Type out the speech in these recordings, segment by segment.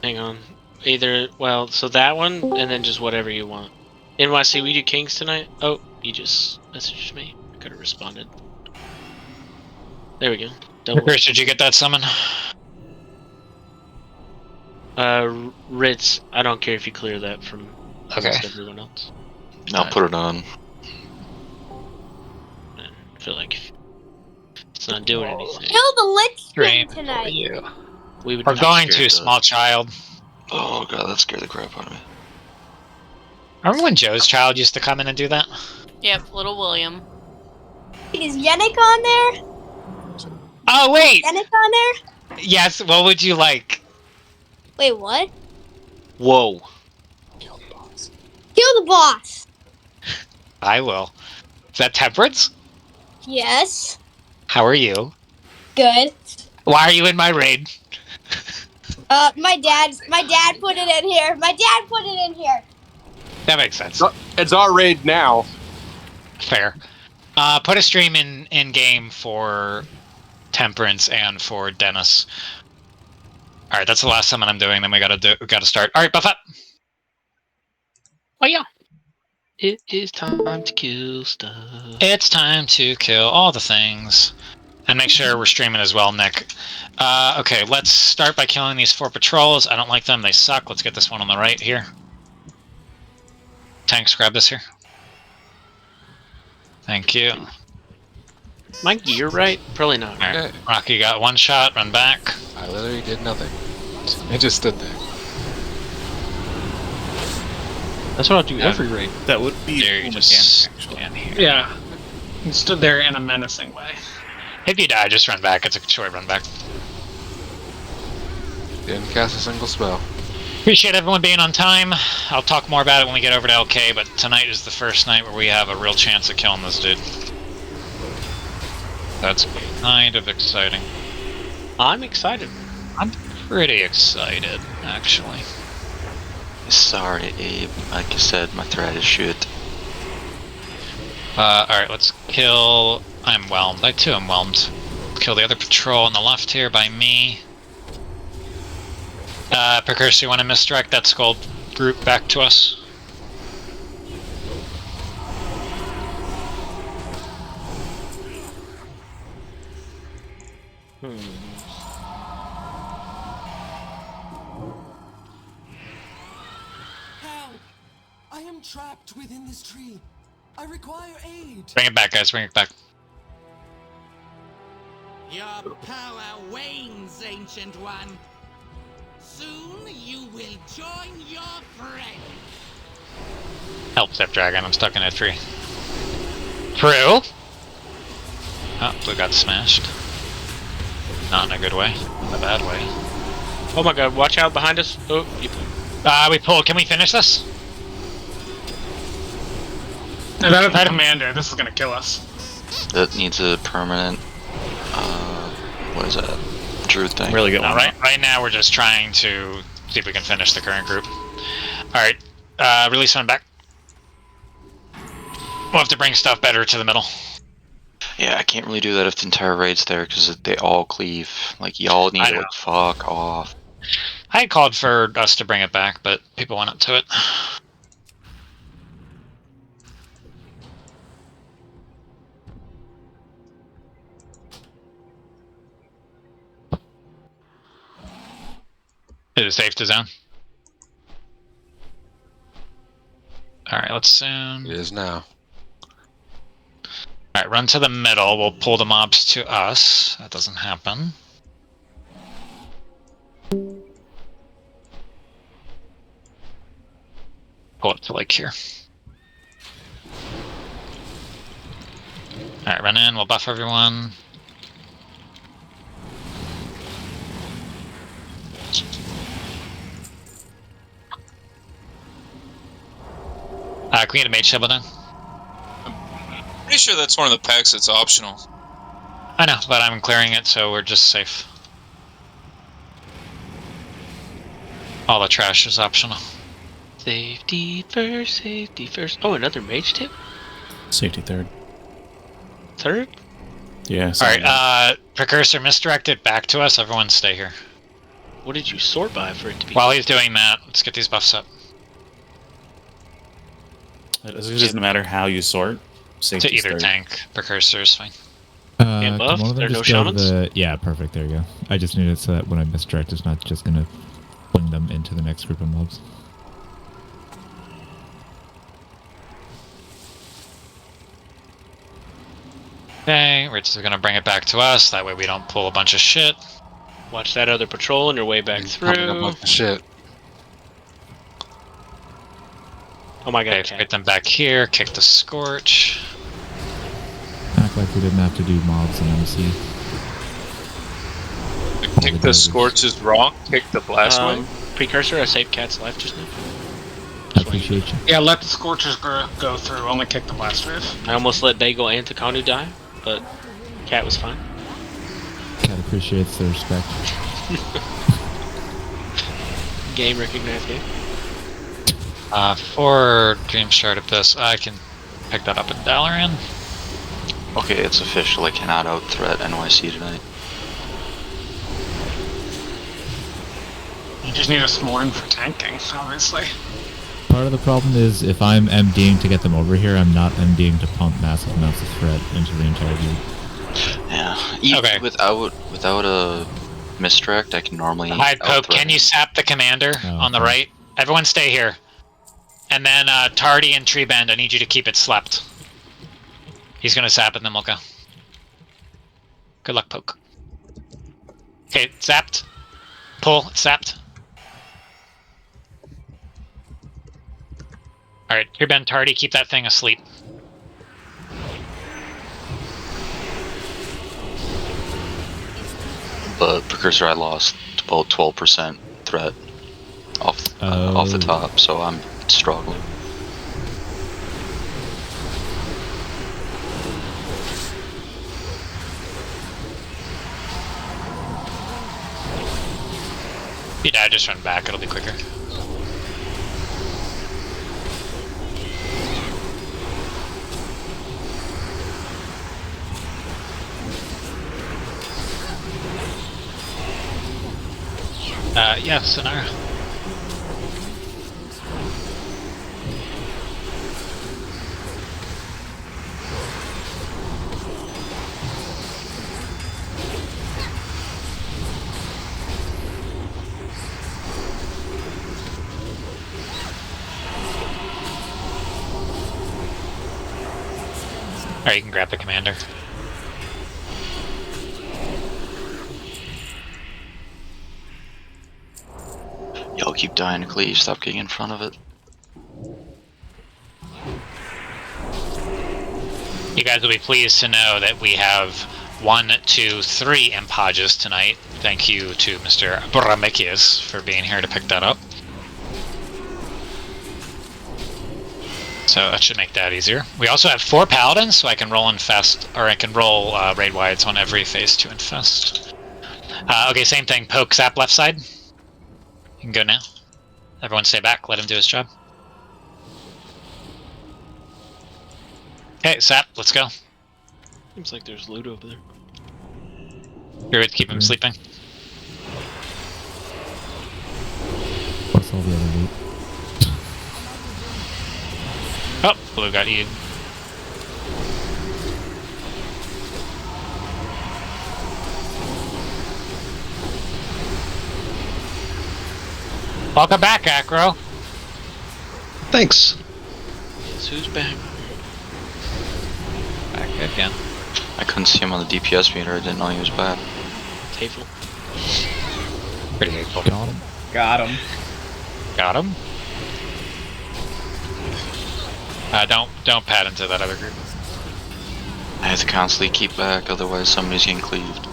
Hang on. Either, well, so that one, and then just whatever you want. NYC, we do Kings tonight? Oh, you just messaged me. I could have responded. There we go. Chris, did you get that summon? Ritz, I don't care if you clear that from almost everyone else. I'll put it on. I feel like it's not doing anything. Kill the Lich King tonight. We're going to, small child. Oh god, that scared the crap out of me. Remember when Joe's child used to come in and do that? Yep, little William. Is Yannick on there? Oh, wait! Yannick on there? Yes, what would you like? Wait, what? Whoa. Kill the boss. Kill the boss! I will. Is that Temperance? Yes. How are you? Good. Why are you in my raid? My dad put it in here. My dad put it in here. That makes sense. It's our raid now. Fair. Put a stream in game for Temperance and for Dennis. All right, that's the last summon I'm doing. Then we gotta start. All right, buff up. Oh yeah. It is time to kill stuff. It's time to kill all the things. And make sure we're streaming as well, Nick. Okay, let's start by killing these 4 patrols. I don't like them. They suck. Let's get this one on the right here. Tanks, grab this here. Thank you. My gear right? Probably not. All right. Rocky got 1 shot. Run back. I literally did nothing. I just stood there. That's what I'll do every raid. That would be there, you just stand here. Yeah. You stood there in a menacing way. If you die, just run back. It's a short run back. Didn't cast a single spell. Appreciate everyone being on time. I'll talk more about it when we get over to LK, but tonight is the first night where we have a real chance of killing this dude. That's kind of exciting. I'm excited. I'm pretty excited, actually. Sorry, Abe. Like I said, my thread is shit. Alright, let's kill... I'm whelmed. I too am whelmed. Kill the other patrol on the left here by me. Precursor, you want to misdirect that skull group back to us? Help! I am trapped within this tree. I require aid. Bring it back, guys. Bring it back. Your power wanes, Ancient One. Soon you will join your friend. Help, Step Dragon. I'm stuck in a tree. True. Oh, blue got smashed. Not in a good way. In a bad way. Oh my god, watch out behind us. Oh, you... we pulled. Can we finish this? That commander, this is gonna kill us. That needs a permanent, what is that? Druid thing. Really good one. Right now we're just trying to see if we can finish the current group. Alright, release one back. We'll have to bring stuff better to the middle. Yeah, I can't really do that if the entire raid's there, because they all cleave. Like, y'all need to, like, fuck off. I had called for us to bring it back, but people went up to it. Is it safe to zone? Alright, let's zone. It is now. Alright, run to the middle. We'll pull the mobs to us. That doesn't happen. Pull it to like here. Alright, run in. We'll buff everyone. Can we get a mage shovel then? Pretty sure that's one of the packs that's optional. I know, but I'm clearing it, so we're just safe. All the trash is optional. Safety first, safety first. Oh, another mage tip? Safety third. Third? Yeah. Alright, Precursor, misdirect it back to us. Everyone stay here. What did you sort by for it to be? While he's doing that, let's get these buffs up. It doesn't matter how you sort. To either tank. Precursor is fine. Get buffed? One of them There are no just go to shamans? the... Yeah, perfect. There you go. I just need it so that when I misdirect, it's not just going to fling them into the next group of mobs. Okay, we're just gonna bring it back to us. That way we don't pull a bunch of shit. Watch that other patrol on your way back through. Shit. Oh my god. Okay, get them back here. Kick the Scorch. Act like we didn't have to do mobs in MC. Kick the Scorch is wrong. Kick the Blast Wave. Precursor, I saved Cat's life just now. I appreciate you. Yeah, let the Scorchers go through. Only kick the Blast Wave. I almost let Bagel and Takanu die, but Cat was fine. Cat appreciates the respect. Game recognized game. For Dream Shard Abyss, I can pick that up in Dalaran. Okay, it's official. I cannot out-threat NYC tonight. You just need a Smorn for tanking, obviously. Part of the problem is if I'm MDing to get them over here, I'm not MDing to pump massive amounts of threat into the entire group. Yeah. Okay. Without a misdirect, I can normally. Hide Pope, can you sap the commander on the right? Everyone stay here. And then Tardy and Tree Bend, I need you to keep it slept. He's gonna sap and then we'll go. Good luck, Poke. Okay, zapped. Pull, zapped. Alright, Tree Bend, Tardy, keep that thing asleep. But Precursor, I lost about 12% threat off the top, so I'm struggling. If you die, just run back, it'll be quicker. Yeah, Sonara. Alright, you can grab the commander. Y'all keep dying to cleave, stop getting in front of it. You guys will be pleased to know that we have 1, 2, 3 Impages tonight. Thank you to Mr. Bramikius for being here to pick that up. So that should make that easier. We also have 4 Paladins, so I can roll Infest, or I can roll Raid Wides on every phase 2 Infest. Okay, same thing. Poke, zap left side. You can go now. Everyone stay back, let him do his job. Okay, Zap, let's go. Seems like there's loot over there. You're with keep him sleeping. What's all the other loot? Oh, blue got you. Welcome back, Acro. Thanks. Guess who's back? Back again. I couldn't see him on the DPS meter, I didn't know he was back. Hateful. Pretty hateful. Got him. Got him. Got him. Don't pad into that other group. I have to constantly keep back, otherwise somebody's getting cleaved.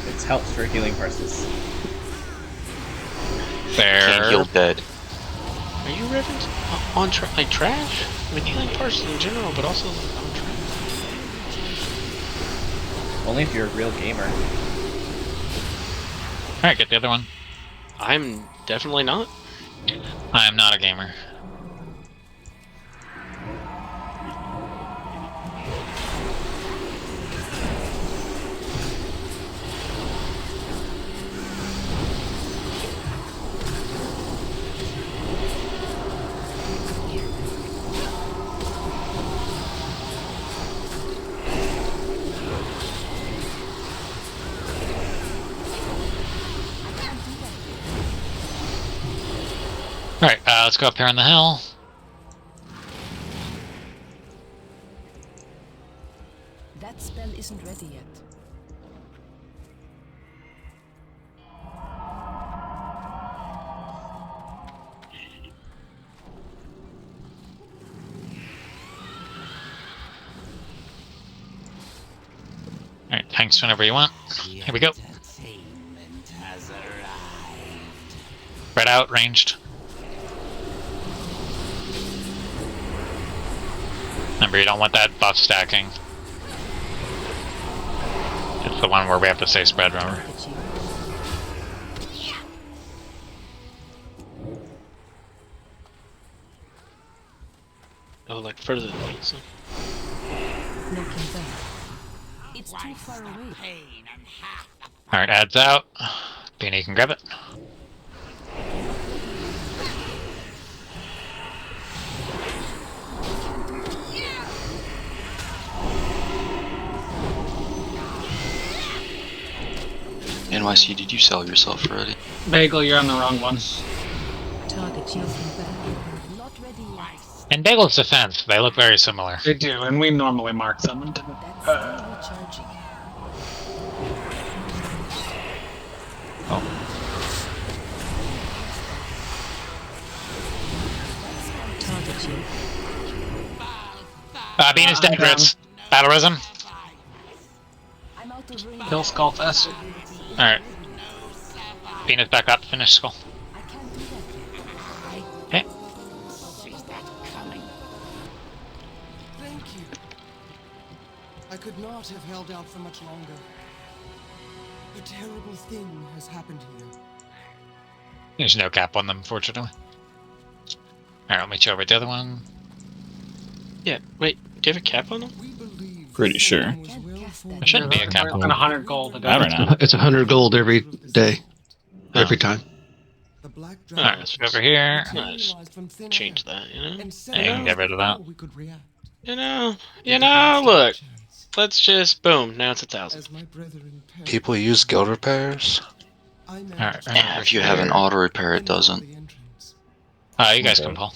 It helps for healing versus. Can't heal dead. Are you Reverend? On like trash? I mean, healing parses in general, but also on trash. Only if you're a real gamer. Alright, get the other one. I'm definitely not. I am not a gamer. Let's go up here on the hill. That spell isn't ready yet. Alright, thanks whenever you want. Here we go. Spread out, ranged. Remember, you don't want that buff stacking. It's the one where we have to stay spread, remember? Oh, like further than me, so. It's too far away. Alright, adds out. Beanie can grab it. NYC, did you sell yourself already? Bagel, you're on the wrong one. In Bagel's defense, they look very similar. They do, and we normally mark them. And Bean is dead, Ritz. Battle Rhythm. Kill Skullfest. Alright. Bean is back up, finish Skull. Okay. Thank you. I could not have held out for much longer. A terrible thing has happened here. There's no cap on them, fortunately. Alright, I'll meet you over at the other one. Yeah, wait, do you have a cap on them? Pretty sure. There shouldn't be a cap on them. 100 gold a day. I don't know. It's 100 gold every day. Every time. Alright, let's go over here. Nice. Change that, you know? And you can get rid of that. You know, look. Let's just, boom, now it's 1,000. People use guild repairs. Alright, Yeah, if you have an auto repair, it doesn't. you guys can pull.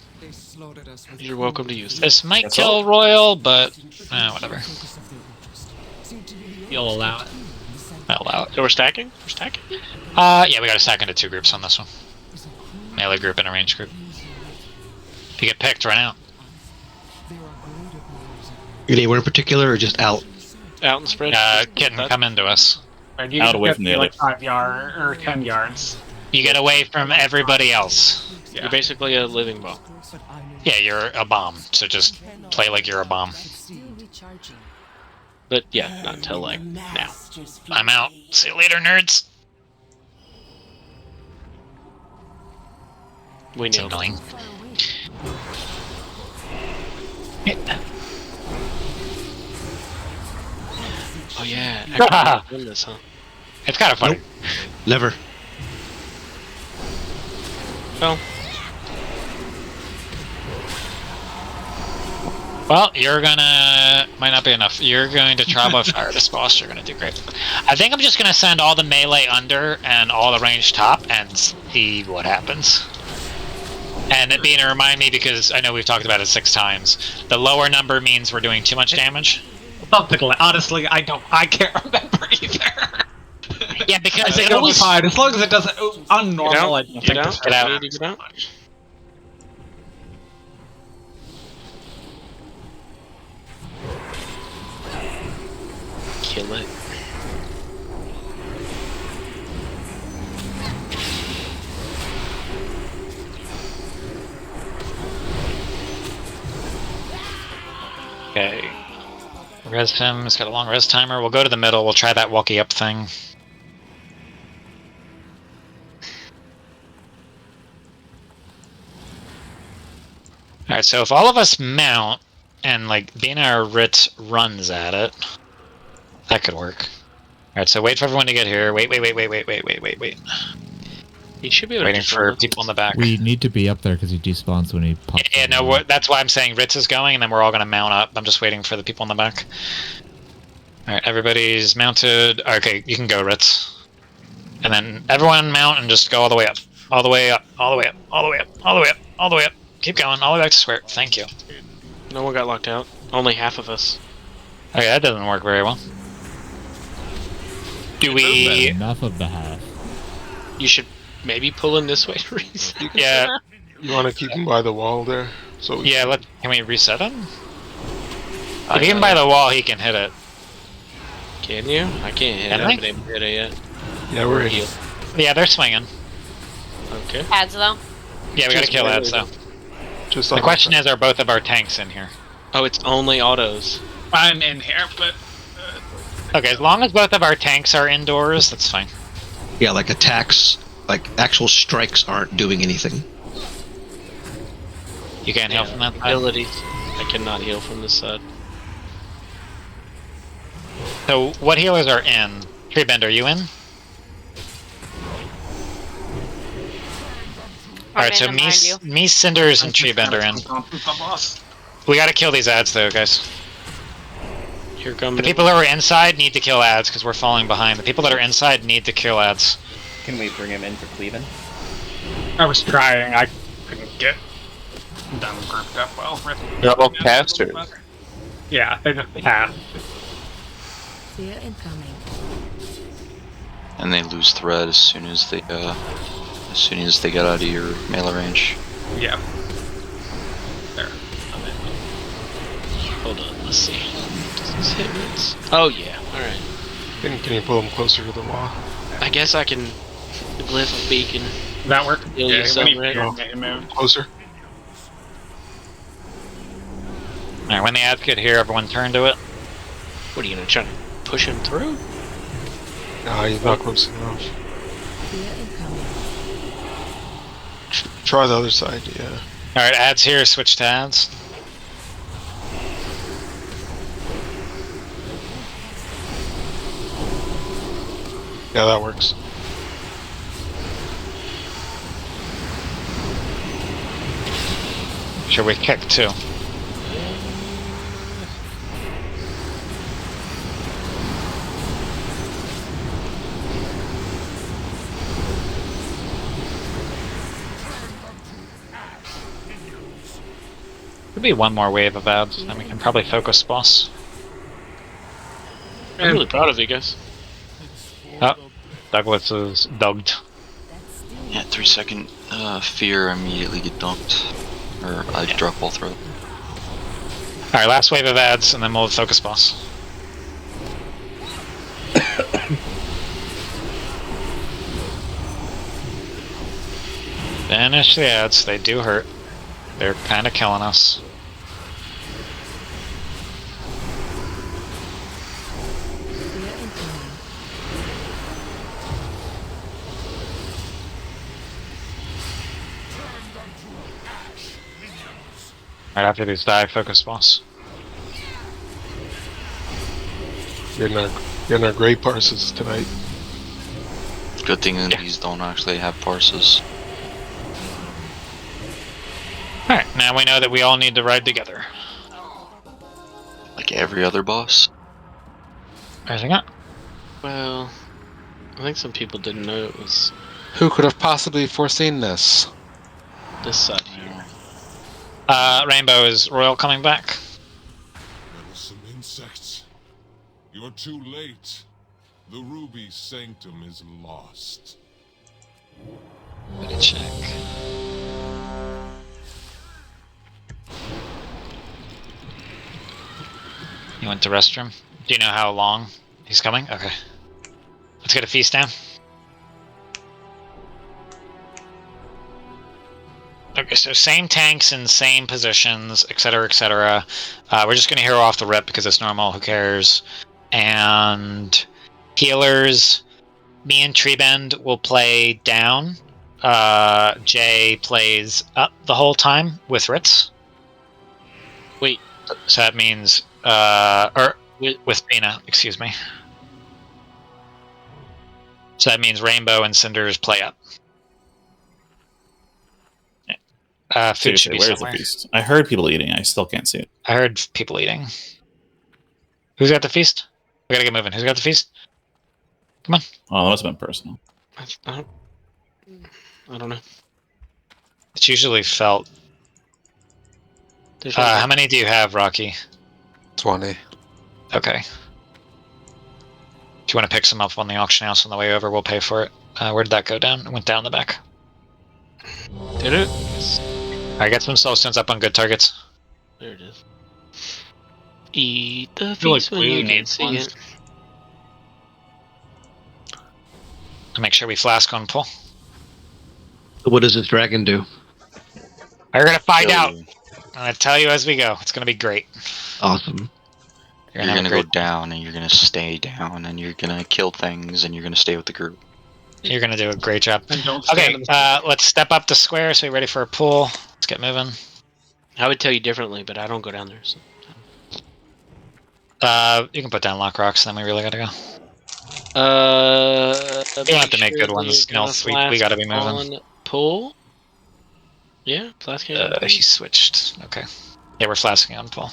You're welcome to use This might kill Royal, but whatever. You'll allow it. I'll allow it. So we're stacking? We're stacking? Yeah, we gotta stack into 2 groups on this one. Melee group and a range group. If you get picked, run out. Anywhere in particular, or just out? Out and spread? Kitten, come into us. Right, you Out get away from the like other. 5 yard or 10 yards. You get away from everybody else. Yeah. You're basically a living bomb. Yeah, you're a bomb, so just play like you're a bomb. But yeah, not until like now. I'm out. See you later, nerds. We It's know. annoying. Oh yeah, actually win this, huh? It's kind of funny. Nope. Never. Well, you're gonna... might not be enough. You're going to try by fire this boss. You're gonna do great. I think I'm just gonna send all the melee under and all the range top and see what happens. And it being to remind me, because I know we've talked about it 6 times, the lower number means we're doing too much damage. Honestly, I can't remember either. Yeah, because I it think always... fine, as long as it doesn't unnormal. I don't Get think out. this Get out. Ready to get out? Kill it. Okay. Res him. It's got a long res timer. We'll go to the middle. We'll try that walkie up thing. Alright, so if all of us mount and like Bina or Rit runs at it, that could work. Alright, so wait for everyone to get here. Wait. He should be able Waiting to for people in the back. We need to be up there because he despawns when he pops. Yeah, no, that's why I'm saying Ritz is going, and then we're all going to mount up. I'm just waiting for the people in the back. Alright, everybody's mounted. Okay, you can go, Ritz. And then everyone mount and just go all the way up. All the way up, all the way up, all the way up, all the way up, all the way up. Keep going, all the way back to square. Thank you. No one got locked out. Only half of us. Okay, that doesn't work very well. Do we... Enough of the half. You should maybe pull him this way, Reese. Yeah. You want to keep him by the wall there? So Yeah, can we reset him? If he can by the wall, he can hit it. Can you? I can't hit it. I haven't been able to hit it yet. Yeah, we're in. Yeah, they're swinging. Okay. Ads though. Yeah, we gotta kill ads though. Just The question is, are both of our tanks in here? Oh, it's only autos. I'm in here, but Okay, as long as both of our tanks are indoors, that's fine. Yeah, like attacks, like actual strikes aren't doing anything. You can't heal from that side? Abilities. I cannot heal from this side. So, what healers are in? Treebend, are you in? Alright, so me, Cinders, and Treebend are in. We gotta kill these ads though, guys. Here come the people who are inside need to kill ads because we're falling behind. The people that are inside need to kill ads. Can we bring him in for cleaving? I was trying. I couldn't get them grouped up well. Double casters. Yeah, they just passed. Fear incoming. And they lose thread as soon as they get out of your melee range. Yeah. There. Hold on, let's see. Does this hit once? Oh yeah, alright. Can you pull them closer to the wall? I guess I can glyph a beacon. That work? Heal you some, right? Closer. Alright, when the ads get here, everyone turn to it. What are you gonna try to push him through? No, he's not close enough. Fear incoming. Try the other side, yeah. Alright, ads here, switch to ads. Yeah, that works. Should we kick too? Could be one more wave of ads, and we can probably focus boss. I'm really proud of you guys. Oh, Douglas is dugged. Yeah, 3-second fear, I immediately get dumped. Or I drop all throat. Alright, last wave of ads, and then we'll focus boss. Finish the ads, they do hurt. They're kind of killing us. Fear incoming. Right after these die, focus boss. Getting our great parses tonight. Good thing that these don't actually have parses. Alright, now we know that we all need to ride together. Like every other boss. Rising up. Well, I think some people didn't know it was Who could have possibly foreseen this? this side here. Rainbow, is Royal coming back? Meddlesome insects. You're too late. The Ruby Sanctum is lost. Let me check. He went to restroom. Do you know how long he's coming? Okay. Let's get a feast down. Okay, so same tanks in same positions, etc., etc. We're just gonna hero off the rip because it's normal. Who cares? And healers, me and Treebend will play down. Jay plays up the whole time with Ritz. Wait. So that means, or with Bina, excuse me. So that means Rainbow and Cinders play up. Food should be Where's somewhere. the feast? I heard people eating. I still can't see it. I heard people eating. Who's got the feast? We gotta get moving. Who's got the feast? Come on. Oh, that must have been personal. I don't... I don't know. It's usually felt. How many do you have, Rocky? 20. Okay. If you want to pick some up on the auction house on the way over, we'll pay for it. Where did that go down? It went down the back. Did it? I get some soul stones up on good targets. There it is. Eat the feel like feast when blue you can needs see one. it. To make sure we flask on pull. What does this dragon do? We're gonna find Kill out. you. I'm gonna tell you as we go. It's gonna be great. Awesome. You're gonna go down, and you're gonna stay down, and you're gonna kill things, and you're gonna stay with the group. You're gonna do a great job. And don't Okay, stand in the let's step up to square so we're ready for a pull. Let's get moving. I would tell you differently, but I don't go down there. So. You can put down lock rocks, then we really gotta go. You don't have to make good ones. You know, we gotta be moving. Pull? Yeah, flasking on pull. He switched. Okay. Yeah, we're flasking on pull.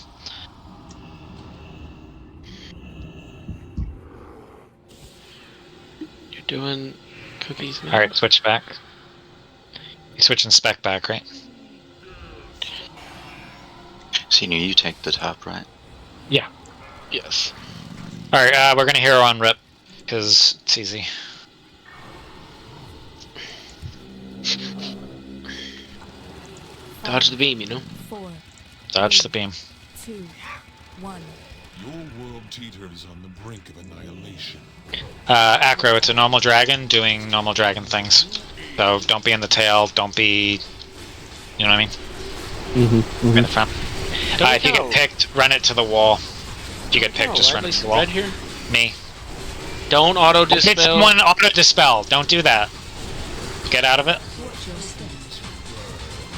You're doing cookies now. Alright, switch back. You're switching spec back, right? Senior, you take the top, right? Yeah. Yes. Alright, we're gonna hero on rip, because it's easy. Dodge the beam, you know? 4, Dodge the beam. 2, 1. Your world teeters on the brink of annihilation. Acro, it's a normal dragon doing normal dragon things. So don't be in the tail, don't be... You know what I mean? Mm-hmm. In the front. If you get picked, run it to the wall. If you get picked, just run it to the wall. Here? Me. Don't auto-dispel. Hit someone auto-dispel. Don't do that. Get out of it.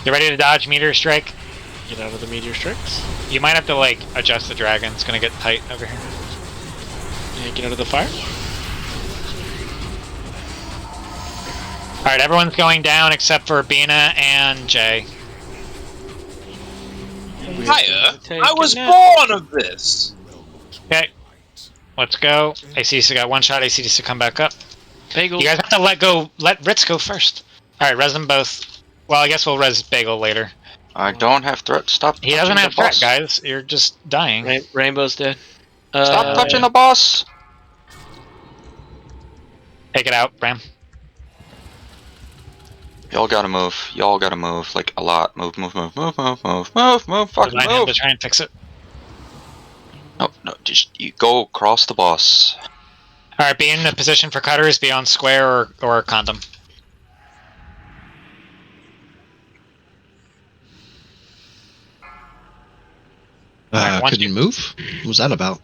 You ready to dodge meteor strike? Get out of the meteor strikes. You might have to, like, adjust the dragon. It's gonna get tight over here. Yeah, get out of the fire. Alright, everyone's going down except for Bina and Jay. Hiya! I was born of this! Okay. Let's go. ACDC got one shot. ACDC come back up. Bagel. You guys have to let Ritz go first. Alright, res them both. Well, I guess we'll res Bagel later. I don't have threat. Stop. He doesn't have threat, boss. guys. You're just dying. Rainbow's dead. Stop touching the boss! Take it out, Bram. Y'all gotta move. Y'all gotta move. Like, a lot. Move, move, move, move, move, move, move, move, fucking Design him move! to try and fix it. No, no, just you go across the boss. Alright, be in a position for cutters, be on square or condom. Could you move? What was that about?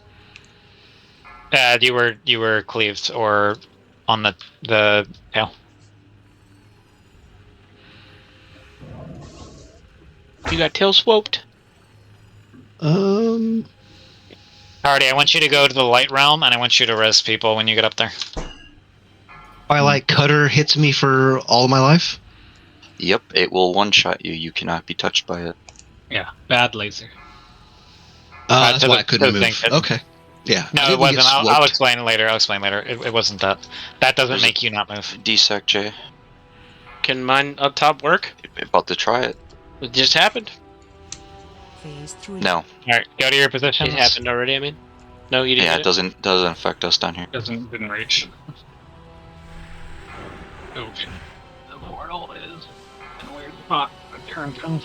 You were cleaved or on the tail. You got tail swooped. Alrighty, I want you to go to the light realm and I want you to res people when you get up there. Twilight Cutter hits me for all of my life? Yep, it will one-shot you. You cannot be touched by it. Yeah, bad laser. That's why I couldn't move. Okay. Yeah. No, it wasn't. I'll explain later. I'll explain later. It wasn't that. That doesn't make you not move. D-Sec, Jay. Can mine up top work? About to try it. It just happened. No. Alright, go to your position. It happened already, I mean. No, you didn't. Yeah, it doesn't affect us down here. Didn't reach. Okay. The portal is in a weird spot. Turn comes.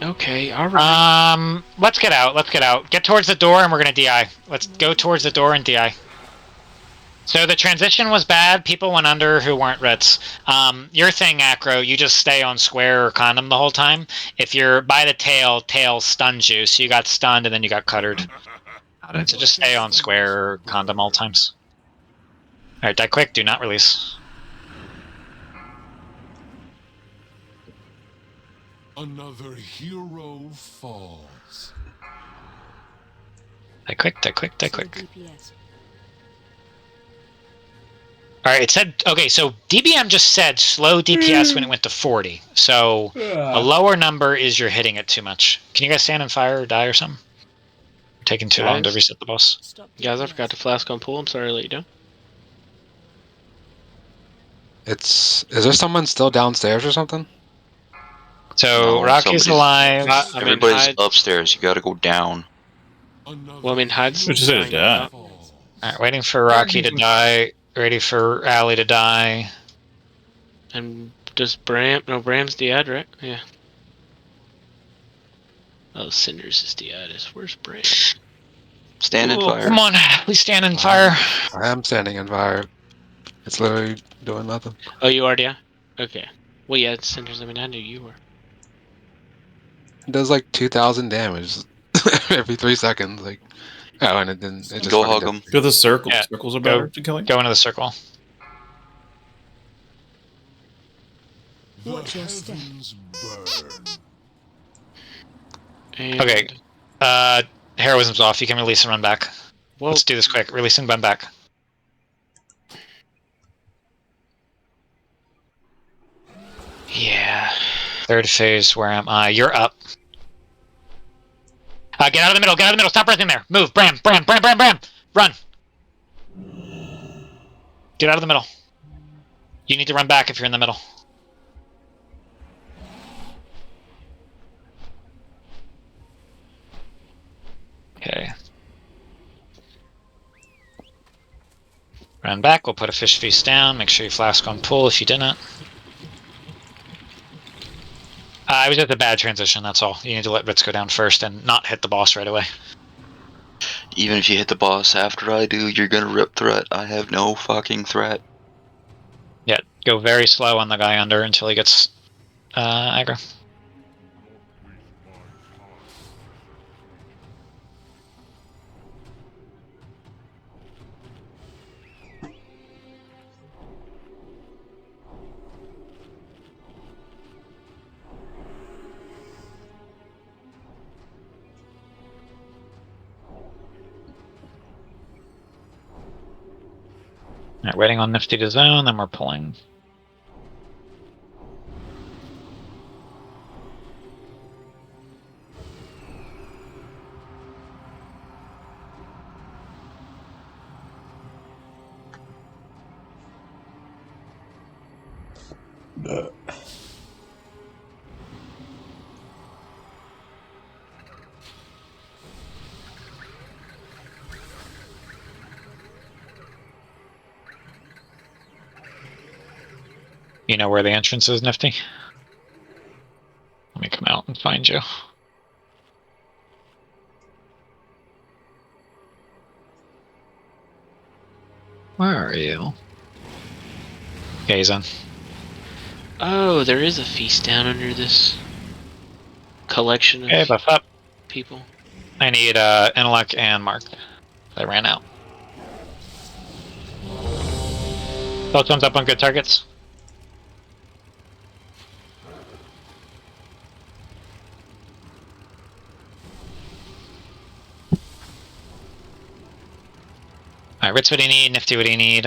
Okay, alright. Let's get out. Let's get out. Get towards the door and we're gonna DI. Let's go towards the door and DI. So the transition was bad. People went under who weren't Ritz. Your thing, Acro, you just stay on square or condom the whole time. If you're by the tail stuns you, so you got stunned and then you got cuttered. So just stay on square or condom all times. Alright, die quick, do not release. Another hero falls. Die quick, die quick, die quick. Alright, it said, okay, so DBM just said slow DPS when it went to 40. So a lower number is you're hitting it too much. Can you guys stand and fire or die or something? Taking too long to reset the boss. Guys, I forgot to flask on pull. I'm sorry to let you down. Is there someone still downstairs or something? So No, Rocky's alive. Everybody's Hyde, upstairs. You gotta go down. well, I mean, Hyde's Which is it, trying to yeah. go. Alright, waiting for Rocky to die. Ready for Allie to die. And does Bram? No, Bram's dead, right? Yeah. Oh, Cinders is dead. Where's Bram? Stand in fire. Come on, please stand in fire. I am standing in fire. It's literally doing nothing. Oh, you are, yeah? Okay. Well, yeah, it's Cinders. I mean, I knew you were. It does like 2,000 damage every 3 seconds. Like, oh, and it didn't. It just Go fucking hug did- him. Go to the circle. Yeah, Circles are go- better to killing. Go into the circle. Watch your step. And Okay. Heroism's off. You can release and run back. Well, Let's do this quick. Release and run back. yeah. Third phase, where am I? You're up. Get out of the middle, get out of the middle, stop resting there. Move, Bram. Run. Get out of the middle. You need to run back if you're in the middle. Okay. Run back, we'll put a fish feast down, make sure you flask on pull if you didn't. It was just a bad transition, that's all. You need to let Ritz go down first and not hit the boss right away. Even if you hit the boss after I do, you're gonna rip threat. I have no fucking threat. Yeah, go very slow on the guy under until he gets aggro. Alright, waiting on Nifty to zone, then we're pulling. You know where the entrance is, Nifty? Let me come out and find you. Where are you? Okay, he's on. Oh, there is a feast down under this collection of Okay, buff up. people. I need Intellect and Mark. I ran out. Both thumbs up on good targets. Alright, Ritz, what do you need? Nifty, what do you need?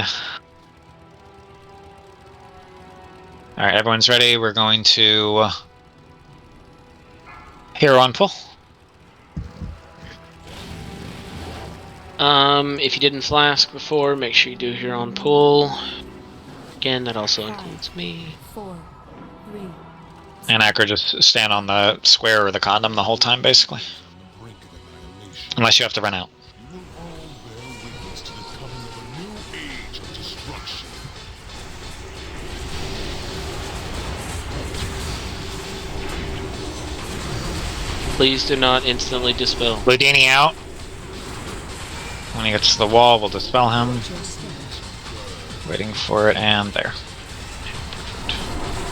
Alright, everyone's ready. We're going to hero on pull. If you didn't flask before, make sure you do here on pull. Again, that also includes me. 4, 3. And Acker just stand on the square or the condom the whole time, basically. Unless you have to run out. Please do not instantly dispel. Ludini out. When he gets to the wall, we'll dispel him. Waiting for it, and there.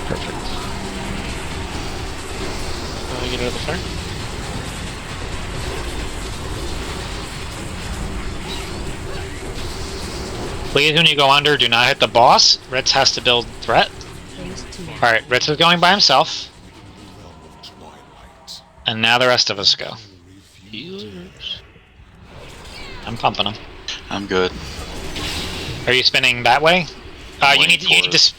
Perfect. Get out of the fire. Please, when you go under, do not hit the boss. Ritz has to build threat. Alright, Ritz is going by himself. And now the rest of us go. Healers. I'm pumping him. I'm good. Are you spinning that way? You need to.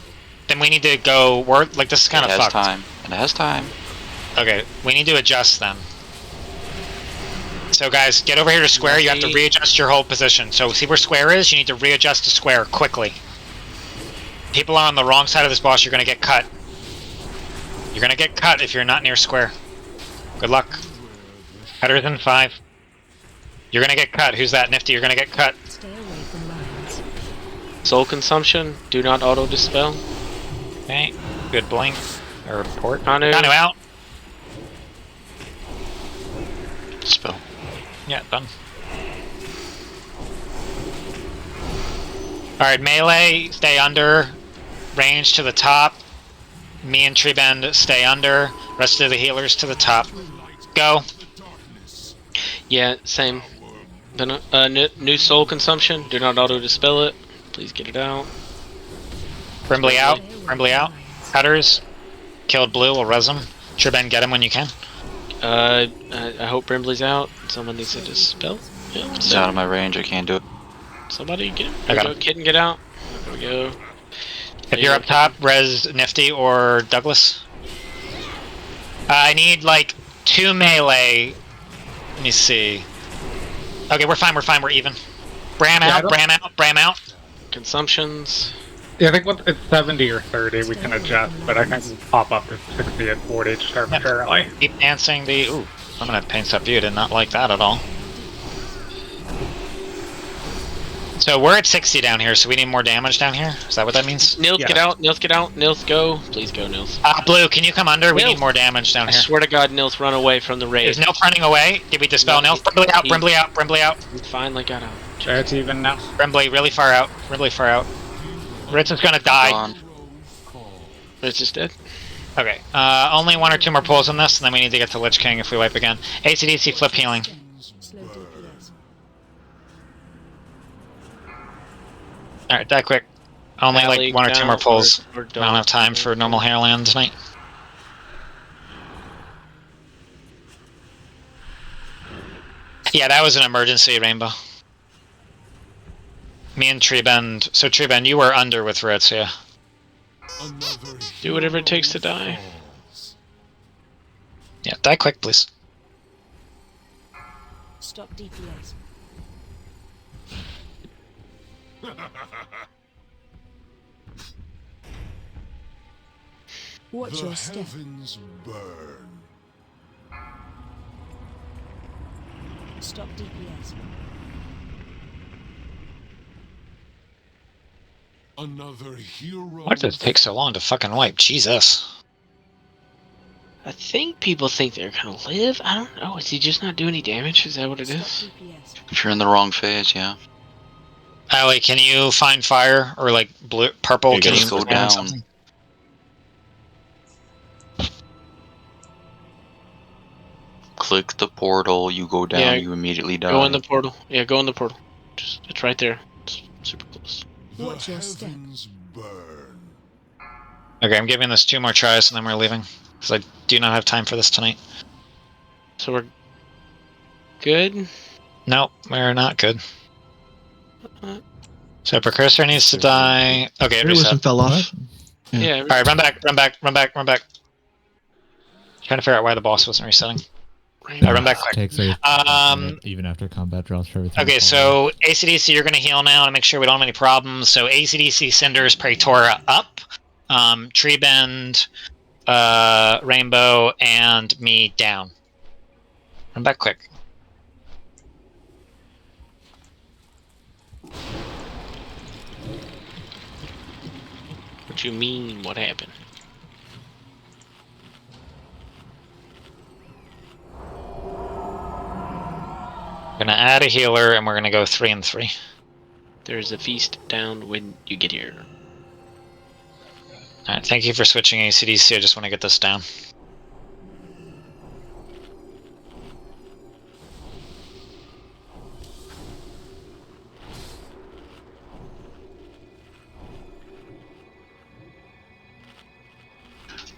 Then we need to go. Like this is kind of fucked. It has time. It has time. Okay, we need to adjust then. So guys, get over here to square. You have to readjust your whole position. So see where square is? You need to readjust to square quickly. People are on the wrong side of this boss. You're gonna get cut. You're gonna get cut if you're not near square. Good luck. Better than 5. You're gonna get cut. Who's that, Nifty? You're gonna get cut. Stay away from lines. Soul consumption. Do not auto dispel. Okay. Good blink. Or port. Kanu. Kanu out. Spell. Yeah, done. Alright, melee, stay under. Range to the top. Me and Treebend stay under. Rest of the healers to the top. Go. Yeah, same. New soul consumption. Do not auto dispel it. Please get it out. Brimbley out. Brimbley out. Cutters. Killed blue. We'll res him. Treebend, get him when you can. I hope Brimbley's out. Someone needs to dispel. Yeah, It's out of my range. I can't do it. Somebody get him. I got him. Kid and get out. There we go. If you're up top, res Nifty or Douglas. I need like 2 melee. Let me see. Okay, we're fine, we're even. Bram out, Bram out, Bram out. Consumptions. Yeah, I think when it's 70 or 30, we can adjust, but I think we'll pop up to 60 and 40 to start materially. Keep dancing the... Ooh, I'm gonna paint up view. Did not like that at all. So we're at 60 down here, so we need more damage down here? Is that what that means? Nils, get out. Nils, get out. Nils, go. Please go, Nils. Blue, can you come under? We Nils. need more damage down I here. swear to God, Nils, run away from the raid. Is Nils running away? Did we dispel Nils? Brimbley out, Brimbley out, Brimbley out. He finally got out. It's even now. Brimbley, really far out. Really far out. Ritz is gonna die. Ritz is dead. Okay, only 1 or 2 more pulls on this, and then we need to get to Lich King if we wipe again. ACDC flip healing. Slow DPS. Alright, die quick. Only Valley, like 1 or 2 down, more pulls. or I don't have time for normal Hairland tonight. Yeah, that was an emergency, Rainbow. Me and Treebend. So Treebend, you were under with Ritz, yeah. Do whatever it takes to die. Yeah, die quick, please. Stop DPS. Watch your step. Heavens burn. Stop DPS. Another hero. Why does it take so long to fucking wipe? Jesus. I think people think they're gonna live. I don't know. Is he just not doing any damage? Is that what it is? If you're in the wrong phase, yeah. Allie, can you find fire? Or like blue, purple? You Can just you go find down. something? Click the portal, you go down, Yeah, you immediately die. Go in the portal. Yeah, go in the portal. It's right there. It's super close. Watch your step. Burn. Okay, I'm giving this 2 more tries and then we're leaving. Because I do not have time for this tonight. So we're good? Nope, we're not good. So Precursor needs to die. Okay, it reset. fell off. Yeah. Alright, run back, run back, run back, run back. Trying to figure out why the boss wasn't resetting. Run back quick. Takes even after combat draws for everything. Okay, so ACDC, you're going to heal now and make sure we don't have any problems. So ACDC, Cinders, Praetora up. Treebend, Rainbow, and me down. Run back quick. What you mean? What happened? We're going to add a healer and we're going to go 3 and 3. There's a feast down when you get here. Alright, thank you for switching ACDC. I just want to get this down.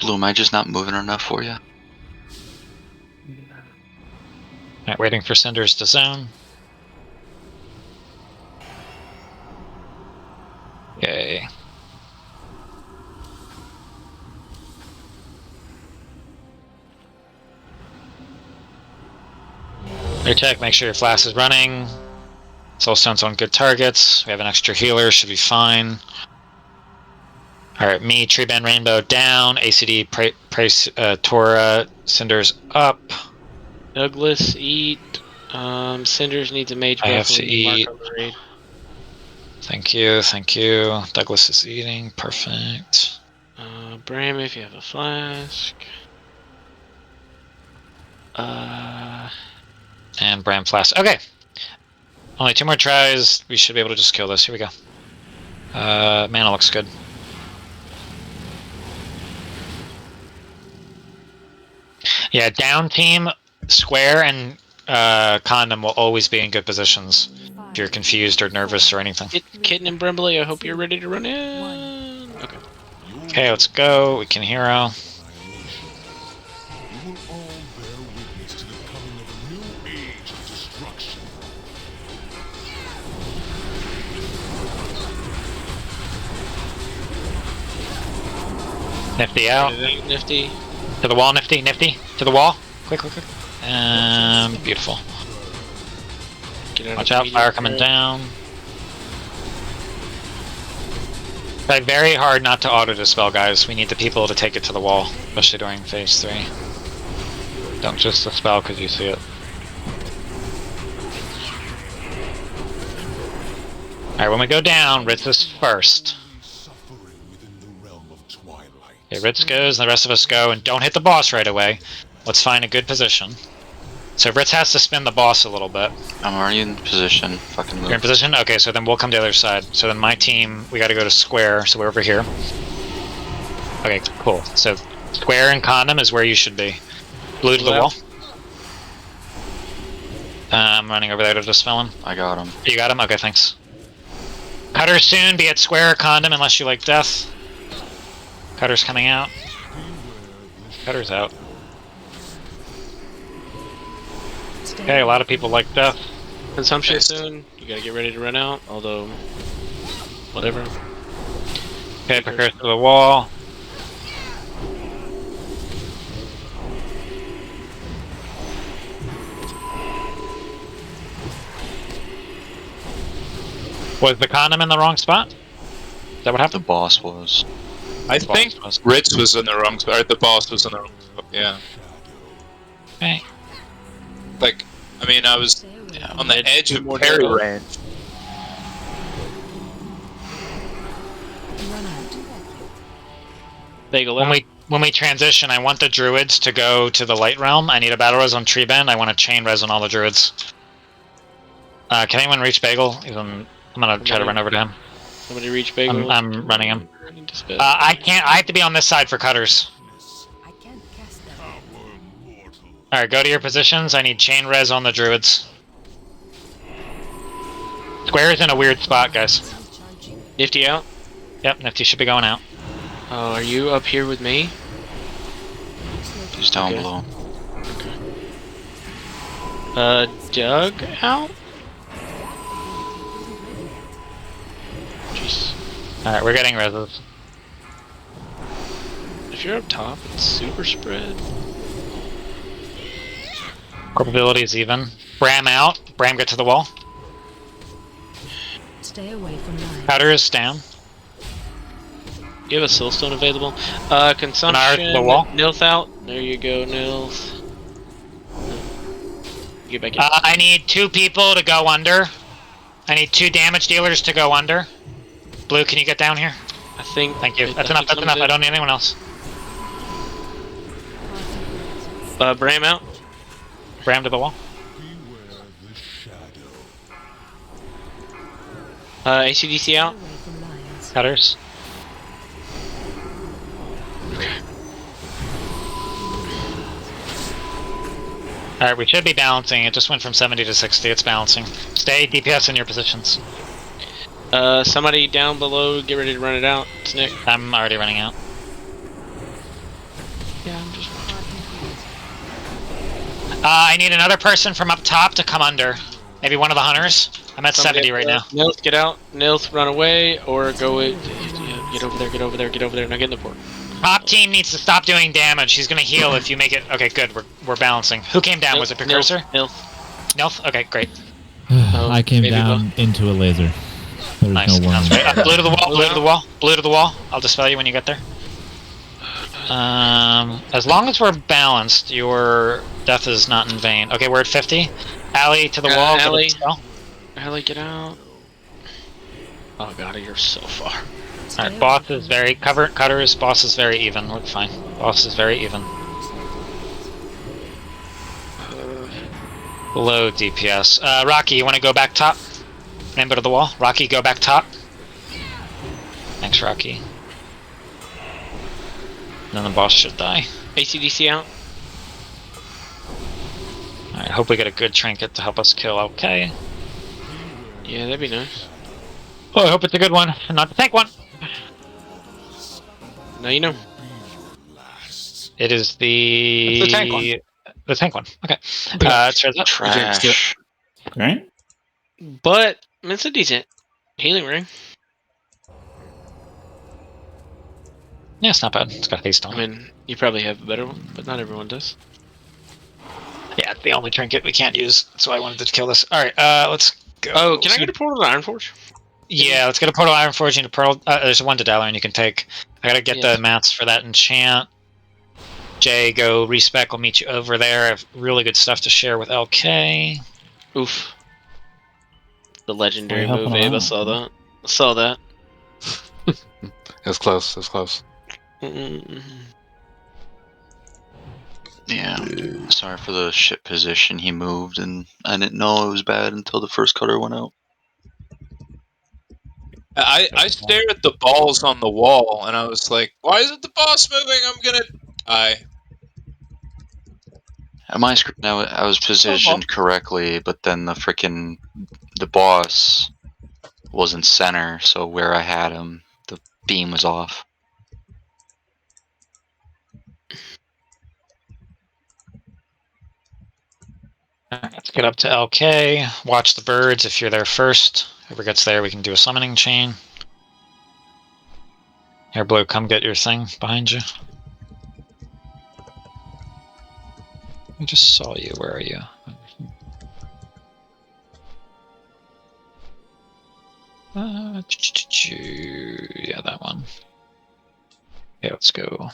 Blue, am I just not moving enough for you? Alright, waiting for Cinders to zone. Okay. Clear check, make sure your flask is running. Soul Stone's on good targets. We have an extra healer, should be fine. Alright, me, Tree Band Rainbow down, ACD, Tora, Cinders up. Douglas, eat. Cinders needs a mage buff. I have to eat. Raid. Thank you, thank you. Douglas is eating, perfect. Bram, if you have a flask. And Bram Flask. Okay. Only 2 more tries. We should be able to just kill this. Here we go. Mana looks good. Yeah, down team, Square, and Condom will always be in good positions. If you're confused or nervous or anything. Kitten and Brimbley, I hope you're ready to run in. Okay. Okay, let's go. We can hero. You will all bear witness to the coming of a new age of destruction. Nifty out. Nifty. To the wall, Nifty, Nifty. To the wall. Quick, quick, quick. Beautiful. Watch out, fire coming down. Try very hard not to auto-dispel, guys. We need the people to take it to the wall, especially during phase 3. Don't just dispel because you see it. Alright, when we go down, Ritz is first. Okay, Ritz goes, and the rest of us go, and don't hit the boss right away. Let's find a good position. So Ritz has to spin the boss a little bit. I'm already in position. Fucking move. You're in position? Okay, so then we'll come to the other side. So then my team, we gotta go to Square, so we're over here. Okay, cool. So Square and Condom is where you should be. Blue to the wall. I'm running over there to dispel him. I got him. You got him? Okay, thanks. Cutter soon, be at Square or Condom unless you like death. Cutter's coming out. Cutter's out. Okay, a lot of people like death. Consumption soon. You gotta get ready to run out, although... whatever. Okay, prepare to the wall. Was the condom in the wrong spot? Is that what happened? The boss was. I think Ritz was in the wrong spot, or the boss was in the wrong spot, yeah. Okay. Like, I mean, I was on the edge of parry range. When we transition, I want the druids to go to the light realm. I need a battle res on Tree Bend. I want to chain res on all the druids. Can anyone reach Bagel? I'm gonna try to run over to him. Somebody reach Bagel. I'm running him. I can't. I have to be on this side for cutters. All right, go to your positions. I need chain res on the druids. Square is in a weird spot, guys. Nifty out? Yep, Nifty should be going out. Oh, are you up here with me? He's down below. Doug out? Jeez. Alright, we're getting reses. If you're up top, it's super spread. Corpability is even. Bram out. Bram get to the wall. Stay away from line. Powder is down. You have a Silstone available. Consumption. Bernard, the wall. Nilth out. There you go, Nilth. Get back in. I need 2 people to go under. I need 2 damage dealers to go under. Blue, can you get down here? I think. Thank you. That's enough. That's enough. I don't need anyone else. Bram out. Bram to the wall. ACDC out. Cutters. Alright, we should be balancing. It just went from 70 to 60. It's balancing. Stay DPS in your positions. Somebody down below, get ready to run it out. It's Nick. I'm already running out. Yeah, I'm just... I need another person from up top to come under. Maybe one of the hunters. I'm at 70 right now. Nilth, get out. Nilth, run away, or go... get over there, get over there, get over there. Now get in the port. Top team needs to stop doing damage. He's gonna heal if you make it... Okay, good. We're balancing. Who came down? Was it Precursor? Nilth. Nilth? Okay, great. I came down into a laser. There's Nice. no worm. Sounds right. Blue to the wall. Blue to the wall. Blue to the wall. I'll dispel you when you get there. As long as we're balanced, your death is not in vain. Okay, we're at 50. Allie to the wall. Allie. Allie, get out. Oh god, you're so far. Alright, boss is very cutters. Boss is very even. We're fine. Boss is very even. Low DPS. Rocky, you want to go back top? Member to the wall. Rocky, go back top. Thanks, Rocky. Then the boss should die. ACDC out. Alright, hope we get a good trinket to help us kill LK. Yeah, that'd be nice. Oh, I hope it's a good one, and not the tank one. Now you know. It is the... It's the tank one. The tank one. Okay. It's Trash. Right? But it's a decent healing ring. Yeah, it's not bad. It's got haste on. I mean, you probably have a better one, but not everyone does. Yeah, it's the only trinket we can't use. That's why I wanted to kill this. Alright, let's go. Oh, can I get a portal to Ironforge? Yeah, let's get a portal Ironforge and a pearl. There's one to Dalaran you can take. I gotta get the mats for that enchant. Jay, go respec. We'll meet you over there. I have really good stuff to share with LK. Oof. The legendary Well, move, Abe. I saw that. I saw that. It was close. It was close. Yeah. Sorry for the shit position he moved, and I didn't know it was bad until the first cutter went out. I stared at the balls on the wall, and I was like, why isn't the boss moving? I'm gonna die. At my screen, I was positioned correctly, but then the boss wasn't center, so where I had him, the beam was off. Let's get up to LK. Watch the birds if you're there first. Whoever gets there, we can do a summoning chain. Here, Blue, come get your thing behind you. I just saw you. Where are you? Yeah, that one. Okay, let's go.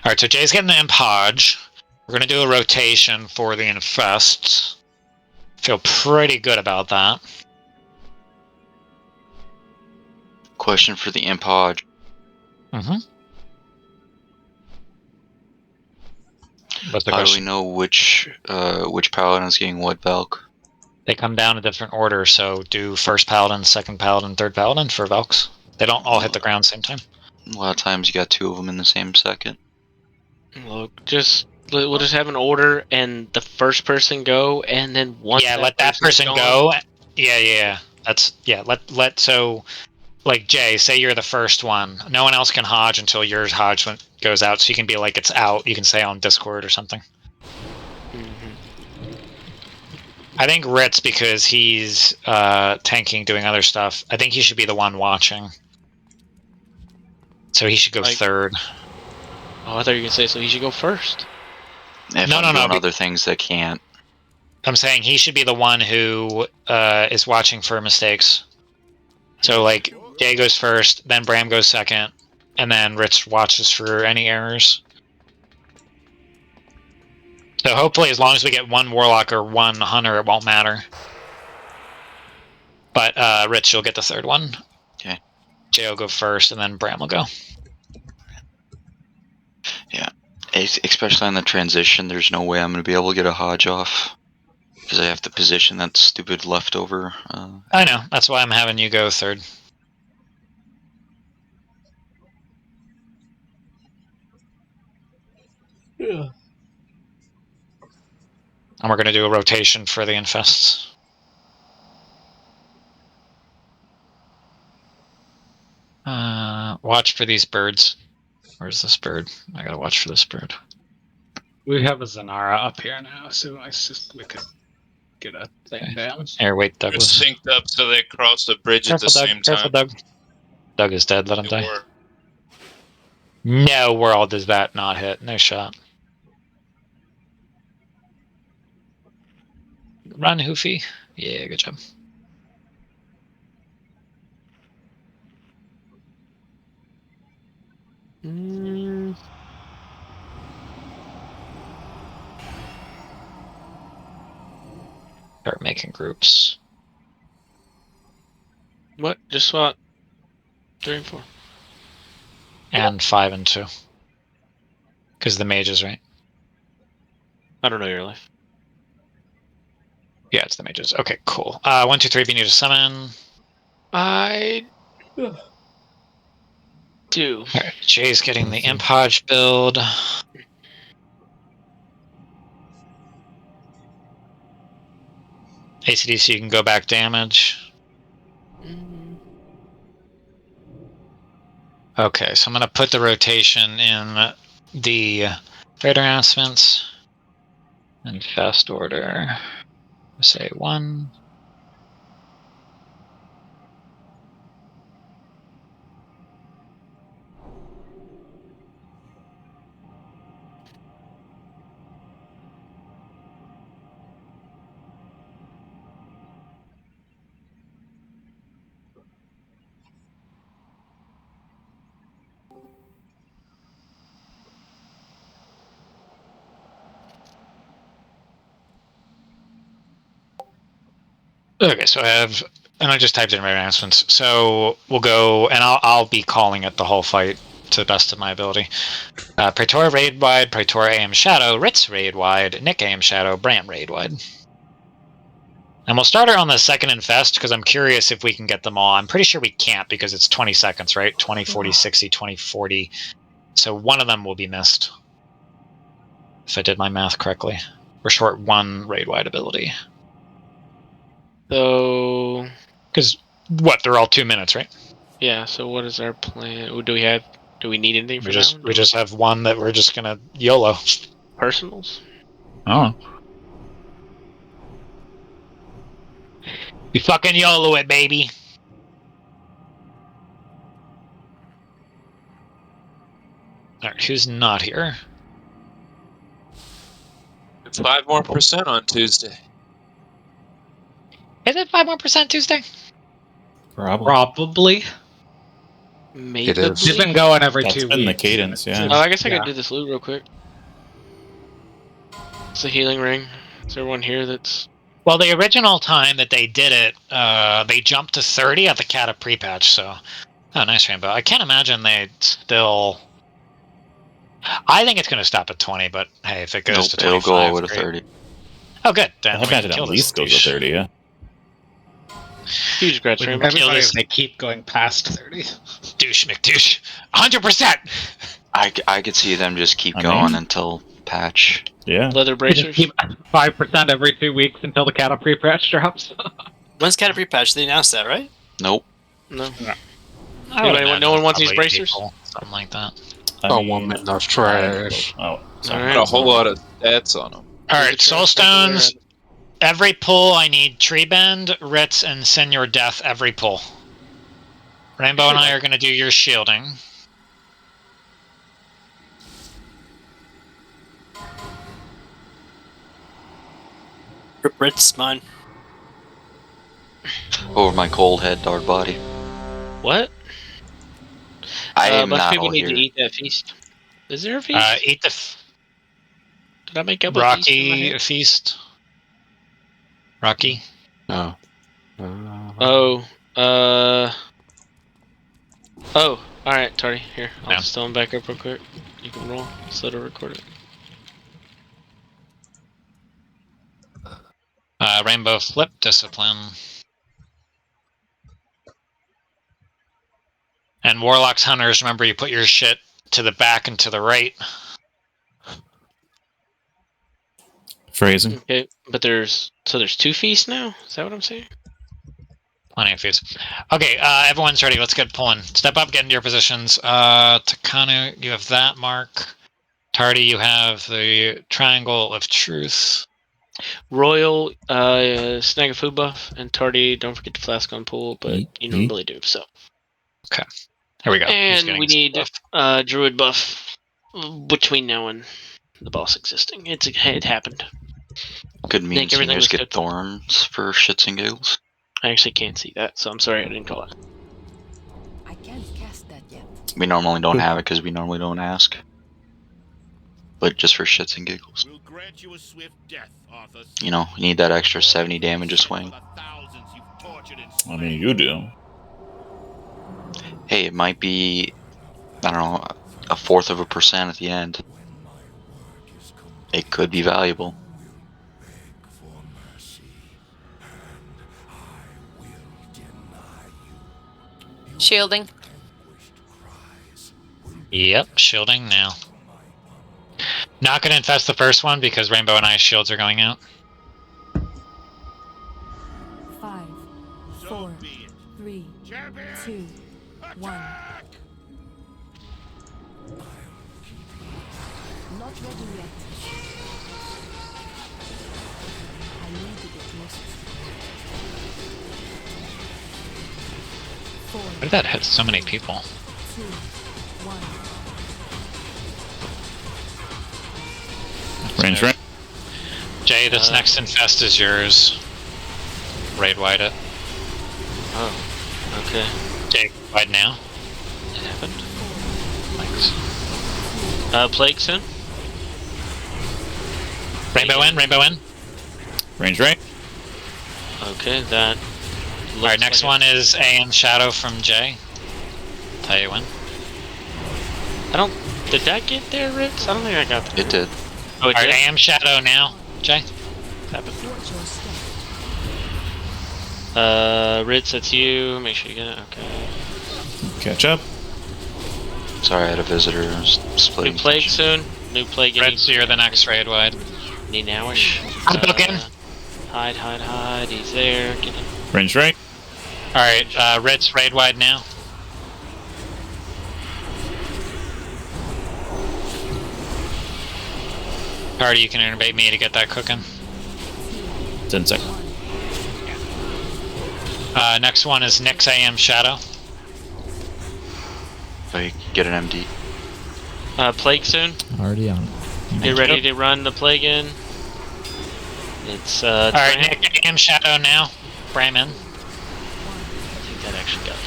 Alright, so Jay's getting the Imp Hodge. We're going to do a rotation for the Infest. Feel pretty good about that. Question for the Imp Hodge. How do we know which paladin's getting what Velk? They come down in different order, so do first paladin, second paladin, third paladin for Velks. They don't all hit the ground same time. A lot of times you got two of them in the same second. Look, we'll just have an order, and the first person go, and then once let that person go. Yeah. So like Jay, say you're the first one. No one else can Hodge until your Hodge goes out, so you can be like it's out. You can say on Discord or something. I think Ritz, because he's tanking, doing other stuff, I think he should be the one watching. So he should go third. Oh, I thought you were going to say so he should go first. If I'm doing other things that can't. I'm saying he should be the one who is watching for mistakes. So, like, Jay goes first, then Bram goes second, and then Rich watches for any errors. So hopefully, as long as we get one Warlock or one Hunter, it won't matter. But Rich, you'll get the third one. Okay. Jay will go first, and then Bram will go. Yeah. Especially on the transition, there's no way I'm going to be able to get a Hodge off. Because I have to position that stupid leftover. I know. That's why I'm having you go third. Yeah. And we're going to do a rotation for the Infests. Watch for these birds. Where's this bird? I gotta watch for this bird. We have a Zanara up here now, so we could get a thing down. Here, wait, They're Douglas. synced up so they cross the bridge at the same time. Doug. Doug is dead, let him die. No world does that not hit. No shot. Run, Hoofy. Yeah, good job. Start making groups. What? Just swap 3 and 4. And 5 and 2. Because the mage is right. I don't know your life. Yeah, it's the mages. Okay, cool. 1, 2, 3, be need to summon. I do. Alright, Jay's getting the Imp Hodge build. ACDC, you can go back damage. Okay, so I'm going to put the rotation in the trade announcements in fast order. Say 1. Okay, so I have, and I just typed in my announcements. So we'll go, and I'll be calling it the whole fight to the best of my ability. Praetor raid wide, Praetor AM Shadow, Ritz raid wide, Nick AM Shadow, Brant raid wide. And we'll start her on the second infest because I'm curious if we can get them all. I'm pretty sure we can't because it's 20 seconds, right? 20, 40, 60, 20, 40. So one of them will be missed. If I did my math correctly. We're short 1 raid wide ability. So, because what? They're all 2 minutes, right? Yeah. So what is our plan? Do we need anything for that one? We just have 1 that we're just gonna YOLO. Personals. Oh. You fucking YOLO it, baby. Alright, who's not here? 5% more on Tuesday. Is it 5 more % Tuesday? Probably. Maybe. It is. We've been going every That's 2 been the weeks. cadence, yeah. Oh, I guess I Yeah. could do this loot real quick. It's a healing ring. Is there one here that's... Well, the original time that they did it, they jumped to 30 at the Cata pre-patch, so... Oh, nice Rainbow. I can't imagine they'd still... I think it's going to stop at 20, but hey, if it goes to 25... It'll go all the way to 30. Oh, good. Then I we imagine can kill at least this goes to 30, yeah. Huge scratch We can Rainbow. kill Everybody, this they keep going past 30. douche McDouche. 100%! I could see them just keep going until patch. Yeah. Leather bracers. Keep 5% every 2 weeks until the Cata pre-patch drops. When's Cata pre-patch? They announced that, right? Nope. No. No one wants these bracers? Something like that. Oh, 1 minute of trash. Oh, Got a whole lot of stats on them. Alright, Soulstones. Every pull, I need Tree Bend, Ritz, and Senior Death every pull. Rainbow and I are going to do your shielding. Ritz, mine. Over my cold head, dark body. What? I am most not people all need here. to eat that feast. Is there a feast? Eat the... Did I make up Rocky feast? Rocky? No. Oh, alright, Tardy. Here, I'll just throw him back up real quick. You can roll, so it'll record it. Rainbow Flip Discipline. And Warlocks Hunters, remember you put your shit to the back and to the right. Phrasing. Okay, but there's 2 feasts now? Is that what I'm saying? Plenty of feasts. Okay, everyone's ready. Let's get pulling. Step up, get into your positions. Takanu, you have that mark. Tardy, you have the Triangle of Truth. Royal, snag a food buff, and Tardy, don't forget the flask on pool, but you normally do, so. Okay, here we go. And we need Druid buff between now and the boss existing. It happened. Could mean Nick, everything seniors was get good. thorns for shits and giggles. I actually can't see that, so I'm sorry I didn't call it. I can't cast that yet. We normally don't have it because we normally don't ask. But just for shits and giggles. We'll grant you a swift death, Arthas. You know, you need that extra 70 damage a swing. I mean, you do. Hey, it might be, I don't know, 1/4% at the end. It could be valuable. Shielding. Yep, shielding now. Not going to infest the first one because Rainbow and Ice shields are going out. 5, 4, 3, 2, 1. Not ready yet. I need to get closer. 4, Why did that hit so many people? 2, 1. Range right. Jay, this next infest is yours. Raid wide it. Oh, okay. Jay, wide now. It happened. Thanks. Plague soon? Rainbow in, rainbow in. Range right. Okay, that. Alright, next one is AM Shadow from Jay. Tell you when. I don't. Did that get there, Ritz? I don't think I got there. It did. Oh, it Alright, did? AM Shadow now. Jay. Happened. Watch your step. Ritz, that's you. Make sure you get it. Okay. Catch up. Sorry, I had a visitor. I was splitting. New plague soon. New plague. Red Seer, the next raid wide. Need nowish. I'm looking. Hide. He's there. Get in. Range right. Alright, Ritz raid wide now. Party, you can innovate me to get that cooking. 10 seconds. Next one is Nyx AM Shadow. So you can get an MD. Plague soon. Already on it. Get ready to run the plague in. It's Alright, Bram. Nyx AM Shadow now. Bram in. I think that actually got it.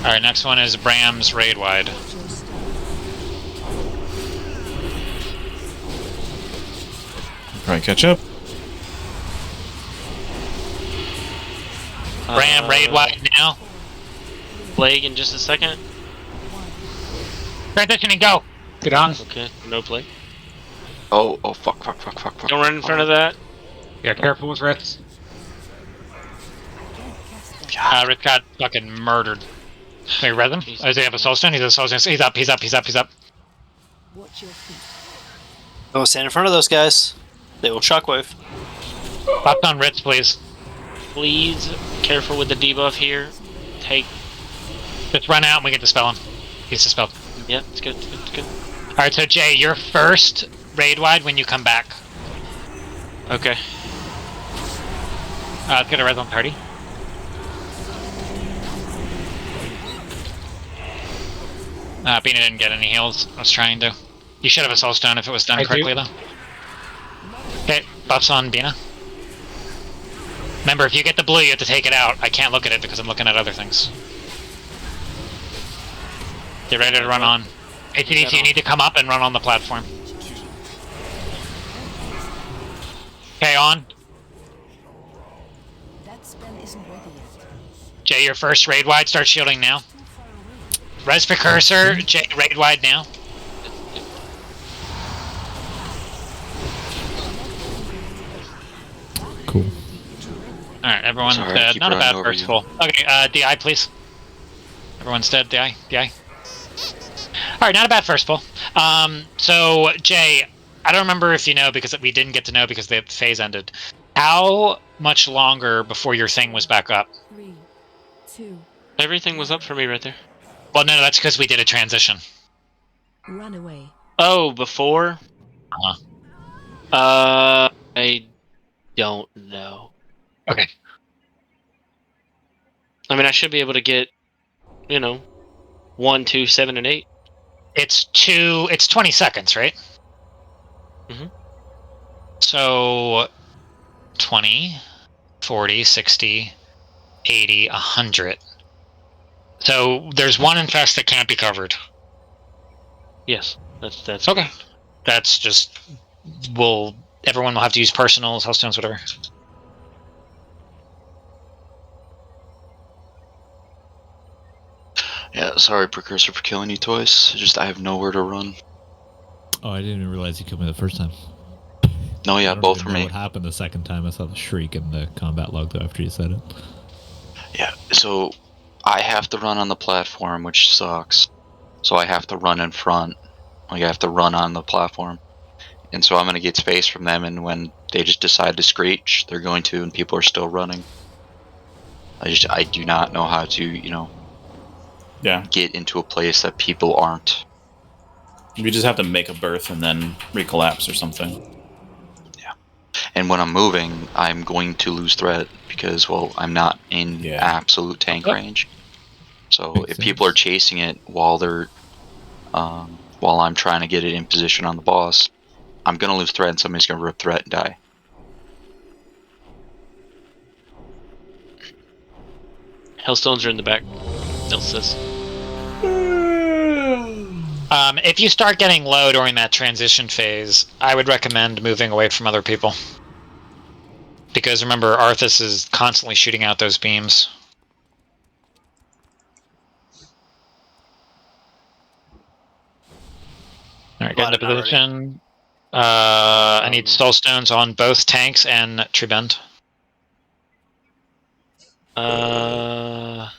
Alright, next one is Bram's raid wide. Probably catch up. Bram raid wide now. Plague in just a second. Transitioning, go! Get on. Okay, no plague. Oh, fuck. Don't run in front of that. Yeah, careful with Ritz. Ritz got fucking murdered. Can we res him? Does he have a soul stone? He's a soul stone. He's up. Watch your feet. Don't stand in front of those guys. They will shockwave. Left on Ritz, please. Please, careful with the debuff here. Just run out and we can dispel him. He's dispelled. Yeah, it's good. Alright, so Jay, you're first raid wide when you come back. Okay. Let's get a res on party. Bina didn't get any heals. I was trying to. You should have a soul stone if it was done correctly, though. Okay, buffs on Bina. Remember, if you get the blue, you have to take it out. I can't look at it because I'm looking at other things. Get ready to run on. ATDC, you need to come up and run on the platform. Okay, on. That spell isn't ready yet. Jay, your first raid wide. Start shielding now. Res Precursor. Jay, raid wide now. Cool. Alright, everyone's Sorry, dead. keep Not a running bad over first you. pull. Okay, DI, please. Everyone's dead. DI. Alright, not a bad first pull. So, Jay, I don't remember if you know, because we didn't get to know because the phase ended. How much longer before your thing was back up? 3, 2, Everything was up for me right there. Well, no, that's because we did a transition. run away. Oh, before? Uh-huh. I don't know. Okay. I mean, I should be able to get, 1, 2, 7, and 8. It's 20 seconds, right? Mhm. So 20, 40, 60, 80, 100. So there's one infest that can't be covered. Yes, that's Okay. correct. That's just everyone will have to use personals, hellstones, whatever. Yeah, sorry, Precursor, for killing you twice. I have nowhere to run. Oh, I didn't even realize you killed me the first time. No, yeah, I don't both even for know me. what happened the second time. I saw the shriek in the combat log though after you said it. Yeah, so I have to run on the platform, which sucks. So I have to run in front. Like, I have to run on the platform. And so I'm going to get space from them, and when they just decide to screech, they're going to, and people are still running. I do not know how to, get into a place that people aren't. You just have to make a berth and then recollapse or something. Yeah. And when I'm moving, I'm going to lose threat because, well, I'm not in absolute tank range. So if people are chasing it while they're, while I'm trying to get it in position on the boss, I'm going to lose threat and somebody's going to rip threat and die. Hellstones are in the back. Elsis. If you start getting low during that transition phase, I would recommend moving away from other people. Because remember, Arthas is constantly shooting out those beams. Alright, get into position. I need soulstones on both tanks and tree bend.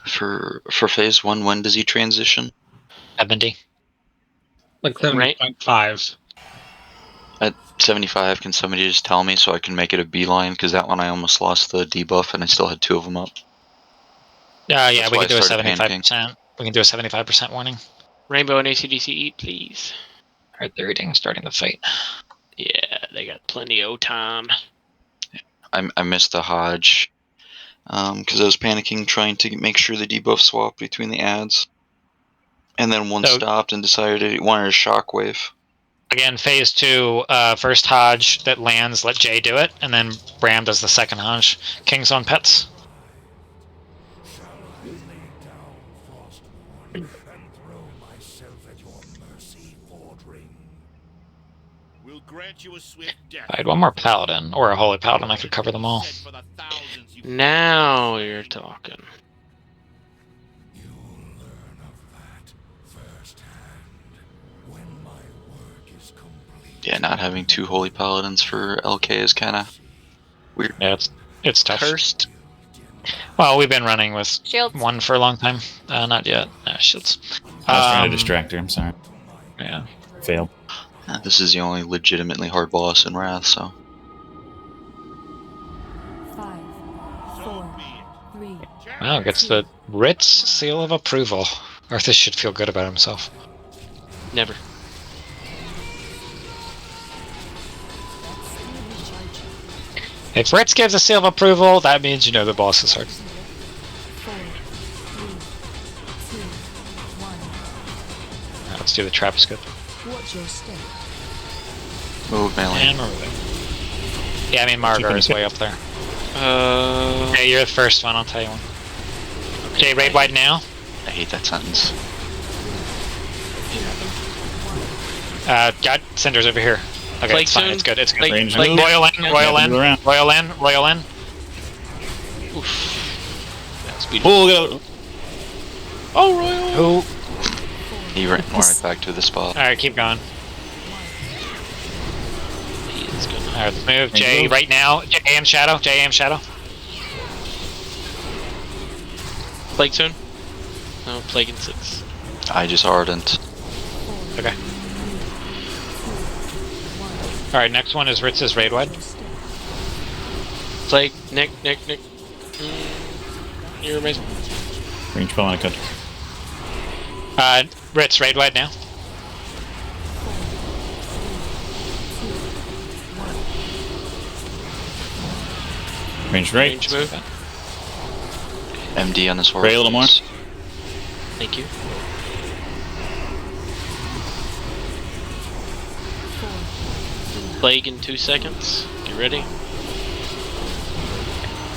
For phase 1, when does he transition? 70. Like 70.5. At 75, can somebody just tell me so I can make it a beeline? Because that one I almost lost the debuff and I still had 2 of them up. Yeah, That's we why can do I a started 75%. We can do a 75% warning. Rainbow and ACDC eat, please. Alright, they're eating, starting the fight. Yeah, they got plenty of time. I missed the Hodge because I was panicking trying to make sure the debuff swapped between the ads. And then one stopped and decided it wanted a shockwave. Again, phase 2, first Hodge that lands, let Jay do it, and then Bram does the second Hodge. Kings on pets. We'll grant you a swift death. I had one more Paladin, or a Holy Paladin, I could cover them all. Now you're talking. Yeah, not having 2 Holy Paladins for LK is kind of weird. Yeah, it's tough. Cursed. Well, we've been running with Shields. one for a long time. Not yet. Shields. I was trying to distract her, I'm sorry. Yeah. Failed. This is the only legitimately hard boss in Wrath, so. 5, 4, 3. Wow, gets the Ritz seal of approval. Arthas should feel good about himself. Never. If Ritz gives a seal of approval, that means you know the boss is hard. 4, 3, 2, 1. Right, let's do the trap scope. Watch your step. Move melee. And we're moving. Yeah, I mean Margar is way up there. Yeah, you're the first one, I'll tell you one. Jay, raid wide now. I hate that sentence. Got Cinders over here. Okay, Plague it's fine, soon? it's good, it's good. Plague Royal in, Royal in, around. Royal in, Royal in. That's beautiful. Oh, Royal! Who? He ran right back to the spot. Alright, keep going. He is gonna... Alright, let's move. Jay, right now. JAM Shadow, JAM Shadow. Plague soon? No, Plague in 6. I just ardent. Okay. Alright, next one is Ritz's raid wide. Plague, Nick. You're amazing. Range spell on a cut. Ritz, raid wide now. Range right. Range move. MD on this horse. Pray a little more. Thank you. Plague in 2 seconds. Get ready.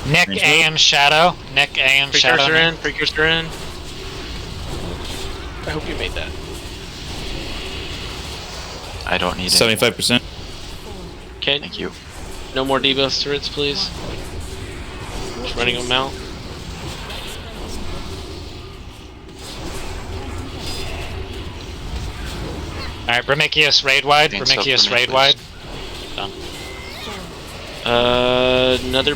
Nick AM Shadow. Nick AM Shadow. Precursor in. Precursor in. I hope you made that. I don't need 75%. Okay. Thank you. No more debuff turrets, please. Just running them out. Alright, Prometheus raid wide. Thanks, Prometheus Prometheus. raid wide. Done. Another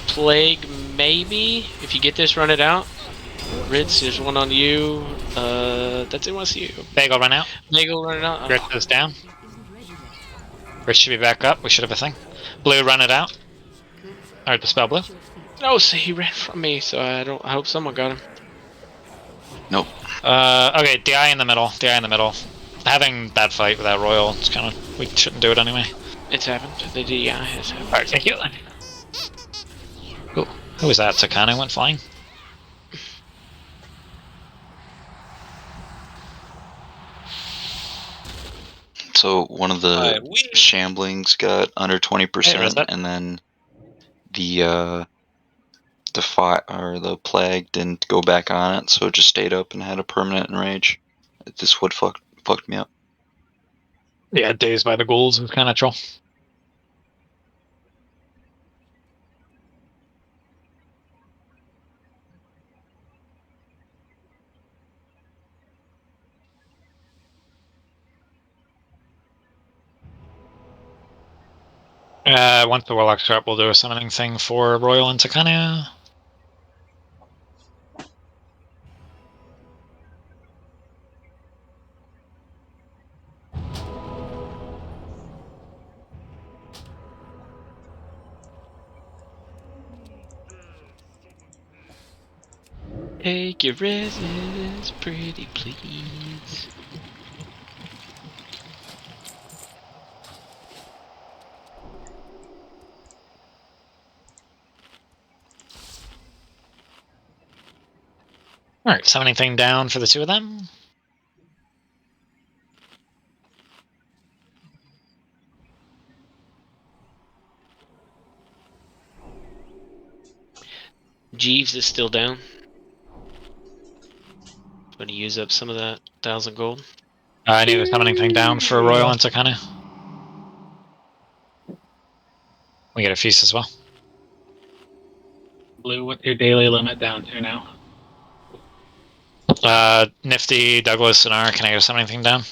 plague, maybe. If you get this, run it out. Ritz, there's one on you. That's it. Wants you. Bagel run out. Bagel run it out. Ritz is down. Ritz should be back up. We should have a thing. Blue run it out. Alright, dispel blue. No, so he ran from me. So I hope someone got him. Nope. Okay, DI in the middle. DI in the middle. Having that fight with that royal, it's kind of, we shouldn't do it anyway. It's happened. The DI has happened. Alright, thank you. Ooh, who was that? Takane went flying. So one of the shamblings got under 20%, and then the plague didn't go back on it, so it just stayed up and had a permanent enrage. This would fucked me up. Yeah, dazed by the ghouls is kind of troll. Once the Warlock's up, we'll do a summoning thing for Royal and Takane. Take your residence, pretty please. Alright, summoning thing down for the two of them. Jeeves is still down. Going to use up some of that 1,000 gold. I need a summoning thing down for Royal and Takane. We get a feast as well. Blue, what's your daily limit down to now? Nifty, Douglas, and R, can I get a summoning thing down?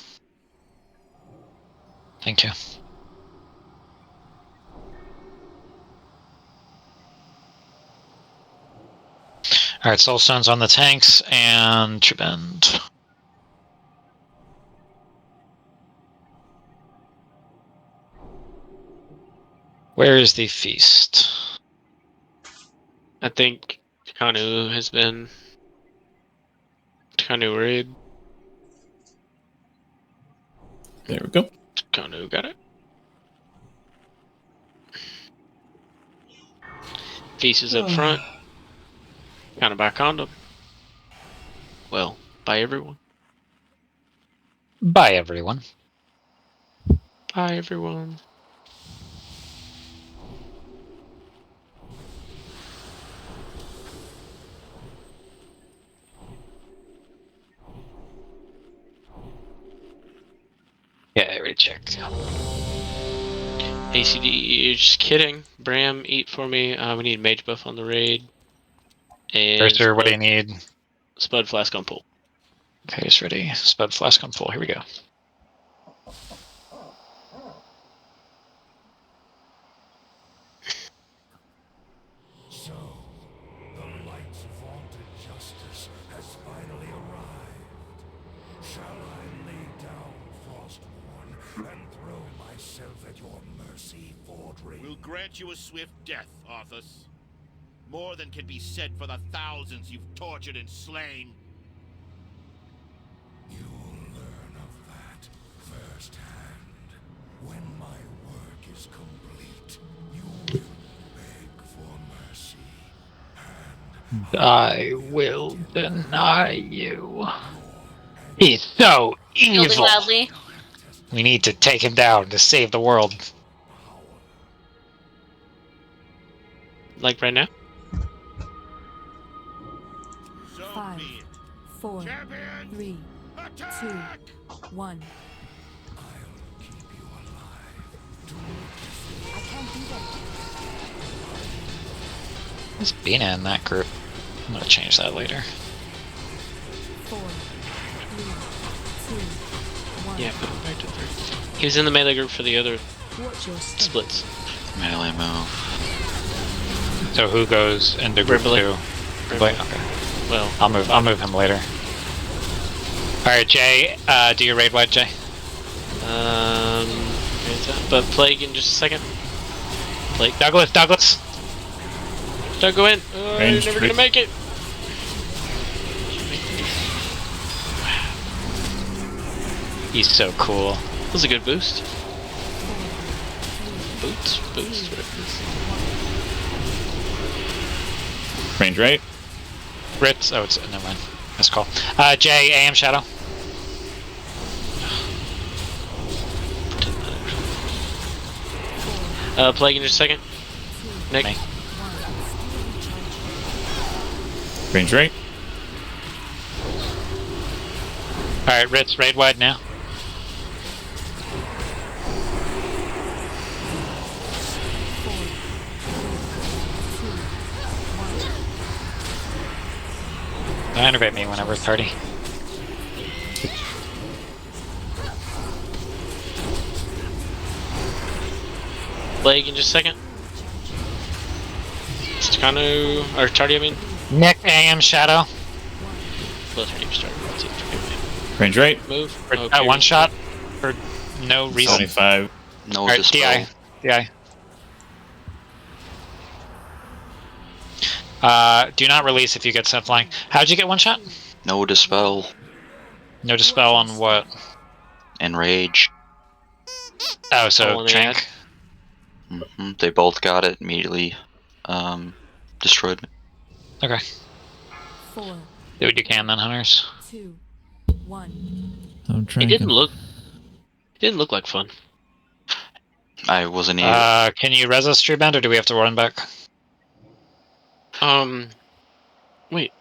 Thank you. Alright, Soulstone's on the tanks, and Tribend. Where is the feast? I think Kanu has been... Kanu raid. There we go. Kanu got it. Feast is up front. Kind of back on them. Well, bye everyone. Bye, everyone. Bye everyone. Yeah, I already checked. ACD, you're just kidding. Bram, eat for me. We need mage buff on the raid. And Cursor, what do you need? Spud flask on pull. Okay, it's ready. Spud flask on full. Here we go. So, the light's vaunted justice has finally arrived. Shall I lay down Frostborn and throw myself at your mercy, Fordring? We'll grant you a swift death, Arthas. More than can be said for the thousands you've tortured and slain. You'll learn of that firsthand. When my work is complete, you will beg for mercy, and I will deny you. He's so Shielding evil. loudly. We need to take him down to save the world. like right now. 5, 4, 3, 2, 1. I can't do that. There's Bina in that group. I'm gonna change that later. 4, 3, 2, 1. Yeah, put him back to 3. He was in the melee group for the other Watch your step. splits. Melee move. So who goes into group Brimbley. 2? Brimbley. Okay. Well, I'll move him later. Alright, Jay, do your raid wide, Jay. But Plague in just a second. Plague. Douglas! Doug, go in! You're Range never three. gonna make it! He's so cool. That was a good boost. Boost, whatever it is. Range right. Ritz, oh, it's, never mind. That's cool. Jay, AM Shadow. Plague in just a second. Nick. Me. Range right. Alright, Ritz, raid wide now. Innervate me whenever 30. Plague in just a second. Staccato, or Tardy, I mean. Nick, AM Shadow. Both your names started. That's it. Range right. Move. One shot for no reason. 75. No Alright, dispel. DI. Do not release if you get sent flying. How'd you get one shot? No dispel. No dispel on what? Enrage. Oh, so on the Trank. They both got it immediately. Destroyed me. Okay. 4, Do what you can then, hunters. 2, 1. I'm trying. It didn't look like fun. I wasn't even. Can you res us, Tree Band, or do we have to run back? Wait.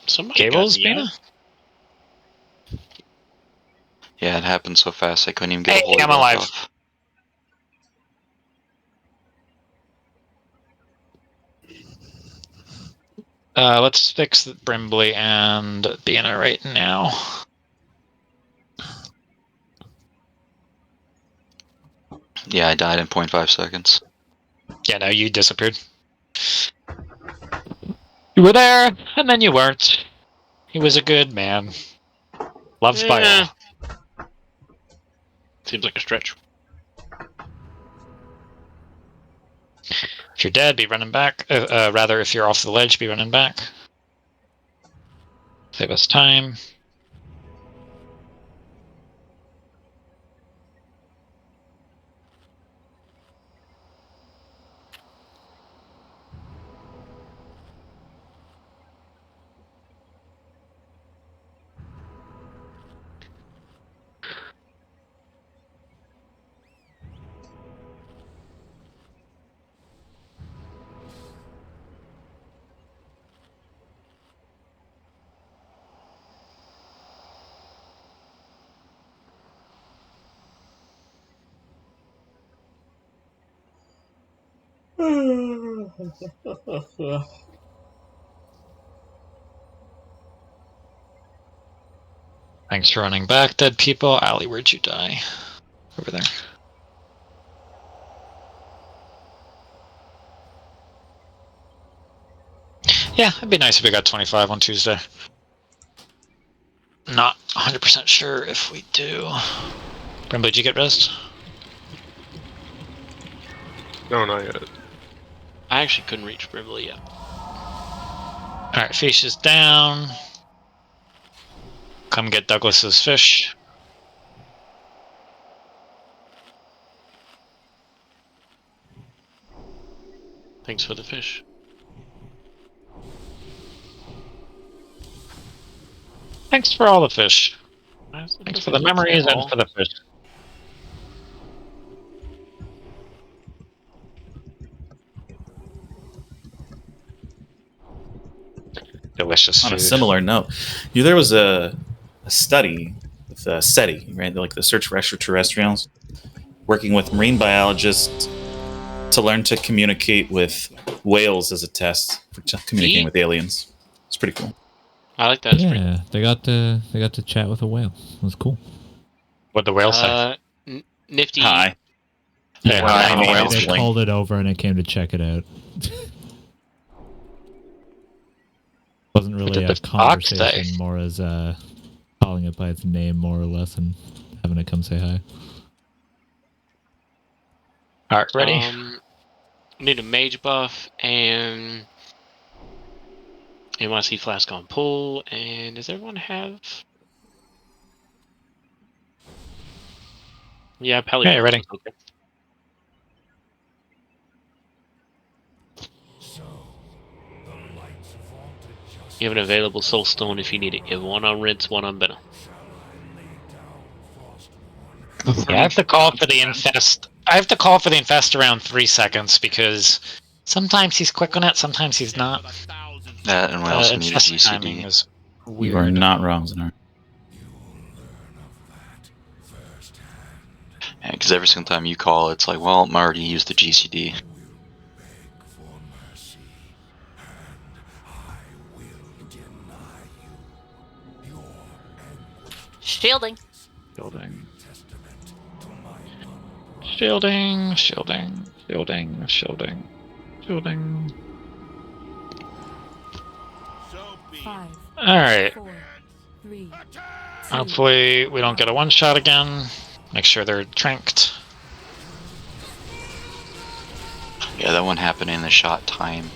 Somebody Gables, got Bina? Yeah, it happened so fast I couldn't even get Hey, a hold I'm of it alive. off. Let's fix Brimbley and Bina right now. Yeah, I died in 0.5 seconds. Yeah, no, you disappeared. You were there, and then you weren't. He was a good man. Loved by all. Seems like a stretch. If you're dead, be running back. Rather, if you're off the ledge, be running back. Save us time. Thanks for running back, dead people. Allie, where'd you die? Over there. Yeah, it'd be nice if we got 25 on Tuesday. Not 100% sure if we do. Brimbley, did you get rest? No, not yet. I actually couldn't reach Brimbley yet. Alright, fish is down. Come get Douglas's fish. Thanks for the fish. Thanks for all the fish. Thanks for the memories and for the fish. delicious On food. a similar note, there was a study with SETI, right? Like the Search for Extraterrestrials, working with marine biologists to learn to communicate with whales as a test for communicating with aliens. It's pretty cool. I like that. Yeah, they got to chat with a whale. It was cool. What'd the whale say? Nifty. Hi. Yeah, Hi, They, name they is Bling. called it over and it came to check it out. Wasn't really a conversation, more as calling it by its name, more or less, and having it come say hi. Alright, ready? Need a mage buff and NYC flask on pull. And does everyone have? Yeah, Pally. Okay, ready. Okay. You have an available soul stone if you need it. You have one on rinse, one on better. Yeah, I have to call for the infest. I have to call for the infest around 3 seconds because sometimes he's quick on it, sometimes he's not. That, and we also need a Infest timing GCD. is You are not wrong, Zenar. Yeah, because every single time you call, it's like, well, I'm already used the GCD. Shielding. Shielding. Shielding, shielding, shielding, shielding, shielding. 5. Alright. 4, 3. Hopefully we don't get a one-shot again. Make sure they're tranked. Yeah, that one happened in the shot time.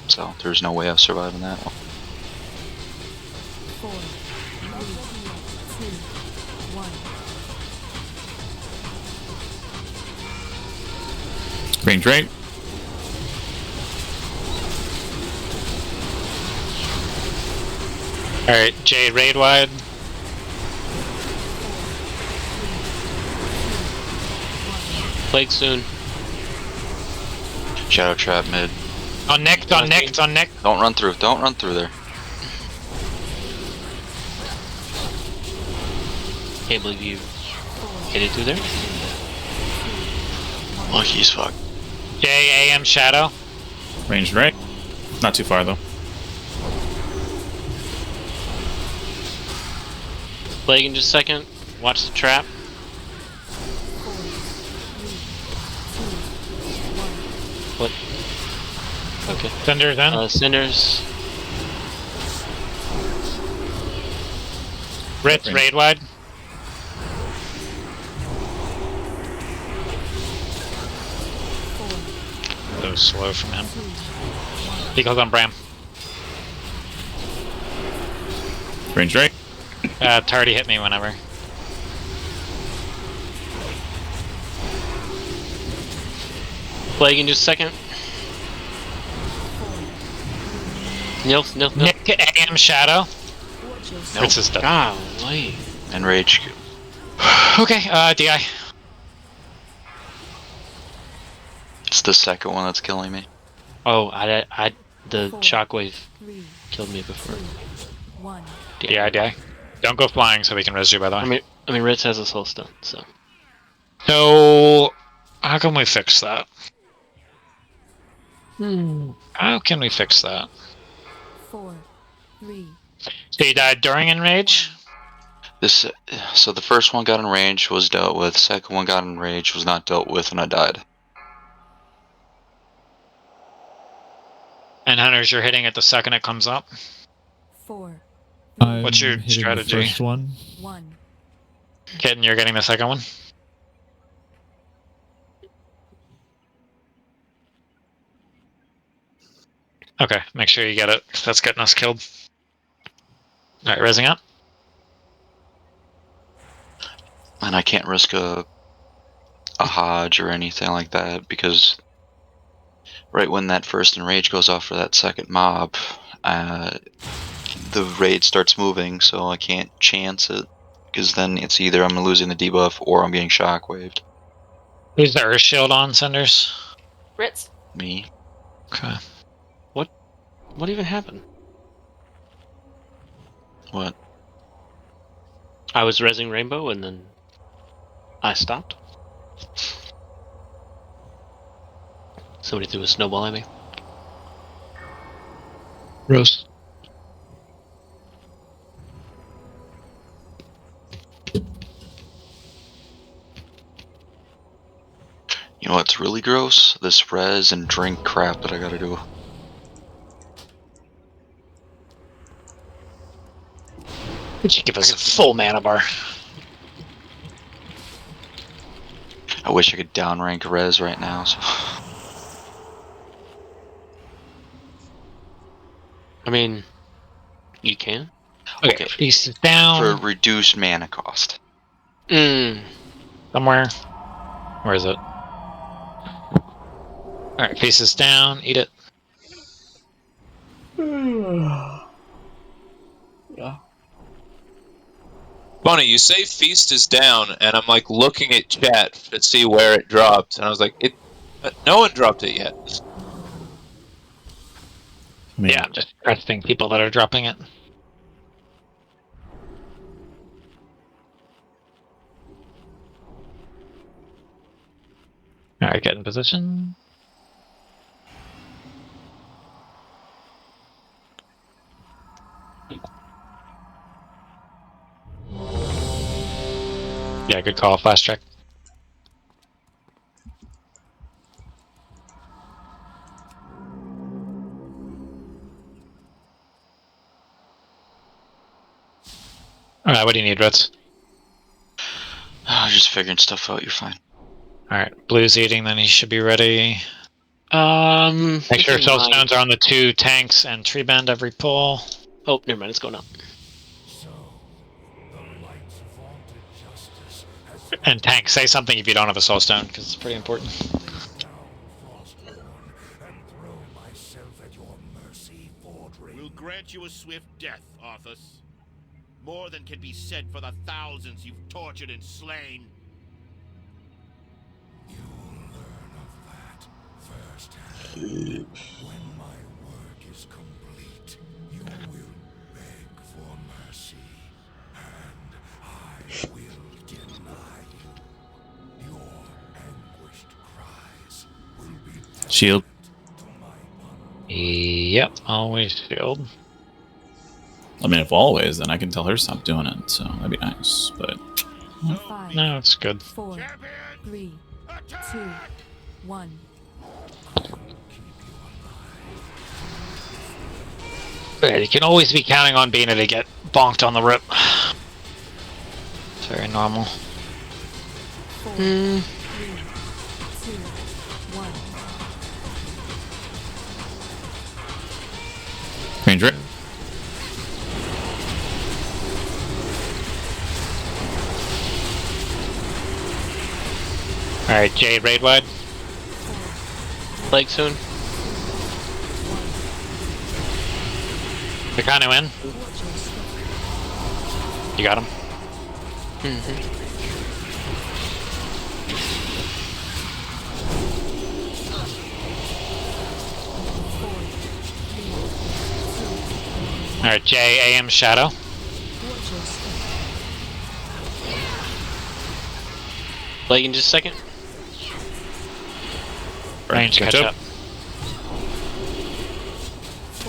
So there's no way of surviving that one. 4, 3, 2, 1. Range right. Alright, Jade, raid wide. Plague soon. Shadow trap mid. On Nick, on Nick, on Nick. Don't run through. Don't run through there. Can't believe you hit it through there. Lucky as fuck. JAM Shadow. Ranged right. Not too far though. Plague in just a second. Watch the trap. What? Okay. Cinders in. Cinders. Ritz, raid wide. So slow from him. He goes on Bram. Range right. Tardy hit me whenever. Plague in just a second. Nil. Nick AM Shadow. Nope. Ritz is dead. Golly. And rage. Okay, DI. It's the second one that's killing me. Oh, the shockwave killed me before. 1. DI. Don't go flying so we can res you, by the way. I mean, Ritz has a soul stone, so. So, how can we fix that? How can we fix that? 4, 3. So you died during enrage? So the first one got enraged, was dealt with. Second one got enraged, was not dealt with, and I died. And Hunters, you're hitting it the second it comes up? 4. What's your hitting strategy? The first one. 1. Kitten, you're getting the second one? Okay, make sure you get it, 'cause that's getting us killed. Alright, resing up. And I can't risk a Hodge or anything like that, because right when that first enrage goes off for that second mob, the raid starts moving, so I can't chance it, because then it's either I'm losing the debuff or I'm getting shockwaved. Who's the Earth Shield on, Cinders? Ritz. Me. Okay. What even happened? What? I was rezzing Rainbow and then I stopped. Somebody threw a snowball at me. Gross. You know what's really gross? This res and drink crap that I gotta do. Could you give us a full mana bar? I wish I could downrank res right now. So. I mean, you can. Okay, Feast is down. For reduced mana cost. Somewhere. Where is it? Alright, Feast is down. Eat it. Yeah. Bunny, you say Feast is down, and I'm like looking at chat to see where it dropped, and I was like, no one dropped it yet. Yeah, I'm just trusting people that are dropping it. Alright, get in position. Yeah, good call, flash check. Alright, what do you need, Reds? Oh, just figuring stuff out, you're fine. Alright, Blue's eating, then he should be ready. Make sure soul stones are on the 2 tanks and tree bend every pull. Oh, never mind, it's going up. And tank, say something if you don't have a soul stone, because it's pretty important. We'll grant you a swift death, Arthas. More than can be said for the thousands you've tortured and slain. When my work is complete, you will beg for mercy, and I will deny you. Your anguished cries will be Shield. Yep, always shield. I mean, if always, then I can tell her to stop doing it, so that'd be nice, but... No, it's good. 4, 3, 2, 1. Yeah, you can always be counting on being able to get bonked on the rip. It's very normal. 4, 3, 2, 1. Range rip. Alright, Jade, raid wide. Plague soon. They're kind of in. You got him? Alright, J, AM Shadow. Plague in just a second. Range catch up.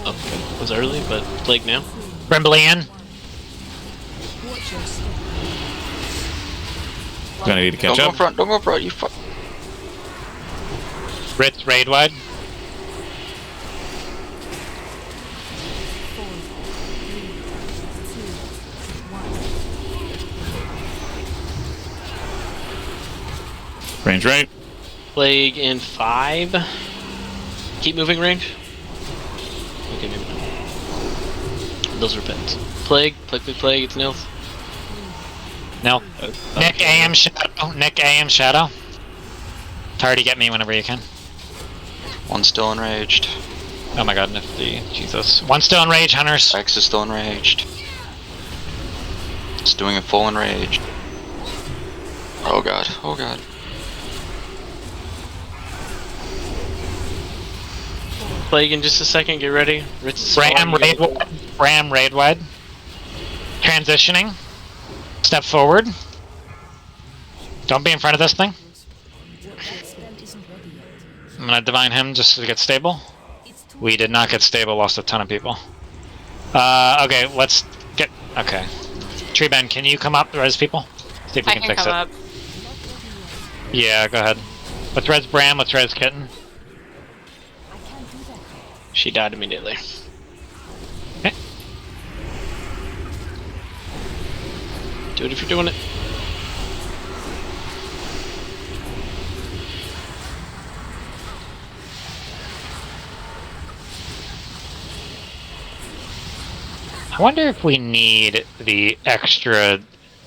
Okay, was early, but Plague now. Brimbley in. Gonna need to catch up. Don't go front, you fuck. Ritz raid wide. Range right. Plague in 5. Keep moving range. Okay, maybe not. Those are pets. Plague, it's Nils. No. Nick AM Shadow. Nick AM Shadow. Tardy, get me whenever you can. One still enraged. Oh my god, nifty. Jesus. One still enraged, Hunters. X is still enraged. It's doing a full enraged. Oh god, oh god. Plague in just a second, get ready. Ritz is Ram raid wide. Transitioning. Step forward. Don't be in front of this thing. I'm gonna divine him just to get stable. We did not get stable, lost a ton of people. Okay, let's get... Okay. Tree bend, can you come up, res people? See if we I can can fix come it. up. Yeah, go ahead. Let's res Bram, let's res Kitten. She died immediately. Okay. Do it if you're doing it. I wonder if we need the extra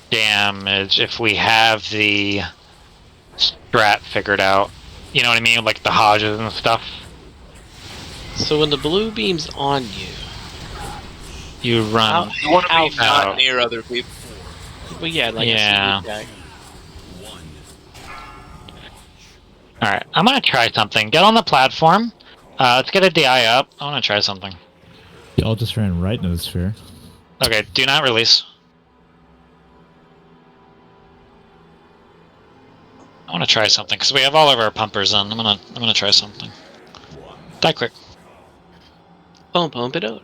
damage if we have the strat figured out. You know what I mean? Like the Hodges and stuff. So when the blue beam's on you, you run. You want to be not near other people. Well, yeah, like yeah. I Alright, I'm gonna try something. Get on the platform. Let's get a DI up. I wanna try something. Y'all just ran right into the sphere. Okay, do not release. I wanna try something, because we have all of our pumpers on. I'm gonna try something. Die quick. Pump it up.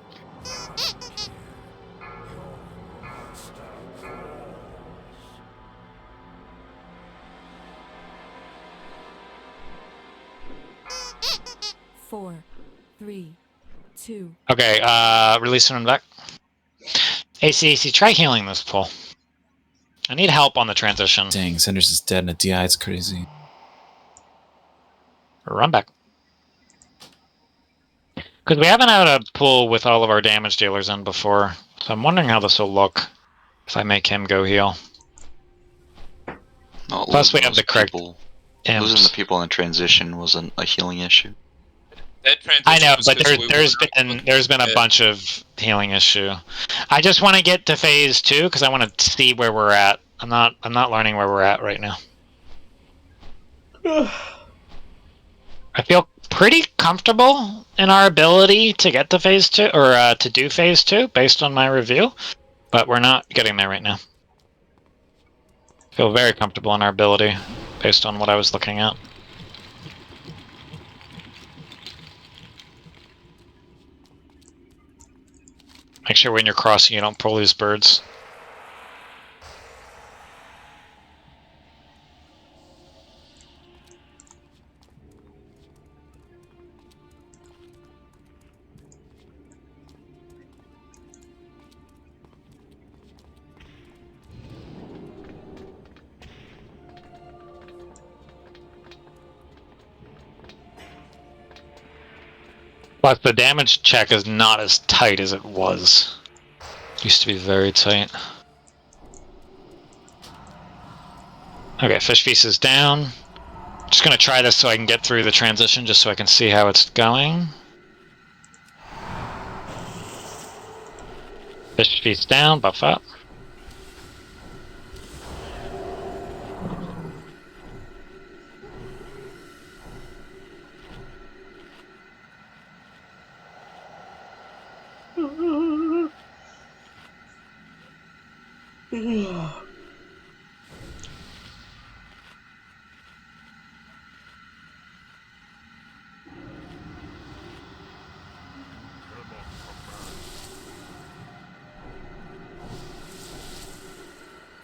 Four, three, two. Okay, release him back. ACAC, try healing this pull. I need help on the transition. Dang, Cinders is dead and a DI, it's crazy. Run back. Because we haven't had a pull with all of our damage dealers in before, so I'm wondering how this will look if I make him go heal. No, Plus we have the correct imps. Losing the people in transition wasn't a healing issue. I know, but there's been a bunch of healing issue. I just want to get to phase 2 because I want to see where we're at. I'm not learning where we're at right now. I feel pretty comfortable in our ability to get to phase 2 or to do phase 2 based on my review, but we're not getting there right now. I feel very comfortable in our ability based on what I was looking at. Make sure when you're crossing you don't pull these birds. Plus the damage check is not as tight as it was. It used to be very tight. Okay, fish feast is down. Just gonna try this so I can get through the transition just so I can see how it's going. Fish feast down, buff up.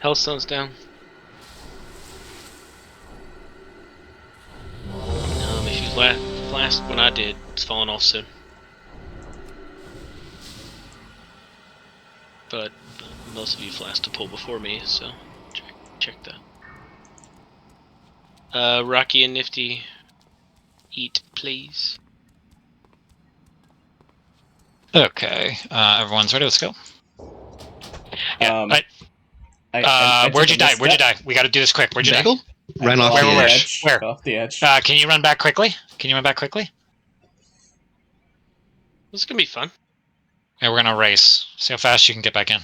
Hellstone's down. If you flashed when I did, it's falling off soon. But most of you flashed to pull before me, so check that. Rocky and Nifty, eat please. Okay, everyone's ready, let's go. Yeah, where'd you die? Where'd you die? We gotta do this quick. Where'd you die? Ran off the edge. Where? Off the edge. Can you run back quickly? Can you run back quickly? This is gonna be fun. Yeah, we're gonna race. See how fast you can get back in.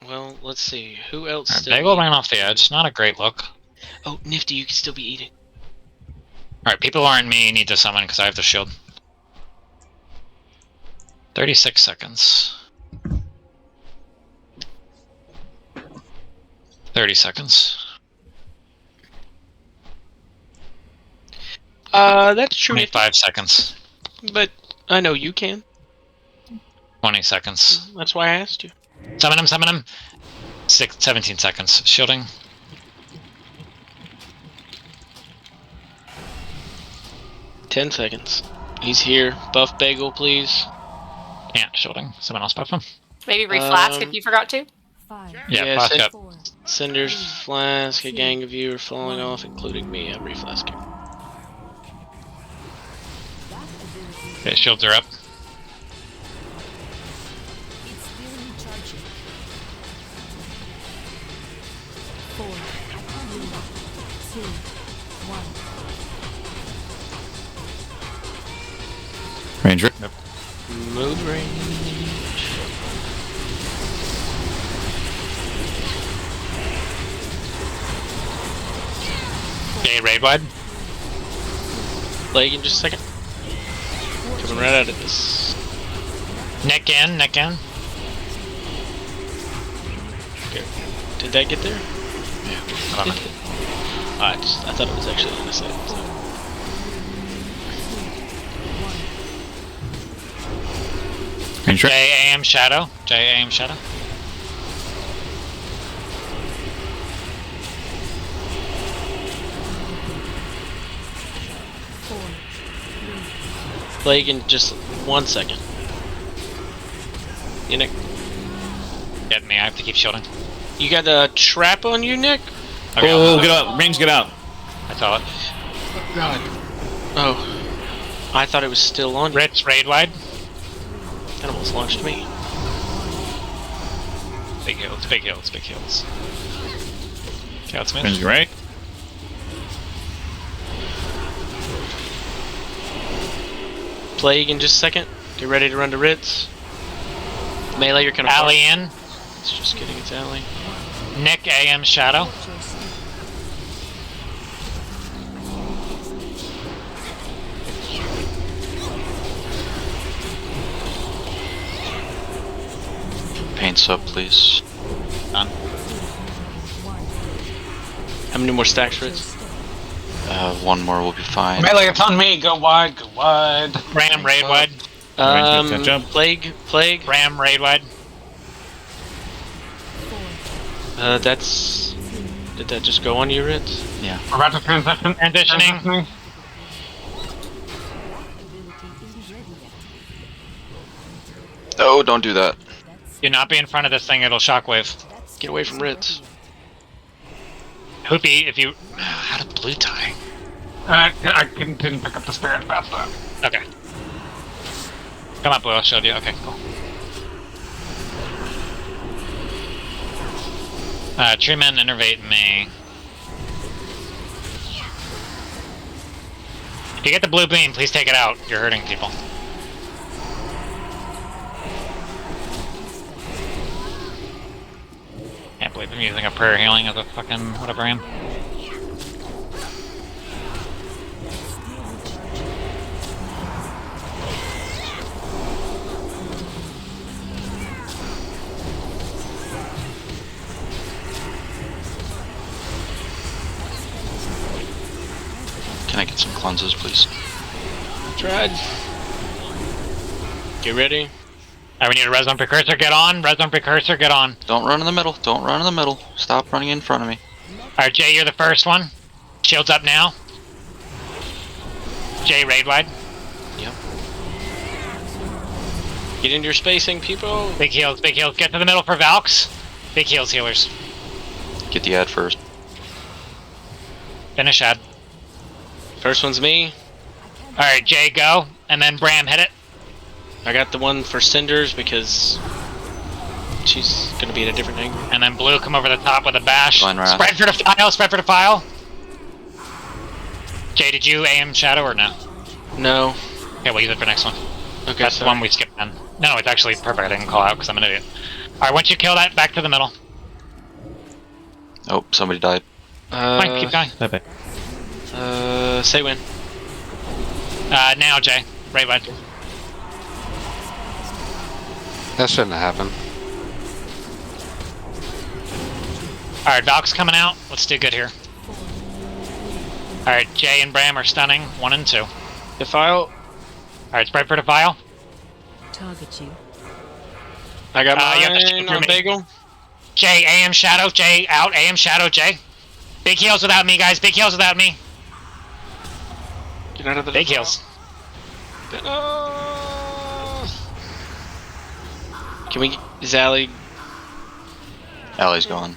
Well, let's see. Who else Right, still Bagel ran off the edge. Not a great look. Oh, Nifty, you can still be eating. Alright, people aren't me need to summon because I have the shield. 36 seconds. 30 seconds. That's true. 25 seconds. But I know you can. 20 seconds. That's why I asked you. Summon him, summon him. 17 seconds. Shielding. $10 seconds. He's here. Buff Bagel, please. Can't. Shielding. Someone else buff him. Maybe reflask if you forgot to. Yeah, flask up. Cinder's flask. A gang of you are falling off, including me. I'm reflasking. Okay, shields are up. Ranger. Yep. Move range. Okay, raid wide. Leg in just a second. Coming right out of this. Neck in, neck in. Okay. Did that get there? Yeah. I don't know. I thought it was actually on the side. So. JAM Shadow. JAM Shadow. Plague in just 1 second. You Nick. Get me, I have to keep shielding. You got a trap on you, Nick? Okay, Oh, get out. Range, get out. I saw it. Oh. I thought it was still on you. Ritz, raid wide. That almost launched me. Big heals, big heals, big heals. Okay, let's move. Range, right? Plague in just a second. Get ready to run to Ritz. Melee, you're kind of alley in. It's just kidding, it's alley. Nick AM Shadow. Paints up, please. Done. How many more stacks, Ritz? One more will be fine. Melee, it's on me. Go wide, go wide. Ram raid wide. Plague. Ram raid wide. That's... Did that just go on you, Ritz? Yeah. We're about to transition. Transitioning. Oh, don't do that. Do not be in front of this thing, it'll shockwave. Get away from Ritz. Hoopy, if you... How did blue tie? I didn't pick up the spirit fast enough. Okay. Come up, Blue, I'll show you. Okay, cool. Tree men innervate me. If you get the blue beam, please take it out. You're hurting people. Can't believe I'm using a prayer healing as a fucking whatever I am. Can I get some cleanses, please? Tried. Get ready. Alright, we need a res on precursor, get on. Res on precursor, get on. Don't run in the middle. Don't run in the middle. Stop running in front of me. Alright, Jay, you're the first one. Shields up now. Jay, raid wide. Yep. Get into your spacing, people. Big heals, big heals. Get to the middle for Valks. Big heals, healers. Get the ad first. Finish ad. First one's me. Alright, Jay, go. And then Bram, hit it. I got the one for Cinders because she's gonna be at a different angle. And then Blue, come over the top with a bash. Blind Wrath. Spread for the file, spread for the file. Jay, did you AM Shadow or no? No. Okay, we'll use it for next one. Okay, That's sorry. the one we skipped then. No, it's actually perfect. I didn't call out because I'm an idiot. Alright, once you kill that, back to the middle. Oh, somebody died. Fine, keep going. Bye-bye. Say when. Now, Jay. Right wide. That shouldn't have happened. Alright, Valk's coming out. Let's do good here. Alright, Jay and Bram are stunning. 1 and 2. Defile. Alright, spread for Defile. Target you. I got you have to mine shoot through on me. Bagel. Jay, AM Shadow. Jay, out. AM Shadow, Jay. Big heals without me, guys. Big heals without me. Get out of the Big defile. heals. Can we... Is Allie... Allie's gone.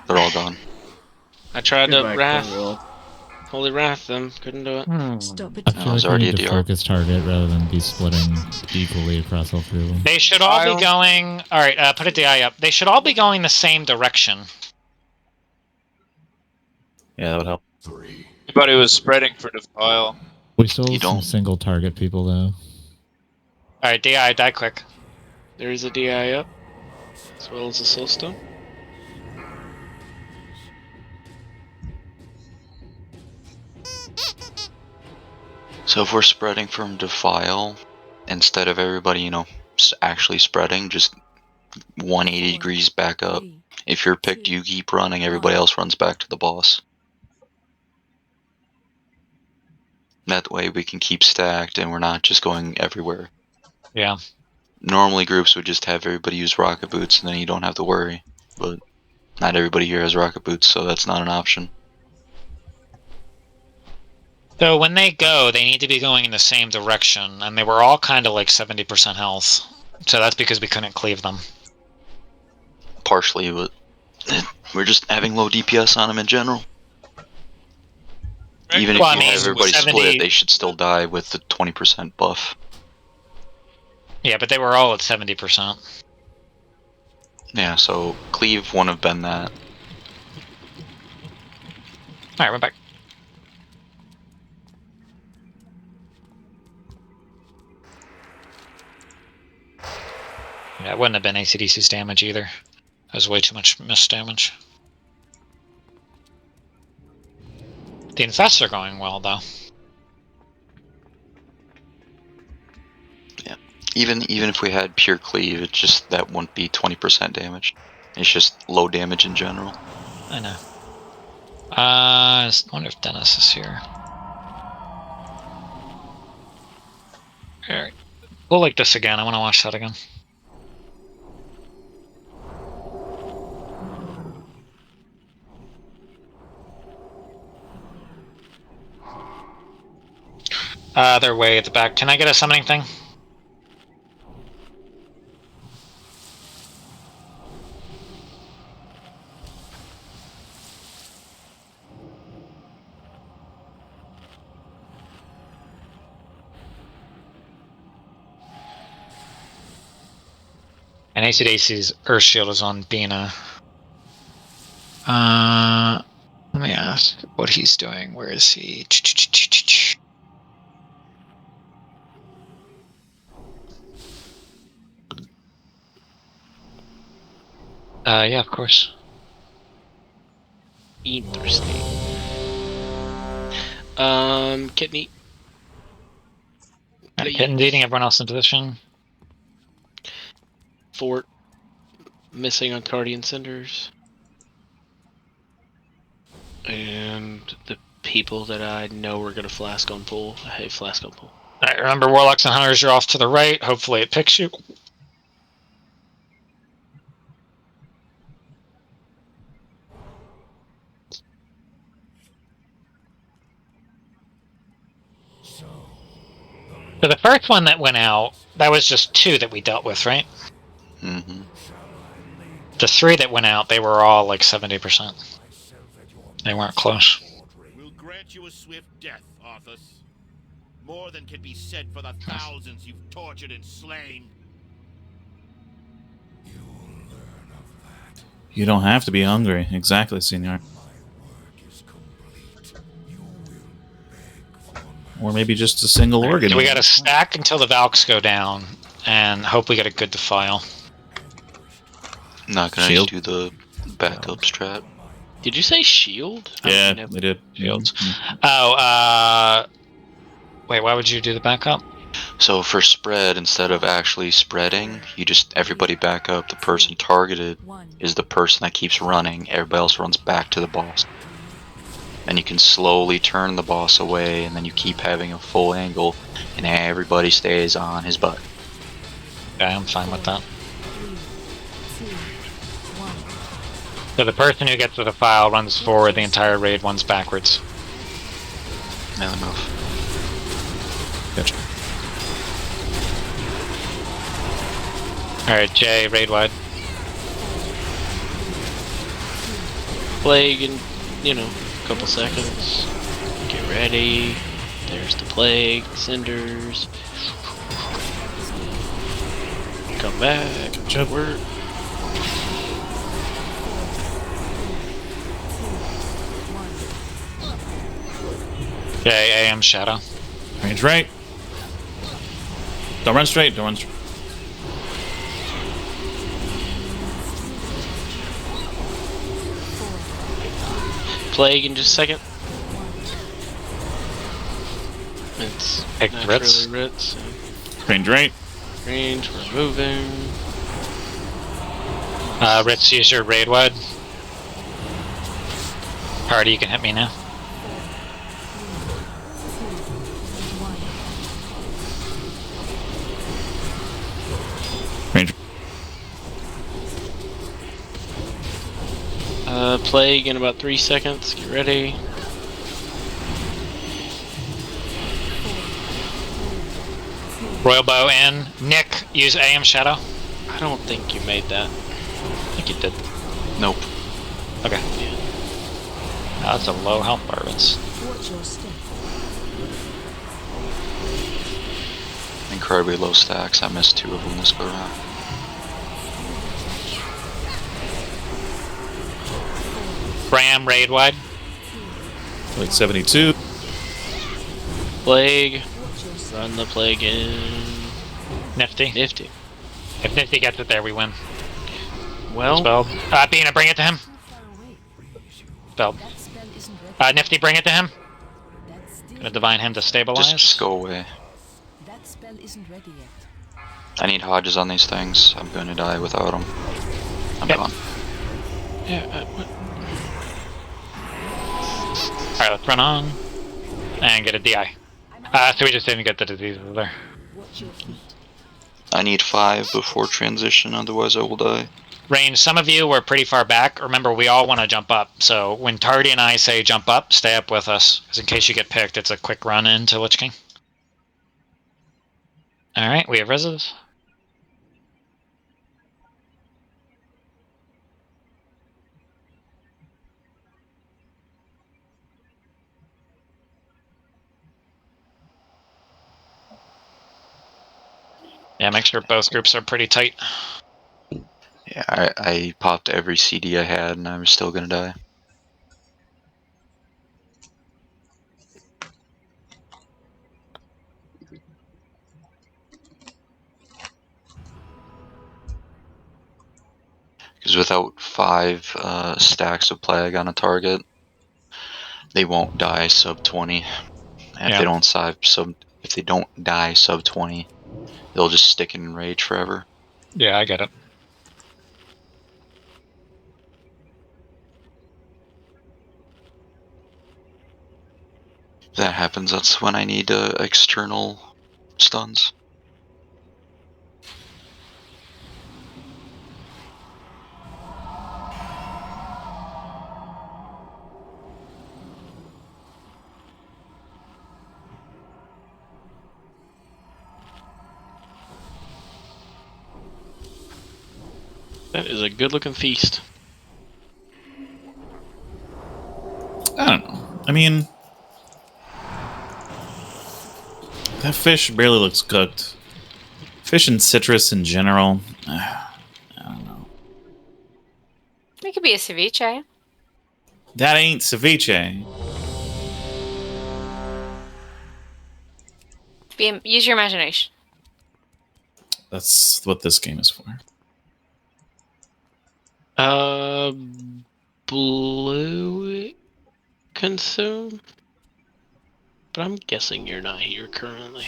They're all gone. I tried Goodbye, to Wrath. Cold. Holy Wrath them. Couldn't do it. Stop I feel like we already need a to DR. focus target rather than be splitting equally across all three of them. They should all be going... Alright, put a DI up. They should all be going the same direction. Yeah, that would help. Anybody was spreading for Defile. We still have some single target people though. Alright, DI, die quick. There is a DI up. As well as a Soulstone. So if we're spreading from Defile, instead of everybody, you know, actually spreading, just 180 degrees back up. If you're picked, you keep running, everybody else runs back to the boss. That way we can keep stacked and we're not just going everywhere. Yeah. Normally groups would just have everybody use rocket boots and then you don't have to worry. But not everybody here has rocket boots, so that's not an option. So when they go, they need to be going in the same direction, and they were all kind of like 70% health. So that's because we couldn't cleave them. Partially, but we're just having low DPS on them in general. Even if Well, I you mean, have everybody 70 split, they should still die with the 20% buff. Yeah, but they were all at 70%. Yeah, so cleave wouldn't have been that. Alright, we're back. Yeah, it wouldn't have been ACDC's damage either. That was way too much missed damage. The infests are going well, though. Yeah, even if we had pure cleave, it just that wouldn't be 20% damage. It's just low damage in general. I know. I wonder if Dennis is here. Alright. We'll like this again. I want to watch that again. They're way at the back. Can I get a summoning thing? And ACDC's Earth Shield is on Bina. Let me ask what he's doing. Where is he? Yeah, of course. Interesting. Kidney. Kitten's eating, everyone else in position. Fort. Missing on Guardian Cinders. And the people that I know are gonna flask on pool. I hate flask on pool. Alright, remember Warlocks and Hunters, you're off to the right. Hopefully it picks you. So the first one that went out, that was just 2 that we dealt with, right? Mm-hmm. The 3 that went out, they were all like 70%. They weren't close. We'll grant you a swift death, Arthas. More than can be said for the thousands you've tortured and slain. You don't have to be hungry. Exactly, Senor. Or maybe just a single organ. So we gotta stack until the Valks go down, and hope we get a good defile. Not gonna Shield? just do the backup strat. Did you say shield? Yeah, I mean, they did. Shields. Oh, wait, why would you do the backup? So for spread, instead of actually spreading, you just everybody back up. The person targeted is the person that keeps running. Everybody else runs back to the boss. And you can slowly turn the boss away, and then you keep having a full angle, and everybody stays on his butt. Yeah, I'm fine with that. So the person who gets to the file runs forward, the entire raid runs backwards. Melee move. Gotcha. Alright, Jay, raid wide. Plague in, you know, a couple seconds. Get ready. There's the plague, cinders. Come back. Good work. Okay, AM shadow. Range right. Don't run straight. Don't run straight. Plague in just a second. It's Pick Ritz. Ritz. Range right. Range, we're moving. Ritz, use your raid wide. Party, you can hit me now. Range. Plague in about 3 seconds. Get ready. Royal bow in. Nick, use AM shadow. I don't think you made that. I think you did. Nope. Okay. Oh, that's a low health bar, Ritz. Watch your step. Incredibly low stacks. I missed 2 of them this go around. Bram, raid wide. Like 72. Plague. Run the plague in. Nifty. Nifty. If Nifty gets it there, we win. Well. Spelled. Bina, bring it to him. Spelled. Nifty, bring it to him. Gonna divine him to stabilize. Just go away. That spell isn't ready yet. I need Hodges on these things. I'm gonna die without them. I'm gone. Yeah, Alright, let's run on. And get a DI. So we just didn't get the diseases there. Watch your feet. I need 5 before transition, otherwise I will die. Range, some of you were pretty far back. Remember, we all want to jump up. So when Tardy and I say jump up, stay up with us. Because in case you get picked, it's a quick run into Lich King. Alright, we have reses. Yeah, make sure both groups are pretty tight. Yeah, I popped every CD I had and I'm still gonna die. Because without 5 stacks of plague on a target, they won't die sub 20. And if they don't die sub 20, they'll just stick in rage forever. Yeah, I get it. If that happens, that's when I need external stuns. that is a good looking feast. I don't know. I mean, that fish barely looks cooked. Fish and citrus in general. I don't know. It could be a ceviche. That ain't ceviche. Use your imagination. That's what this game is for. Blue consume? But I'm guessing you're not here currently.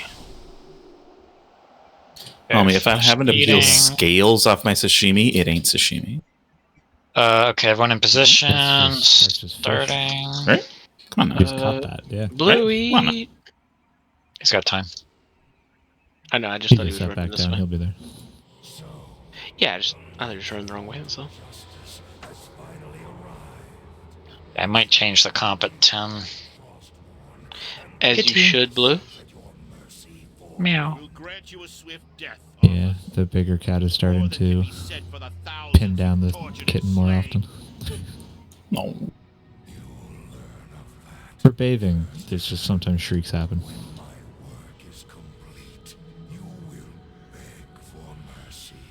Homie, if I happen to peel Eating. scales off my sashimi, it ain't sashimi. Okay, everyone in position. That's just fish. Starting. Right? Come on now. Just caught that, yeah. Bluey. Come on now. He's got time. I know. I just He thought he just was sat running back this down. way. He'll be there. Yeah, I thought he was running the wrong way. So I might change the comp at 10. as you should, Blue. Meow. We'll grant you a swift death. Yeah, the bigger cat is starting to pin down the kitten more often. No. For bathing, there's just sometimes shrieks happen.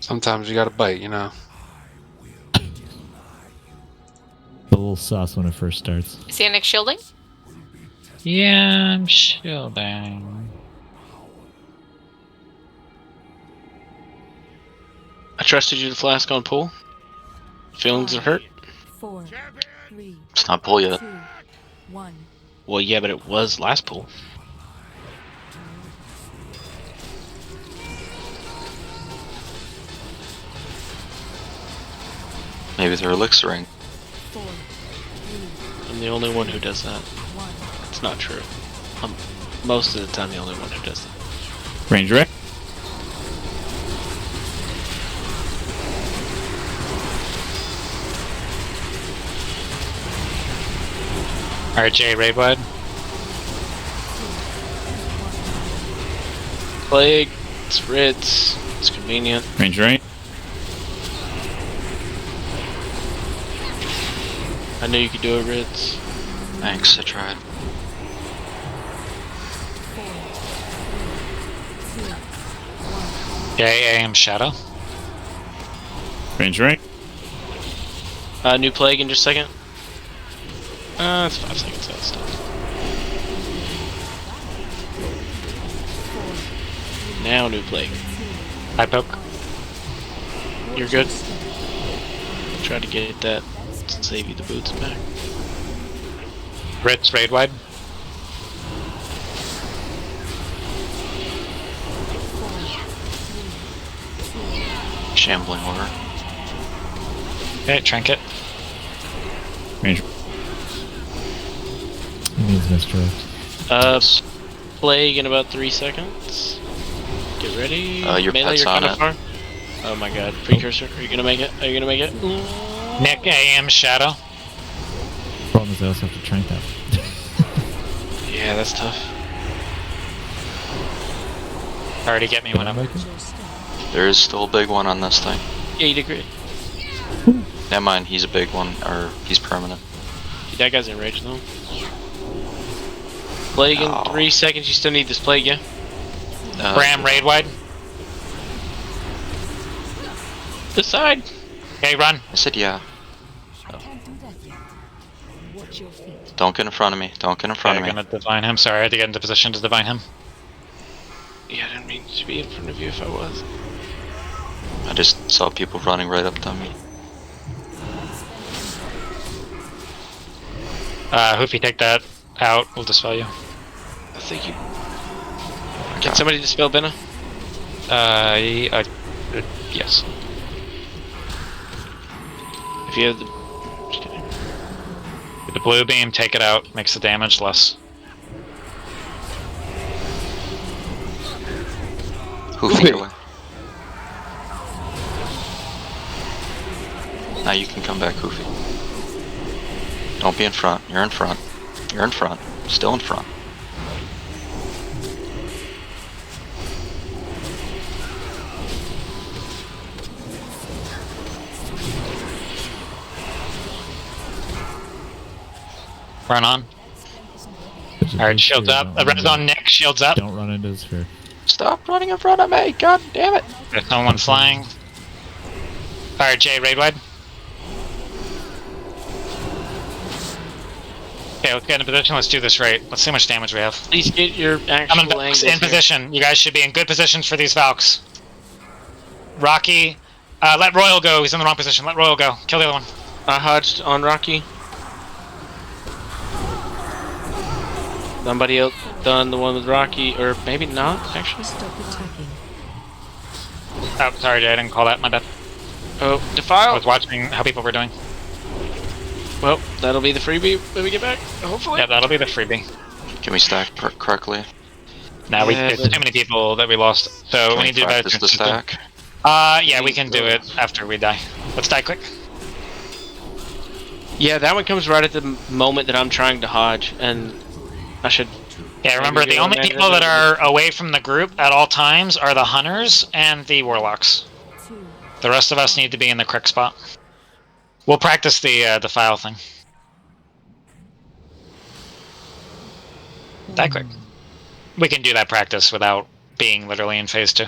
Sometimes you gotta bite, you know. A little sus when it first starts. Is the Annex shielding? Yeah, I'm shielding. I trusted you to flask on pool. Feelings are hurt. 4, 3, It's not pull yet. 2, 1. Well, yeah, but it was last pool. Maybe they're elixiring. 4, 3, I'm the only one who does that. 1. It's not true. I'm most of the time the only one who does that. Range right? RJ Raidwood. Plague. It's Ritz. It's convenient. Range right? I knew you could do it, Ritz. Thanks, I tried. 4, 3, 2, 1. Yeah, AM Shadow. Range right? New plague in just a second. It's 5 seconds out still. Now new plague. High poke. You're good. Try to get that. Save you the boots back. Ritz raid wide. Shambling order. Okay, trinket. Range. He needs misdirect. Plague in about 3 seconds. Get ready. Your Melee, pet's you're on kind of it. far. Oh my god. Precursor. Are you gonna make it? Are you gonna make it? Nick AM Shadow. Problem is I also have to trank that. Yeah, that's tough. Already get me one of them. There is still a big one on this thing. Yeah, you did great. Never mind, he's a big one, or he's permanent. That guy's enraged though. Plague in 3 seconds. You still need this plague, yeah? Bram raid wide. This side. Okay, run. I said yeah. Can't do that yet. Watch your feet. Don't get in front of me. Don't get in front I'm of me. gonna divine him. Sorry, I had to get into position to divine him. Yeah, I didn't mean to be in front of you if I was. I just saw people running right up to me. Hoofy, take that out. We'll dispel you. I think you. Can somebody dispel Benna? Yes. If you have the. Just kidding. Get the blue beam, take it out. Makes the damage less. Hoofy away. Now you can come back, Hoofy. Don't be in front. You're in front. You're in front. Still in front. Run on. Alright, shields up. Res on Nick, shields up. Don't run into his sphere. Stop running in front of me! God damn it! There's someone flying. Alright, Jay, raid wide. Okay, let's get in position. Let's do this right. Let's see how much damage we have. Please get your I'm actual in, angles in position. You guys should be in good positions for these Valks. Rocky, let Royal go. He's in the wrong position. Let Royal go. Kill the other one. I hodged on Rocky. Somebody else done the one with Rocky, or maybe not, actually. Stop attacking. Oh, sorry, Jay, I didn't call that. My bad. Oh, I Defile. was watching how people were doing. Well, that'll be the freebie when we get back, hopefully. Yeah, that'll be the freebie. Can we stack correctly? Now Yeah, there's but- too many people that we lost, so Can we need to do better. practice the stack? Yeah, we can do it after we die. Let's die quick. Yeah, that one comes right at the moment that I'm trying to hodge, and I should... Yeah, remember, the only people that are away from the group at all times are the hunters and the warlocks. The rest of us need to be in the correct spot. We'll practice the file thing. Die quick. We can do that practice without being literally in phase 2.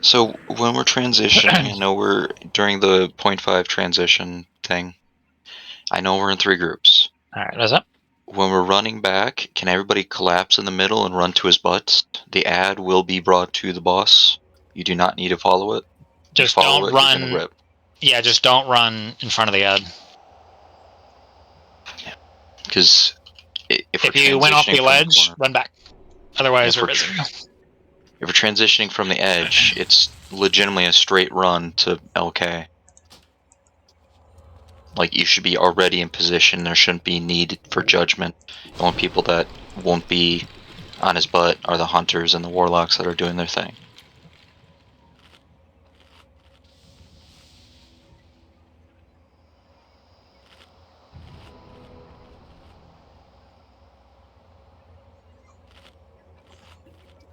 So when we're transitioning, I know we're during the 0.5 transition thing. I know we're in 3 groups. Alright, what's up? When we're running back, can everybody collapse in the middle and run to his butt? The ad will be brought to the boss. You do not need to follow it. Just follow don't it, you're gonna run. rip. Yeah, just don't run in front of the ad. Because if you went off the ledge, run back. Otherwise, we're busy. If we're transitioning from the edge, it's legitimately a straight run to LK. Like, you should be already in position. There shouldn't be need for judgment. The only people that won't be on his butt are the hunters and the warlocks that are doing their thing.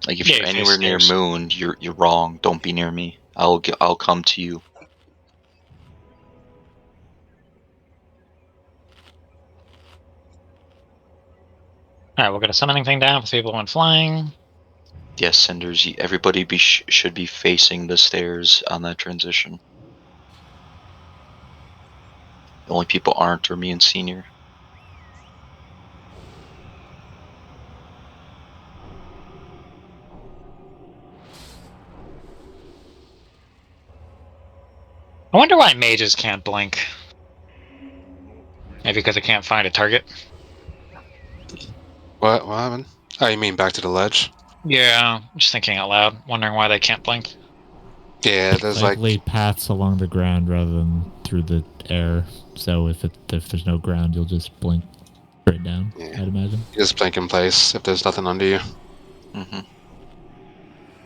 Like, if you're anywhere near Moon, you're wrong. Don't be near me. I'll come to you. Alright, we'll get a summoning thing down for people when flying. Yes, Cinders. Everybody should be facing the stairs on that transition. The only people aren't are me and Senior. I wonder why mages can't blink. Maybe because they can't find a target. What happened? Oh, you mean back to the ledge? Yeah, just thinking out loud, wondering why they can't blink. Yeah, there's Likely paths along the ground rather than through the air. So if there's no ground, you'll just blink straight down. I'd imagine. You just blink in place if there's nothing under you. Mm-hmm.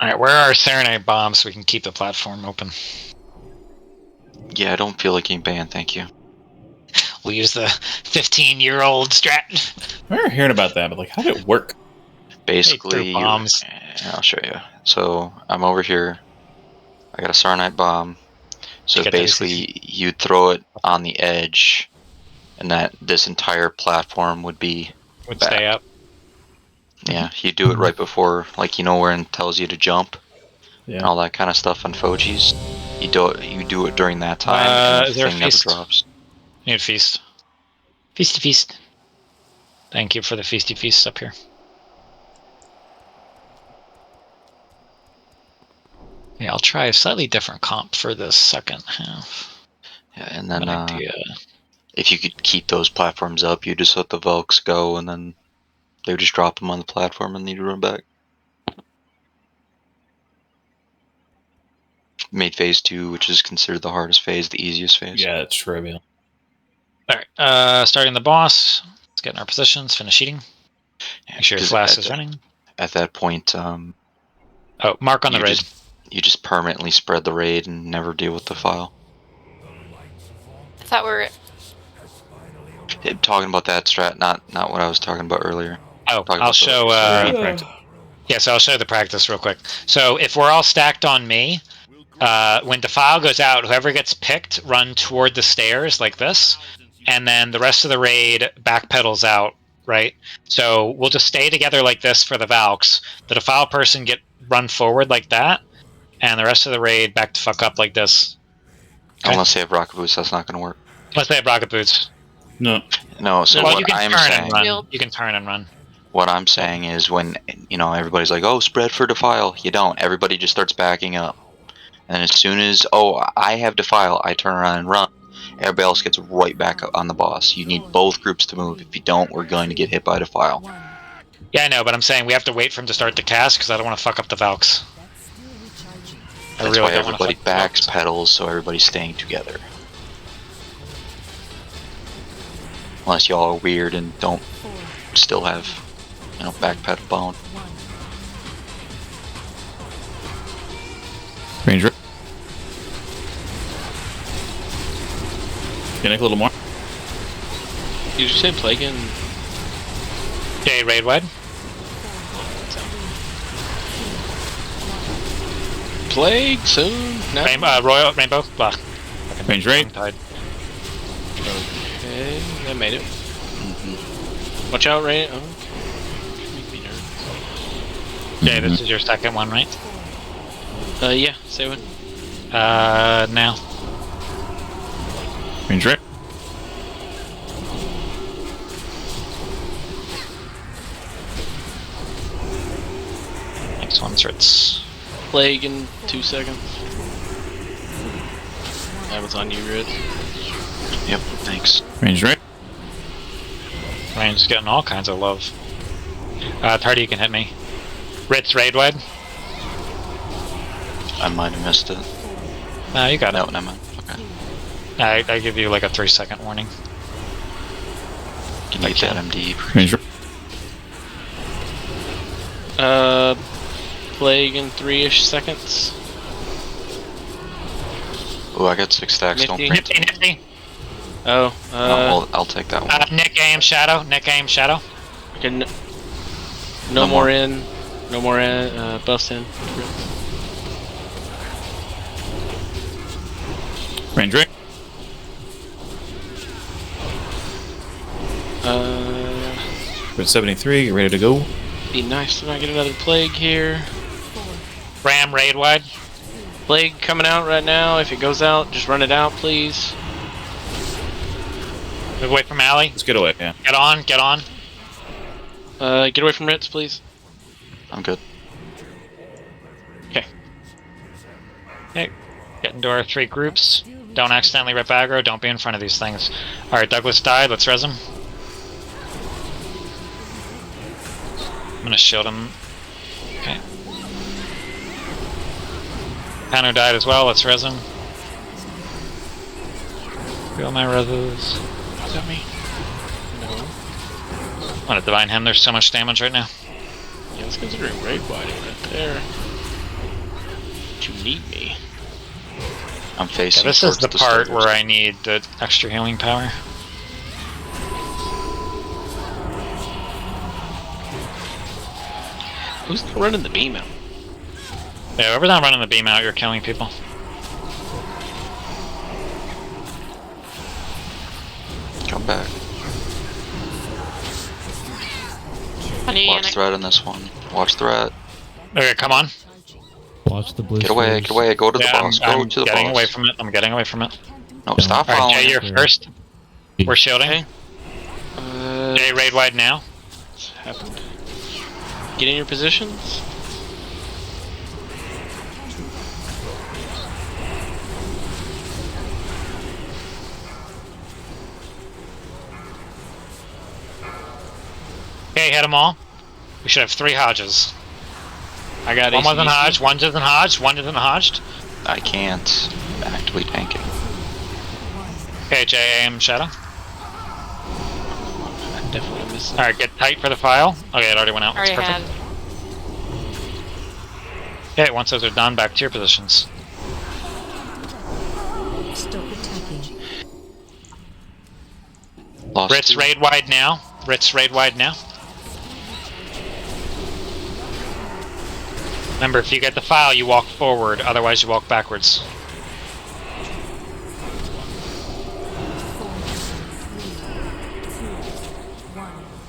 Alright, where are our Serenade bombs so we can keep the platform open? Yeah, I don't feel like getting banned, thank you. We'll use the 15-year-old strat. I remember hearing about that, but like, how did it work? Basically, bombs. I'll show you. So I'm over here. I got a Sarnite bomb. So basically, you throw it on the edge, and this entire platform would stay up. Yeah, you do it right before, like, where it tells you to jump, and all that kind of stuff on Foji's. You do it during that time, and is the there a thing never feast? drops. Need a feast. Feasty feast. Thank you for the feasty feasts up here. Yeah, I'll try a slightly different comp for this second half. Yeah, and then if you could keep those platforms up, you just let the Velks go, and then they would just drop them on the platform and need to run back. Made phase 2, which is considered the hardest phase, the easiest phase. Yeah, it's trivial. Alright, starting the boss. Let's get in our positions, finish eating. Make sure your class is running. At that point, mark on the raid. You just permanently spread the raid and never deal with the file. I thought we were... Talking about that strat, not what I was talking about earlier. Oh, I'll show... yeah, so I'll show the practice real quick. So if we're all stacked on me, when Defile goes out, whoever gets picked, run toward the stairs like this, and then the rest of the raid backpedals out, right? So we'll just stay together like this for the Valks. The Defile person run forward like that, and the rest of the raid back to fuck up like this. Okay? Unless they have rocket boots, that's not going to work. Unless they have rocket boots. No. So well, what I'm saying... You can turn and run. What I'm saying is when, everybody's like, oh, spread for Defile. You don't. Everybody just starts backing up. And as soon as, I have Defile, I turn around and run. Everybody else gets right back up on the boss. You need both groups to move. If you don't, we're going to get hit by Defile. Yeah, I know, but I'm saying we have to wait for him to start to cast because I don't want to fuck up the Valks. That's why everybody backs pedals, so everybody's staying together. Unless y'all are weird and don't still have, back pedal bone. Ranger. Can I a little more? Did you say plague in? Okay, raid wide. Plague soon. No. Rainbow. Blah. Range raid. Tide. Okay, I made it. Watch out, rain. Oh. Make me nervous. Okay, this is your second one, right? Yeah. Say what? Now. Range raid. Next one's Ritz. Plague in 2 seconds. That was on you, Ritz. Yep, thanks. Range raid. Rain's getting all kinds of love. Tardy, you can hit me. Ritz, raid wide. I might have missed it. No, you got No, it. never mind. Okay. I give you like a 3-second warning. Can you get that MD? Range raid. Plague in 3-ish seconds. Oh, I got 6 stacks. Don't Nifty. print. Nifty. Oh, I'll take that one. Nick aim shadow. Nick aim shadow. okay, no more in. No more in. Bust in. Range raid. We're at 73. Get ready to go. Be nice to not get another plague here. Ram raid wide. Plague coming out right now. If it goes out, just run it out, please. Move away from alley. Let's get away. Yeah. Get on. Get on. Get away from Ritz, please. I'm good. Okay. Okay. Get into our 3 groups. Don't accidentally rip aggro. Don't be in front of these things. Alright, Douglas died. Let's res him. I'm gonna shield him. Okay. Pano died as well. Let's res him. Feel my reses. Is that me? No. I'm gonna divine him. There's so much damage right now. Yeah, let's consider raid wide right there. But you need me. I'm facing. Yeah, this is the part stairs. where I need the extra healing power. Who's running the beam out? Yeah, whoever's not running the beam out, you're killing people. Come back. Honey, Watch threat in this one. Watch threat. Okay, come on. Watch the blue. Get away, get away, go to the boss, go I'm to the getting boss. away from it. I'm getting away from it. No, stop Alright, following. Jay, you're first. We're shielding. Okay. Jay, raid wide now. What's happened? Get in your positions. Okay, hit them all. We should have 3 Hodges. I got One wasn't ACDC. Hodged, one isn't Hodged, one isn't Hodged. I can't. I'm actively tanking. Okay, Jay, aim shadow. I definitely missed it. Alright, get tight for the file. Okay, it already went out. That's Already perfect. had. Okay, once those are done, back to your positions. Stop attacking. Lost Ritz 2. raid wide now. Ritz raid wide now. Remember, if you get the file, you walk forward. Otherwise, you walk backwards.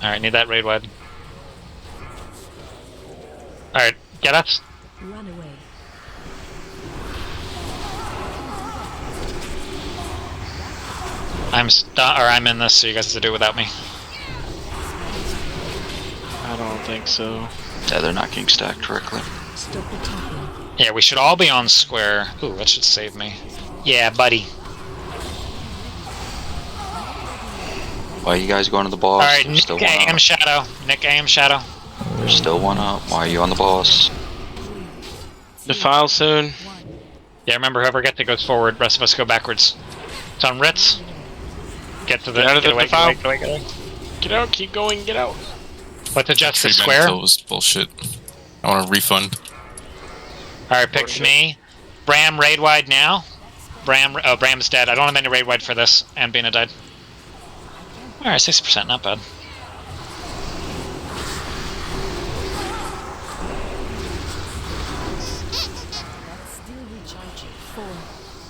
Alright, need that raid wide. Alright, get us. Run away. I'm in this, so you guys have to do it without me. I don't think so. Yeah, they're not getting stacked correctly. Stop attacking. Yeah, we should all be on square. Ooh, that should save me. Yeah, buddy. Why are you guys going to the boss? Alright, There's Nick still one AM up. shadow. Nick AM shadow. There's still one up. Why are you on the boss? The file soon. Yeah, remember, whoever gets it goes forward. Rest of us go backwards. It's on Ritz. Get to the. Get out of the defile. Get away. Get out. Keep going. Get out. Let's adjust the Tree bend square. kill was bullshit. I want a refund. All right, picks me. Bram raid wide now. Bram's dead. I don't have any raid wide for this. And Bina died. All right, 60%, not bad.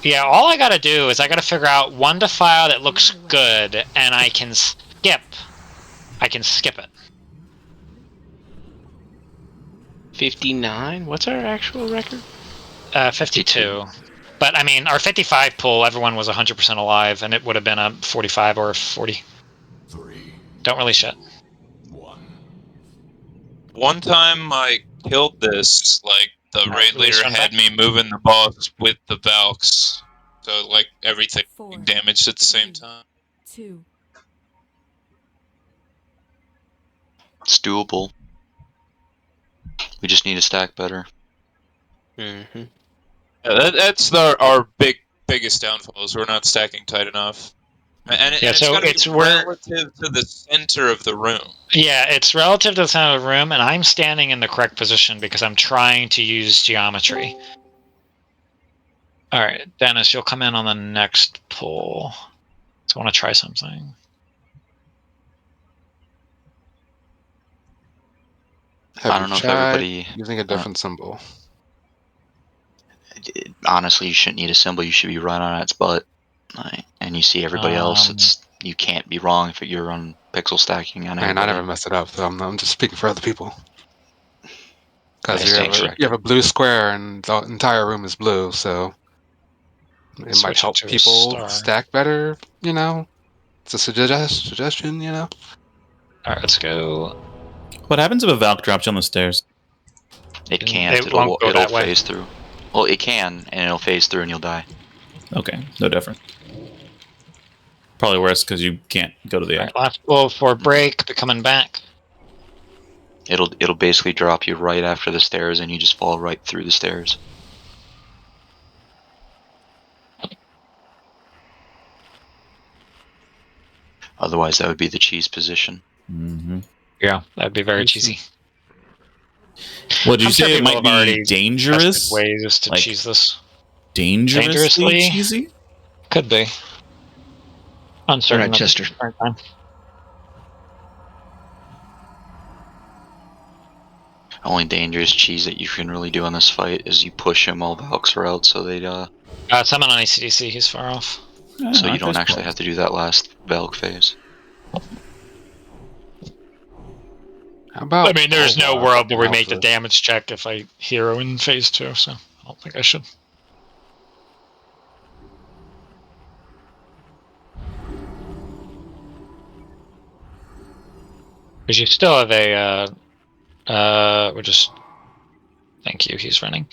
Yeah, all I gotta do is I gotta figure out one defile that looks good, and I can skip. I can skip it. 59? What's our actual record? 52. But I mean, our 55 pull, everyone was 100% alive, and it would have been a 45 or a 40. Don't really shit. One time I killed this, like, the raid leader had me moving the boss with the Valks. So, like, everything damaged at the same time. 2. It's doable. We just need to stack better. Mm-hmm. Yeah, that's our biggest downfall, is we're not stacking tight enough. And it's so gotta it's be relative to the center of the room. Yeah, it's relative to the center of the room, and I'm standing in the correct position because I'm trying to use geometry. Alright, Dennis, you'll come in on the next pull. So I want to try something. I don't know if everybody using a different symbol. Honestly, you shouldn't need a symbol. You should be right on its butt. And you see everybody else. You can't be wrong if you're on pixel stacking on everybody. Man, I never mess it up, so I'm just speaking for other people. Because Yes, you have a blue square and the entire room is blue, so it might help people stack better, you know? It's a suggestion, you know? Alright, let's go. What happens if a Valk drops you on the stairs? It can't. It'll phase through. Well, it can, and it'll phase through and you'll die. Okay, no different. Probably worse because you can't go to the edge. Right, last pull for break, they're coming back. It'll basically drop you right after the stairs, and you just fall right through the stairs. Otherwise, that would be the cheese position. Mm-hmm. Yeah, that'd be very cheesy. Well, did you say it might be dangerous? Ways to cheese this. Dangerously cheesy? Could be. Uncertain. All right, Chester. Only dangerous cheese that you can really do on this fight is you push him while Valks are out, so they'd Someone on ACDC, he's far off. so you don't actually have to do that last Valk phase. How about? I mean, there's no world where we make the damage check if I hero in phase 2, so I don't think I should. Because you still have a, we're just, thank you, he's running.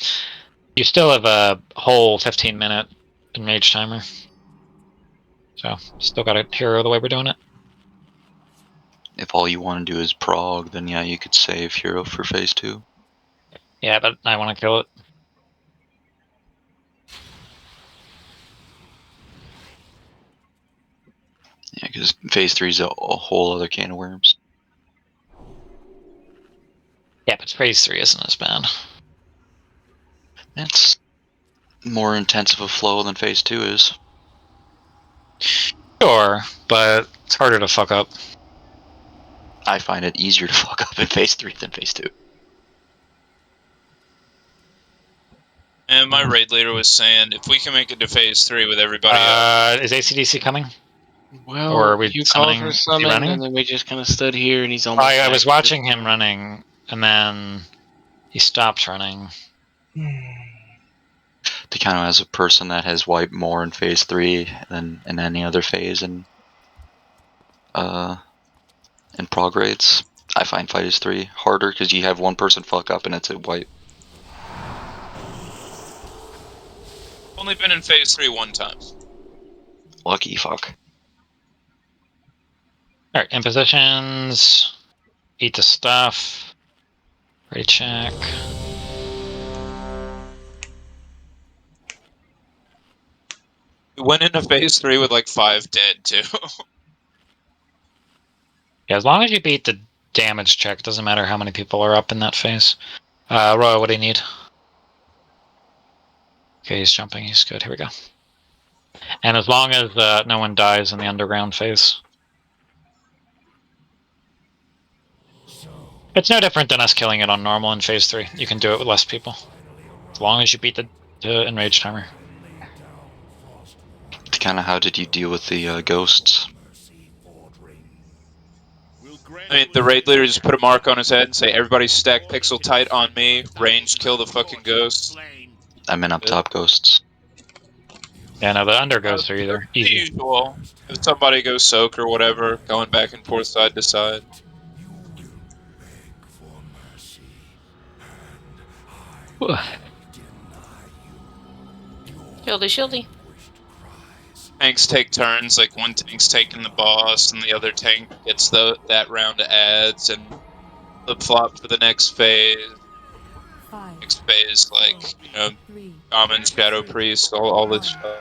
You still have a whole 15-minute mage timer. So, still got a hero the way we're doing it. If all you want to do is prog, then yeah, you could save hero for phase 2. Yeah, but I want to kill it. Yeah, because phase 3 is a whole other can of worms. Yeah, but phase 3 isn't as bad. It's more intensive a flow than phase 2 is. Sure, but it's harder to fuck up. I find it easier to fuck up in phase 3 than phase 2. And my raid leader was saying, if we can make it to phase 3 with everybody else. Is ACDC coming? Well, or are we you called for summon, running? and then we just kind of stood here, and he's almost. I was watching him running, and then he stopped running. To kind of as a person that has wiped more in phase 3 than in any other phase in prog raids, I find phase 3 harder because you have one person fuck up and it's a wipe. Only been in phase 3 one time. Lucky fuck. Alright, in positions. Eat the stuff. Ready check. We went into phase 3 with like 5 dead too. Yeah, as long as you beat the damage check, doesn't matter how many people are up in that phase. Roy, what do you need? Okay, he's jumping. He's good. Here we go. And as long as no one dies in the underground phase. It's no different than us killing it on normal in phase 3. You can do it with less people. As long as you beat the enrage timer. Kind of how did you deal with the ghosts? I mean, the raid leader just put a mark on his head and say, everybody stack pixel tight on me, range kill the fucking ghosts. I meant up top ghosts. Yeah, no, the under ghosts are either The easy. usual. If somebody goes soak or whatever, going back and forth side to side. Shieldy, shieldy. Tanks take turns, like one tank's taking the boss and the other tank gets that round of ads and flip-flop for the next phase. Next phase, like, you know, Shaman, Shadow Priest, all this stuff.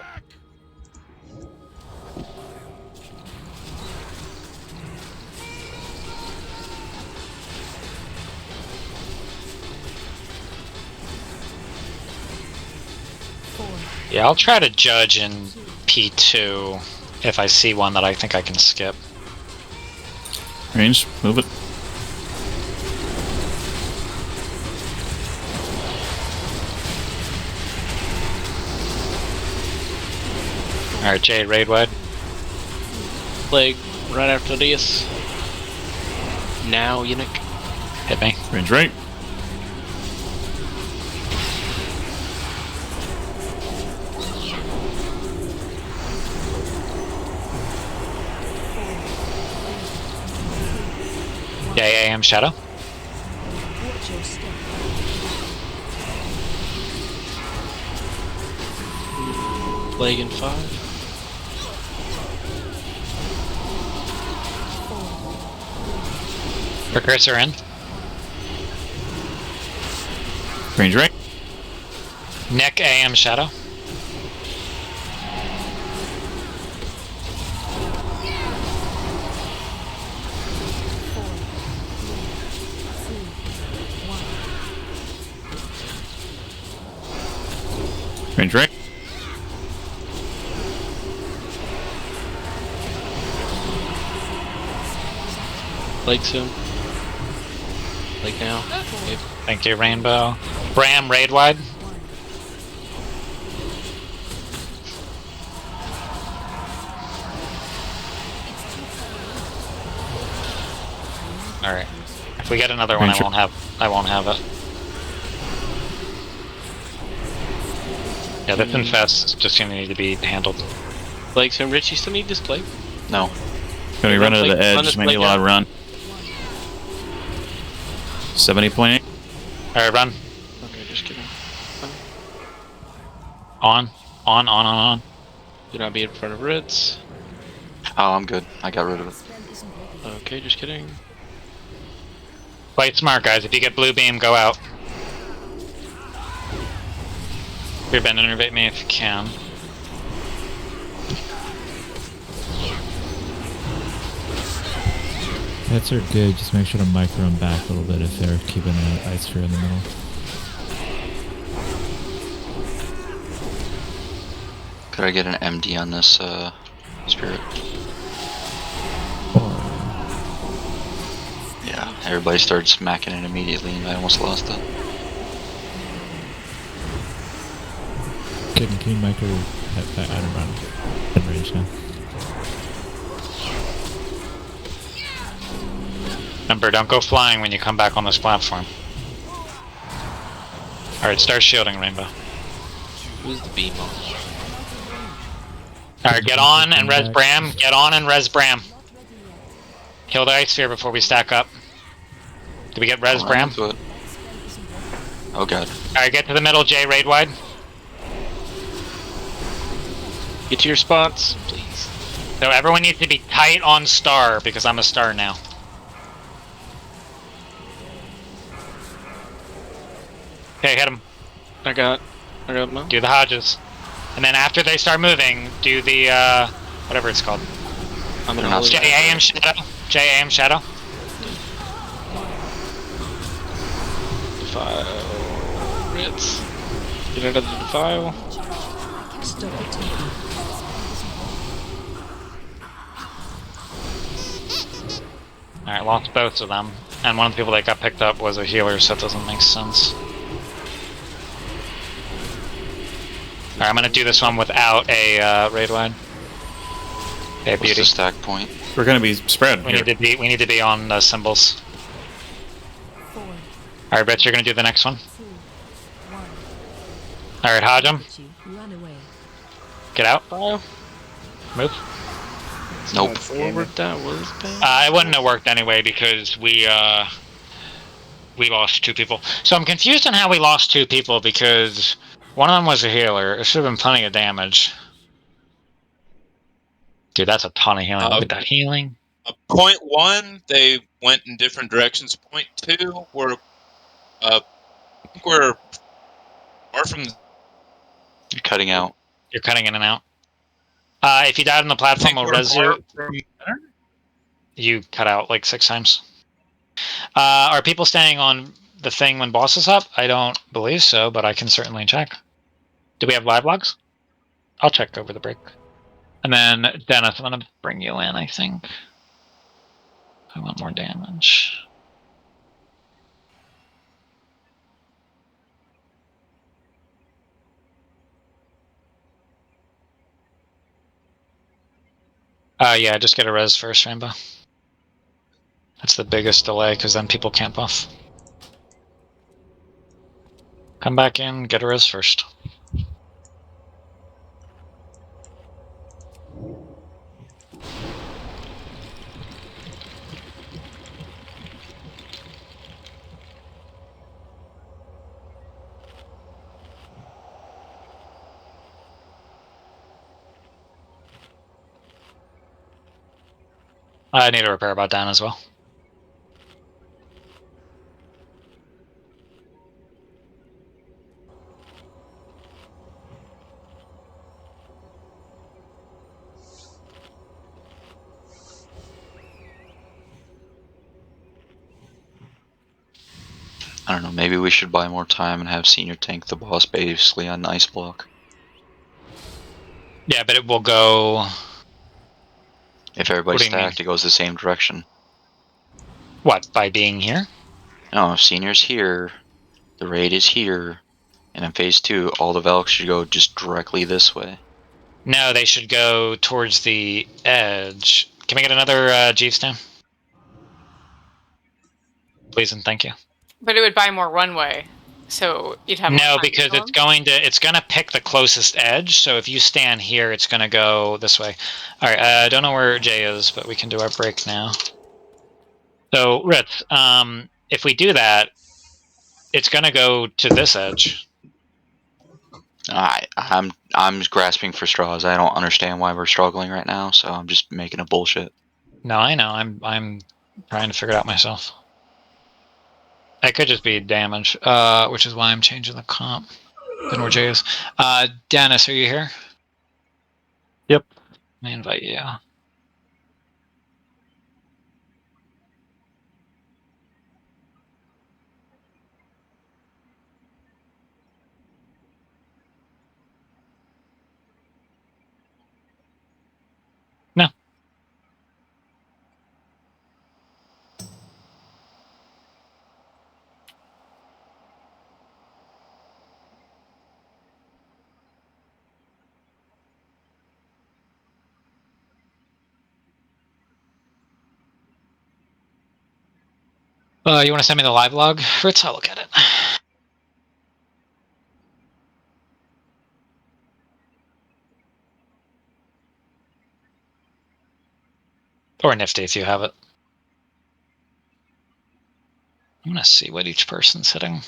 Yeah, I'll try to judge in P2 if I see one that I think I can skip. Range, move it. Alright, Jade, raid wide. Plague, right after this. Now, eunuch. Hit me. Range right. Yeah, AM Shadow. Plague in 5. Precursor in. Range right. Nick, AM Shadow. Range right. Plague soon. Plague now. Okay. Thank you, Rainbow. Bram, raid wide. Alright. If we get another one, I won't have it. Yeah, this infest is just gonna need to be handled. Plague soon. Rich, you still need this plague? No. Gonna run to the edge, maybe a lot of run. 70.8. Alright, run. Okay, just kidding. On. Do not be in front of Ritz. Oh, I'm good. I got rid of it. Okay, just kidding. Play smart, guys. If you get blue beam, go out. Bend and innervate me if you can. Hits are good, just make sure to micro them back a little bit if they're keeping an ice sphere in the middle. Could I get an MD on this spirit? Yeah, everybody started smacking it immediately and I almost lost it. Can you micro I don't run in range now. Remember, don't go flying when you come back on this platform. Alright, start shielding, Rainbow. Who's the beam on? Alright, get on and res Bram. Get on and res Bram. Kill the ice sphere before we stack up. Did we get res Bram? Oh god. Alright, get to the middle, Jay, raid wide. Get to your spots, please. So everyone needs to be tight on star, because I'm a star now. Okay, hit him. I got him. Do the Hodges. And then after they start moving, do the whatever it's called. I'm gonna hold JAM Shadow. JAM Shadow. Defile. Ritz. Get out of the defile. Alright, lost both of them. And one of the people that got picked up was a healer, so that doesn't make sense. Alright, I'm gonna do this one without a raid wide. Okay, What's the stack point? We're gonna be spread. We need to be on the symbols. Alright, Rich, you're gonna do the next one. Alright, Hajim. Get out. Move. Nope. Forward that was bad. It wouldn't have worked anyway because we lost 2 people. So I'm confused on how we lost 2 people because one of them was a healer. It should have been plenty of damage. Dude, that's a ton of healing. Look at that healing. Point 1, they went in different directions. Point 2, we're I think we're far from. You're cutting out. You're cutting in and out. If you died on the platform, we'll res you. You cut out like 6 times. Are people staying on the thing when boss is up? I don't believe so, but I can certainly check. Do we have live logs? I'll check over the break. And then, Dennis, I'm going to bring you in, I think. I want more damage. Yeah, just get a res first, Rainbow. That's the biggest delay, because then people can't buff. Come back in, get a res first. I need a repair about down as well. I don't know, maybe we should buy more time and have senior tank the boss basically on ice block. Yeah, but it will go... If everybody's stacked, it goes the same direction. What, by being here? No, if senior's here, the raid is here, and in phase 2, all the Valks should go just directly this way. No, they should go towards the edge. Can we get another Jeeves down? Please and thank you. But it would buy more runway, so you'd have. No, because it's gonna pick the closest edge. So if you stand here, it's gonna go this way. All right, I don't know where Jay is, but we can do our break now. So Ritz, if we do that, it's gonna go to this edge. I'm grasping for straws. I don't understand why we're struggling right now, so I'm just making a bullshit. No, I know. I'm trying to figure it out myself. It could just be damage, which is why I'm changing the comp. And where Jay is. Dennis, are you here? Yep. Let me invite you. No. You want to send me the live log, Fritz? I'll look at it. Or Nifty if you have it. I'm going to see what each person's hitting.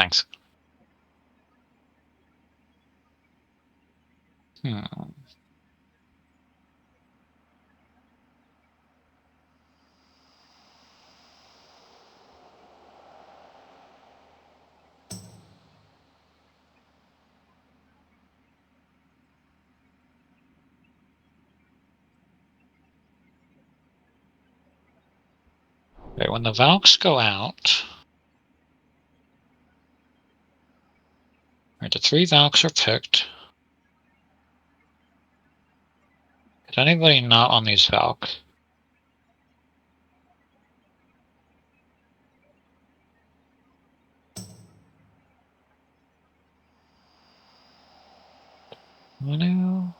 Thanks. Hmm. Okay, when the Valks go out, right, the 3 Valks are picked. Is anybody not on these Valks? No.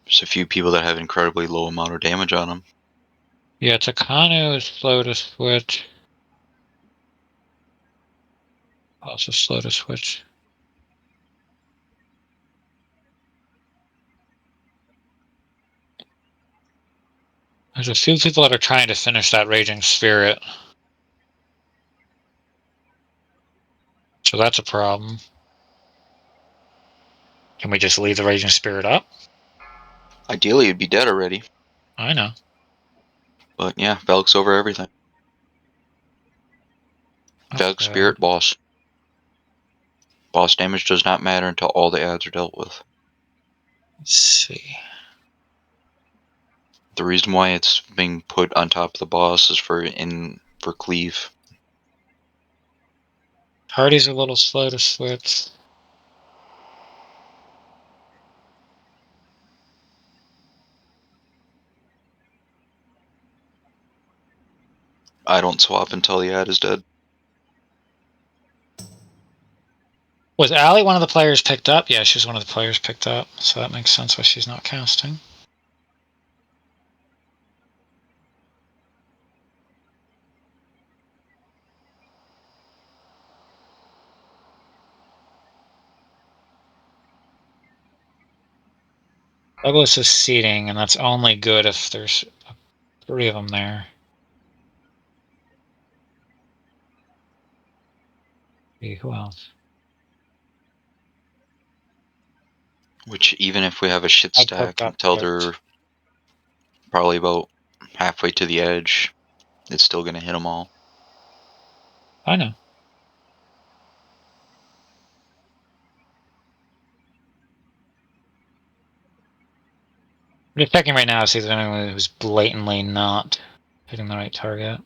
There's a few people that have incredibly low amount of damage on them. Yeah, Takano is slow to switch. Also slow to switch. There's a few people that are trying to finish that Raging Spirit. So that's a problem. Can we just leave the Raging Spirit up? Ideally, it'd be dead already. I know. But yeah, Valk's over everything. Valk Spirit boss. Boss damage does not matter until all the ads are dealt with. Let's see. The reason why it's being put on top of the boss is for cleave. Hardy's a little slow to switch. I don't swap until the ad is dead. Was Allie one of the players picked up? Yeah, she was one of the players picked up, so that makes sense why she's not casting. Douglas is seeding, and that's only good if there's 3 of them there. Okay, who else? Which, even if we have a shit stack until they're probably about halfway to the edge, it's still going to hit them all. I know. I'm just checking right now to see if there's anyone who's blatantly not hitting the right target.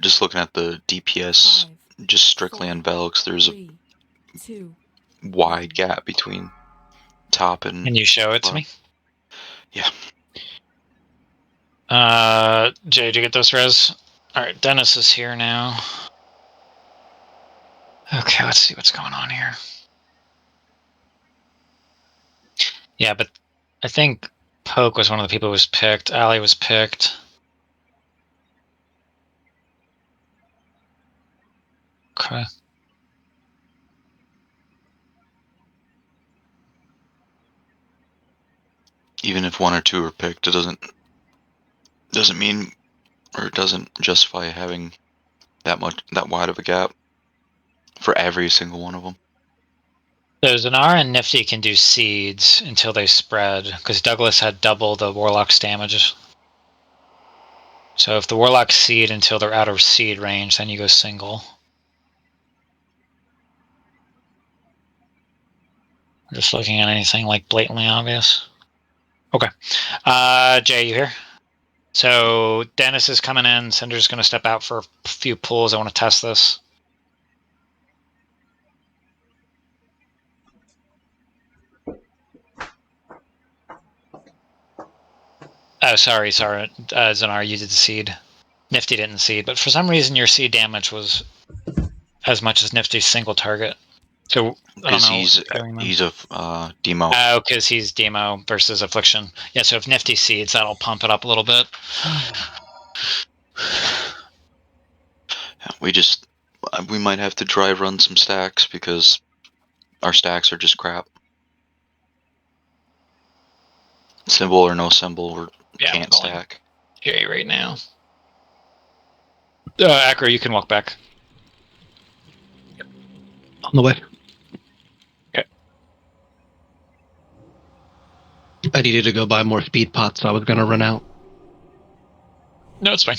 Just looking at the DPS, just strictly on Valks, there's a wide gap between top and... Can you show it to me? Yeah. Jay, did you get those res? Alright, Dennis is here now. Okay, let's see what's going on here. Yeah, but I think Poke was one of the people who was picked. Allie was picked. Okay. Even if 1 or 2 are picked, it doesn't mean, or it doesn't justify having that wide of a gap for every single one of them. So Zanar and Nifty can do seeds until they spread, because Douglas had double the Warlock's damage. So if the Warlocks seed until they're out of seed range, then you go single. I'm just looking at anything like blatantly obvious. Okay. Jay, you here? So Dennis is coming in. Cinder's going to step out for a few pulls. I want to test this. Oh, sorry. Zanar, you did the seed. Nifty didn't seed, but for some reason your seed damage was as much as Nifty's single target. So I don't know. He's a demo. Oh, because he's demo versus affliction. Yeah, so if Nifty seeds, that'll pump it up a little bit. we might have to dry run some stacks because our stacks are just crap. Symbol or no symbol, we can't stack. Hear you right now. Acro, you can walk back. On the way. Okay. I needed to go buy more speed pots, so I was going to run out. No, it's fine.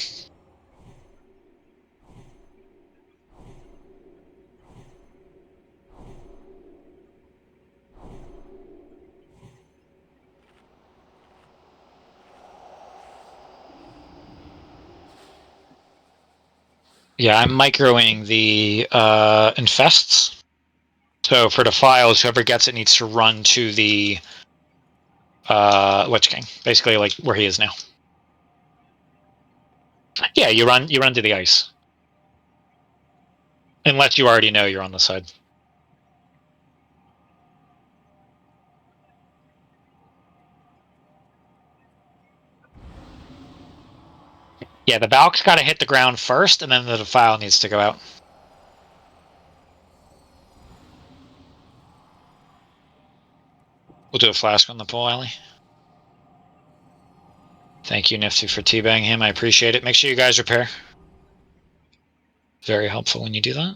Yeah, I'm microing the infests. So for the files, whoever gets it needs to run to the Lich King, basically like where he is now. Yeah, you run to the ice, unless you already know you're on the side. Yeah, the Valk's got to hit the ground first, and then the Defile needs to go out. We'll do a flask on the pole, Alley. Thank you, Nifty, for teabagging him. I appreciate it. Make sure you guys repair. Very helpful when you do that.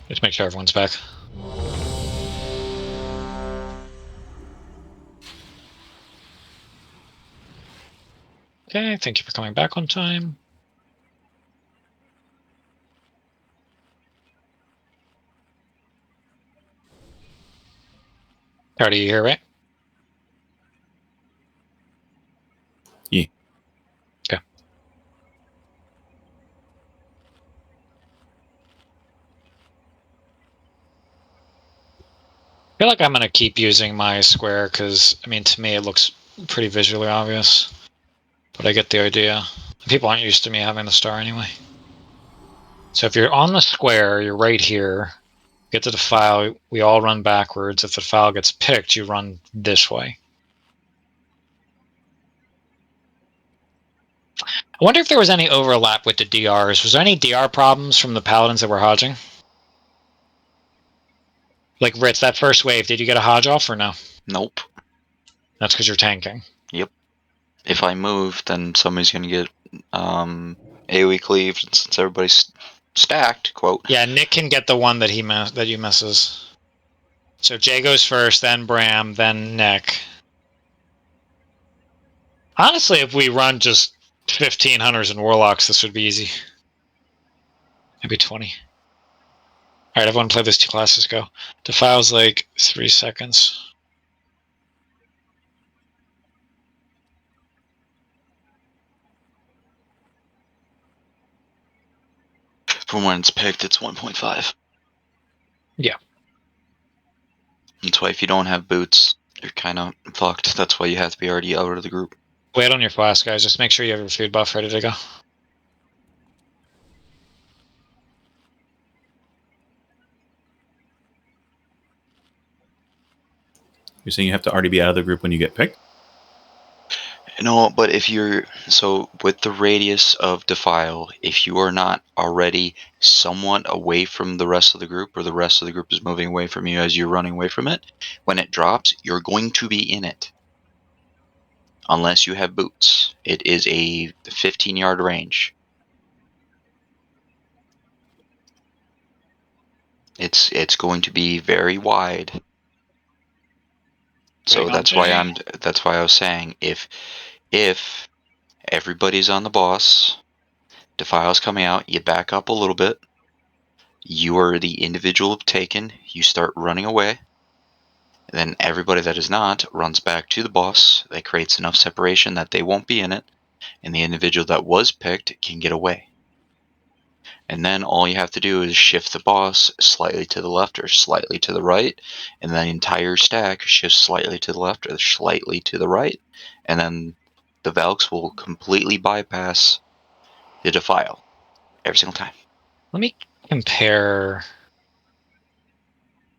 Just make sure everyone's back. Okay, thank you for coming back on time. Are you here, right? Yeah. Okay. I feel like I'm going to keep using my square because, I mean, to me it looks pretty visually obvious. But I get the idea. People aren't used to me having the star anyway. So if you're on the square, you're right here. Get to the file, we all run backwards. If the file gets picked, you run this way. I wonder if there was any overlap with the DRs. Was there any DR problems from the Paladins that were hodging? Like, Ritz, that first wave, did you get a hodge off or no? Nope. That's because you're tanking. Yep. If I move, then somebody's going to get AoE cleaved since everybody's stacked, quote. Yeah, Nick can get the one that you misses. So Jay goes first, then Bram, then Nick. Honestly, if we run just 15 Hunters and Warlocks, this would be easy. Maybe 20. Alright, everyone play those two classes, go. Defile's like 3 seconds. From when it's picked, it's 1.5. Yeah. That's why if you don't have boots, you're kind of fucked. That's why you have to be already out of the group. Wait on your flask, guys. Just make sure you have your food buff ready to go. You're saying you have to already be out of the group when you get picked? No, but if you're... So, with the radius of Defile, if you are not already somewhat away from the rest of the group, or the rest of the group is moving away from you as you're running away from it, when it drops, you're going to be in it. Unless you have boots. It is a 15-yard range. It's going to be very wide. So that's why I was saying if everybody's on the boss, Defile's coming out, you back up a little bit. You are the individual taken, you start running away. Then everybody that is not runs back to the boss. That creates enough separation that they won't be in it, and the individual that was picked can get away. And then all you have to do is shift the boss slightly to the left or slightly to the right, and then the entire stack shifts slightly to the left or slightly to the right, and then the Valks will completely bypass the Defile every single time. Let me compare.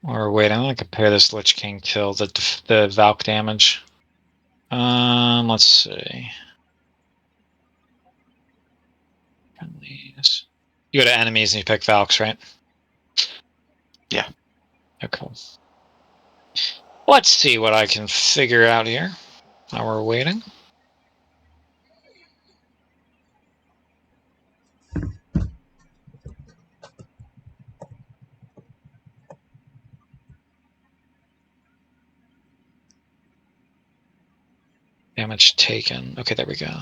Or wait, I'm gonna compare this Lich King kill, the Valk damage. Let's see. You go to enemies and you pick Valks, right? Yeah. Okay. Let's see what I can figure out here while we're waiting. Damage taken. Okay, there we go.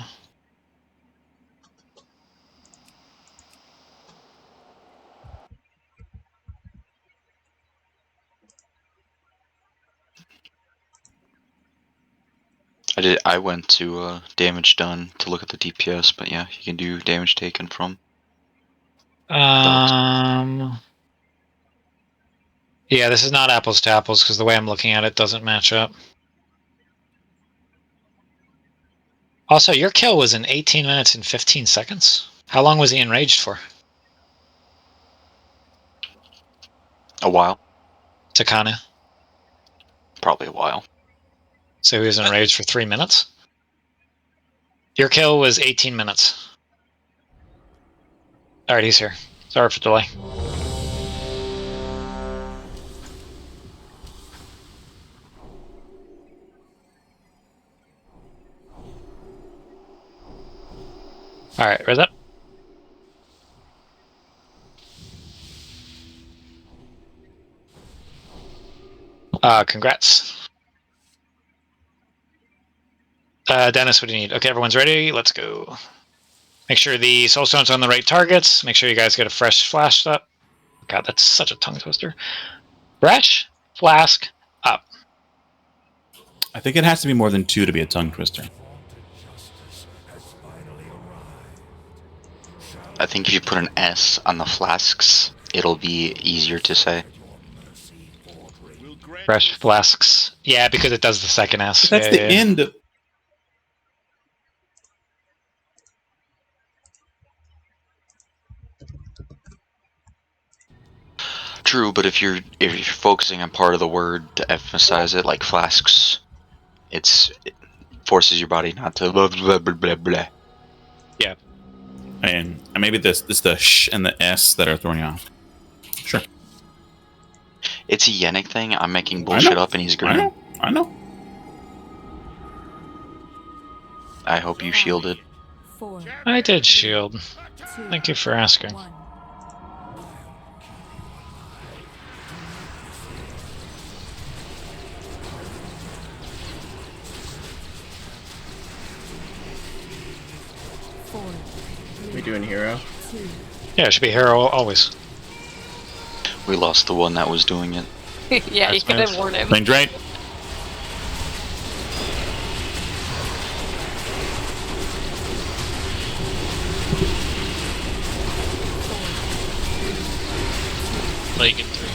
I went to damage done to look at the DPS, but yeah, you can do damage taken from. Yeah, this is not apples to apples because the way I'm looking at it doesn't match up. Also, your kill was in 18 minutes and 15 seconds. How long was he enraged for? A while. Takana. Probably a while. So he was enraged for 3 minutes? Your kill was 18 minutes. Alright, he's here. Sorry for the delay. Alright, where's that? Congrats. Dennis, what do you need? Okay, everyone's ready. Let's go. Make sure the soul stones are on the right targets. Make sure you guys get a fresh flash up. God, that's such a tongue twister. Fresh flask up. I think it has to be more than 2 to be a tongue twister. I think if you put an S on the flasks, it'll be easier to say. Fresh flasks. Yeah, because it does the second S. But that's the end of... True, but if you're focusing on part of the word to emphasize it, like flasks, it forces your body not to blah blah blah blah blah. Yeah. And maybe it's the sh and the s that are throwing you off. Sure. It's a Yannick thing. I'm making bullshit up and he's agreeing. I know. I hope you shielded. I did shield. Thank you for asking. We doing hero? Yeah, it should be hero always. We lost the one that was doing it. Yeah, you could have warned him. Range right. Plague in 3.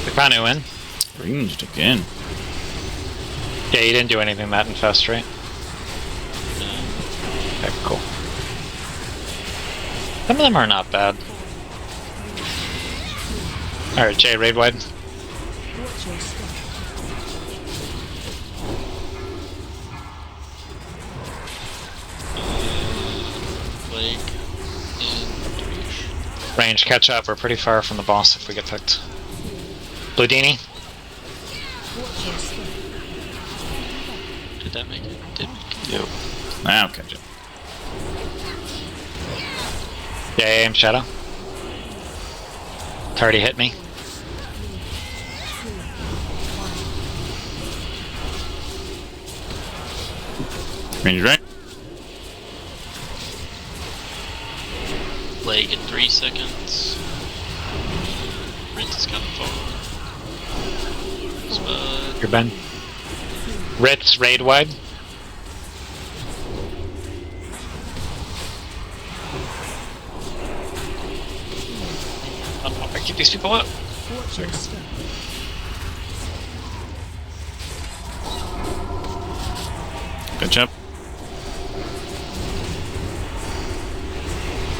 Takanu in. Ranged again. Yeah, you didn't do anything that infest, right? Okay, cool. Some of them are not bad. Alright, Jay, raid wide. Plague in 3. Range, catch up. We're pretty far from the boss if we get picked. Bludini. Did that make it? Did make it. Yep. I'll catch it. Yeah, aim shadow. Tardy hit me. Range right. Plague in 3 seconds. Rinse is kind of far. Spud. You're Ben. Ritz, raid wide. Gotta keep these people up. Good job.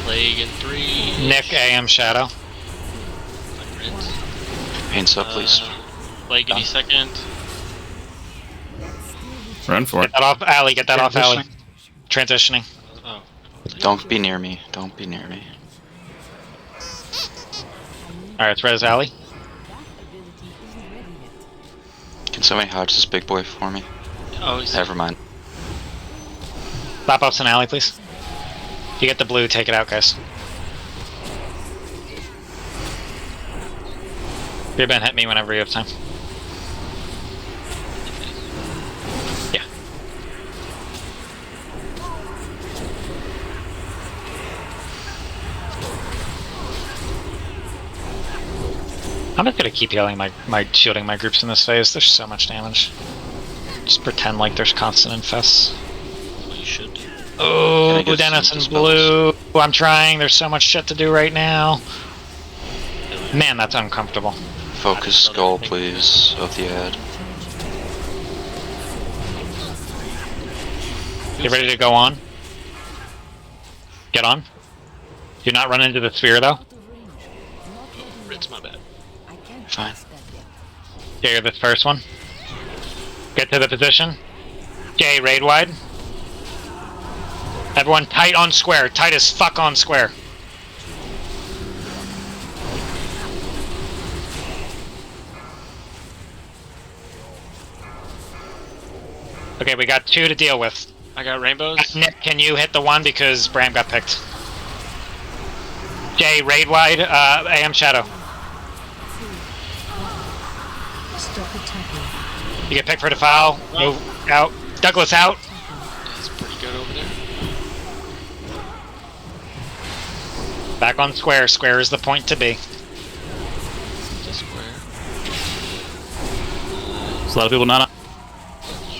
Plague in 3. Nick, AM Shadow. Paints up, please. Plague any second. Run for it. Get that off alley. Get that off alley. Transitioning. Oh. Don't be near me. Don't be near me. Alright, it's res alley. Can somebody hodge this big boy for me? Oh, never mind. Stop ups in alley, please. If you get the blue, take it out, guys. Beer Ben, hit me whenever you have time. Yeah. I'm just gonna keep healing shielding my groups in this phase. There's so much damage. Just pretend like there's constant infests. Well, you should do. Oh, Dennis and blue. I'm trying. There's so much shit to do right now. Man, that's uncomfortable. Focus skull, please, of the ad. Get ready to go on. Get on. Do not run into the sphere, though. It's my bad. Fine. Jay, this first one. Get to the position. Jay, raid wide. Everyone tight on square. Tight as fuck on square. Okay, we got 2 to deal with. I got rainbows. Nick, can you hit the 1 because Bram got picked? Jay, raid wide, AM Shadow. Stop attacking. You get picked for the foul. Move out. Douglas out. That's pretty good over there. Back on square. Square is the point to be. The square. There's a lot of people not on.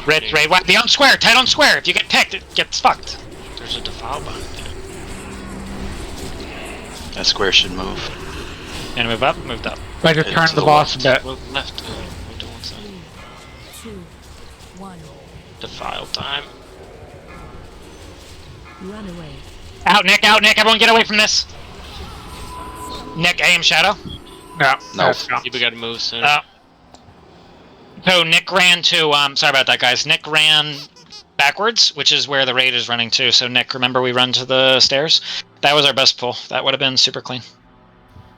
Ritz, raid wide. Be on square. Tight on square. If you get picked, it gets fucked. There's a defile behind there. That square should move. And move up. Moved up. I just turned the boss a bit. Move left. Move to one side. 2, 1. Defile time. Run away. Out, Nick. Out, Nick. Everyone get away from this. Nick, AM Shadow. No. No. We gotta move soon. So Nick ran to, sorry about that, guys. Nick ran backwards, which is where the raid is running to. So Nick, remember we run to the stairs? That was our best pull. That would have been super clean.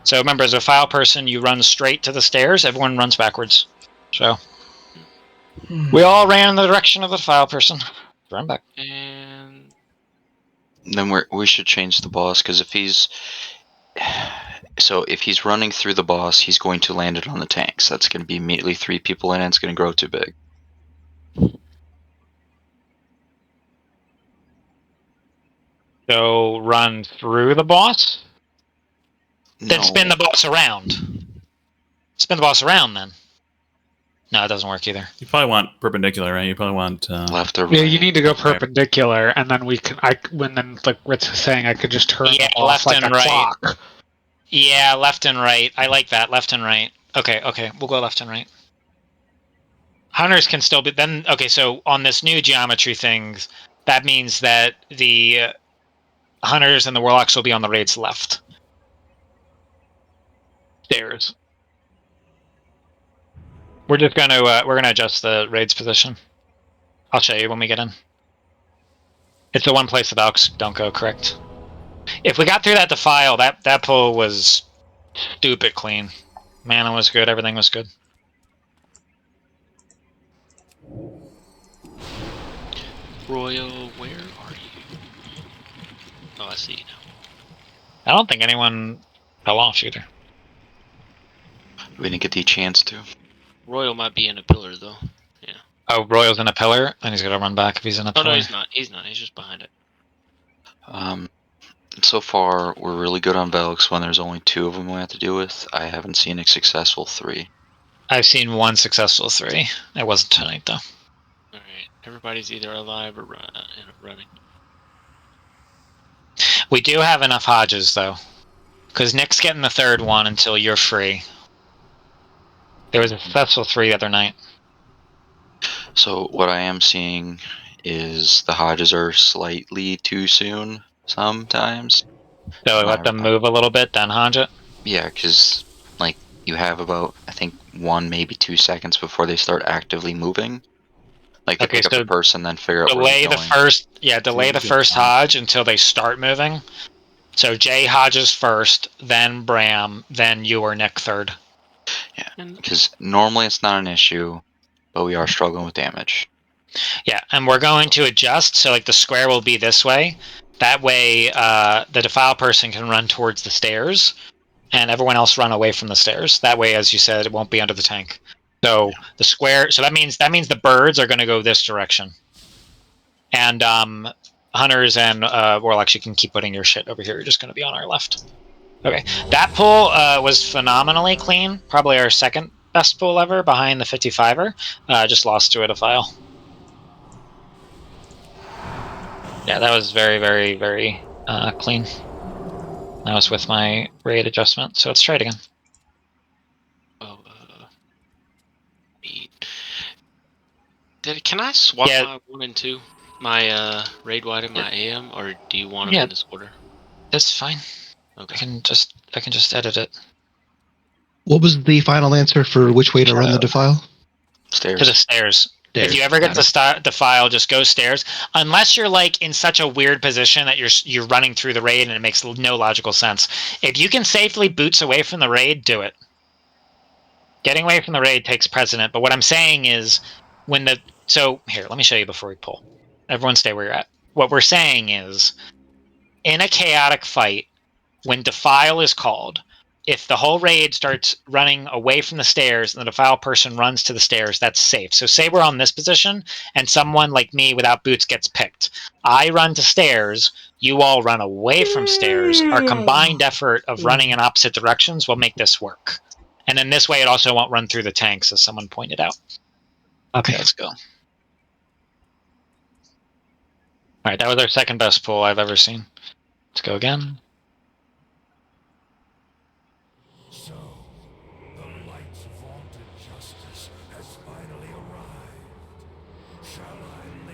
So remember, as a file person, you run straight to the stairs. Everyone runs backwards. So we all ran in the direction of the file person. Run back. And Then we should change the boss, because if he's running through the boss, he's going to land it on the tanks. That's going to be immediately 3 people in, and it's going to grow too big. So run through the boss? Then No. spin the boss around. Spin the boss around, then. No, it doesn't work either. You probably want perpendicular, right? You probably want left or Yeah, right. you need to go perpendicular, and then we can. When then, like Ritz is saying, I could just turn Yeah, them off left like and a right. clock. Yeah, left and right. I like that. Left and right. Okay. We'll go left and right. Hunters can still be... Then, okay, so on this new geometry thing, that means that the Hunters and the Warlocks will be on the raid's left. Stairs. We're just going to... we're going to adjust the raid's position. I'll show you when we get in. It's the one place the Valks don't go, correct? If we got through that defile, that pull was stupid clean. Mana was good, everything was good. Royal, where are you? Oh, I see you now. I don't think anyone fell off either. We didn't get the chance to. Royal might be in a pillar though. Yeah. Oh, Royal's in a pillar, and he's gonna run back if he's in a pillar. Oh no, he's not. He's not. He's just behind it. So far, we're really good on Velix when there's only 2 of them we have to deal with. I haven't seen a successful 3. I've seen 1 successful 3. It wasn't tonight though. Alright. Everybody's either alive or running. We do have enough Hodges though Because Nick's getting the third one until you're free. There was a successful 3 the other night. So what I am seeing is the Hodges are slightly too soon sometimes. So we let them move a little bit, then Hodge it? Yeah, because like you have about, I think, 1, maybe 2 seconds before they start actively moving. Like they pick up the person, then figure out where delay they're the going. first, delay the first Hodge until they start moving. So Jay Hodges first, then Bram, then you or Nick third. Yeah, because normally it's not an issue, but we are struggling with damage. Yeah, and we're going to adjust, so like the square will be this way. That way, the Defile person can run towards the stairs, and everyone else run away from the stairs. That way, as you said, it won't be under the tank. So the square, so that means the birds are going to go this direction. And Hunters and Warlocks, you can keep putting your shit over here. You're just going to be on our left. Okay, that pull was phenomenally clean. Probably our second best pull ever, behind the 55er. Just lost to a Defile. Yeah, that was very, very, very clean. That was with my raid adjustment, so let's try it again. Oh, can I swap my 1 and 2? My raid wide and my AM, or do you want them in this order? That's fine. Okay. I can just edit it. What was the final answer for which way to run the Defile? Stairs. To the stairs. If you ever get to Defile, just go stairs. Unless you're like in such a weird position that you're running through the raid and it makes no logical sense. If you can safely boots away from the raid, do it. Getting away from the raid takes precedent. But what I'm saying is, so here, let me show you before we pull. Everyone, stay where you're at. What we're saying is, in a chaotic fight, when Defile is called, if the whole raid starts running away from the stairs and the Defile person runs to the stairs, that's safe. So say we're on this position and someone like me without boots gets picked. I run to stairs, you all run away from stairs. Our combined effort of running in opposite directions will make this work. And then this way it also won't run through the tanks, as someone pointed out. Okay, let's go. Alright, that was our second best pull I've ever seen. Let's go again.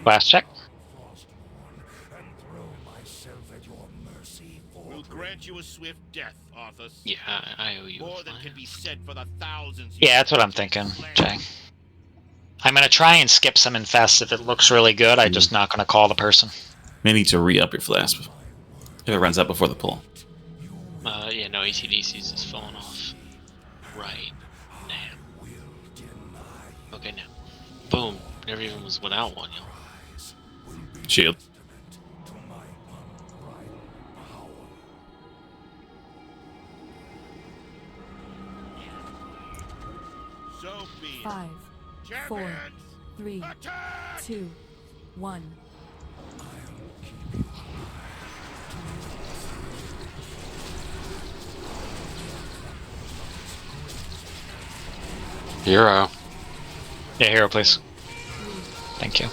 Last check. We'll grant you a swift death, Arthas. Yeah, I owe you. More than can be said for the thousands. Yeah, that's what I'm thinking, Jay. I'm going to try and skip some infest if it looks really good. I'm just not going to call the person. May need to re-up your flask if it runs out before the pull. Yeah, no, ACDC's is falling off. Right now. Okay, now. Boom. Never even was without one, yo. Shield. So be it. 5, 4, 3, 2, 1. Hero. Yeah, hero, please. Thank you.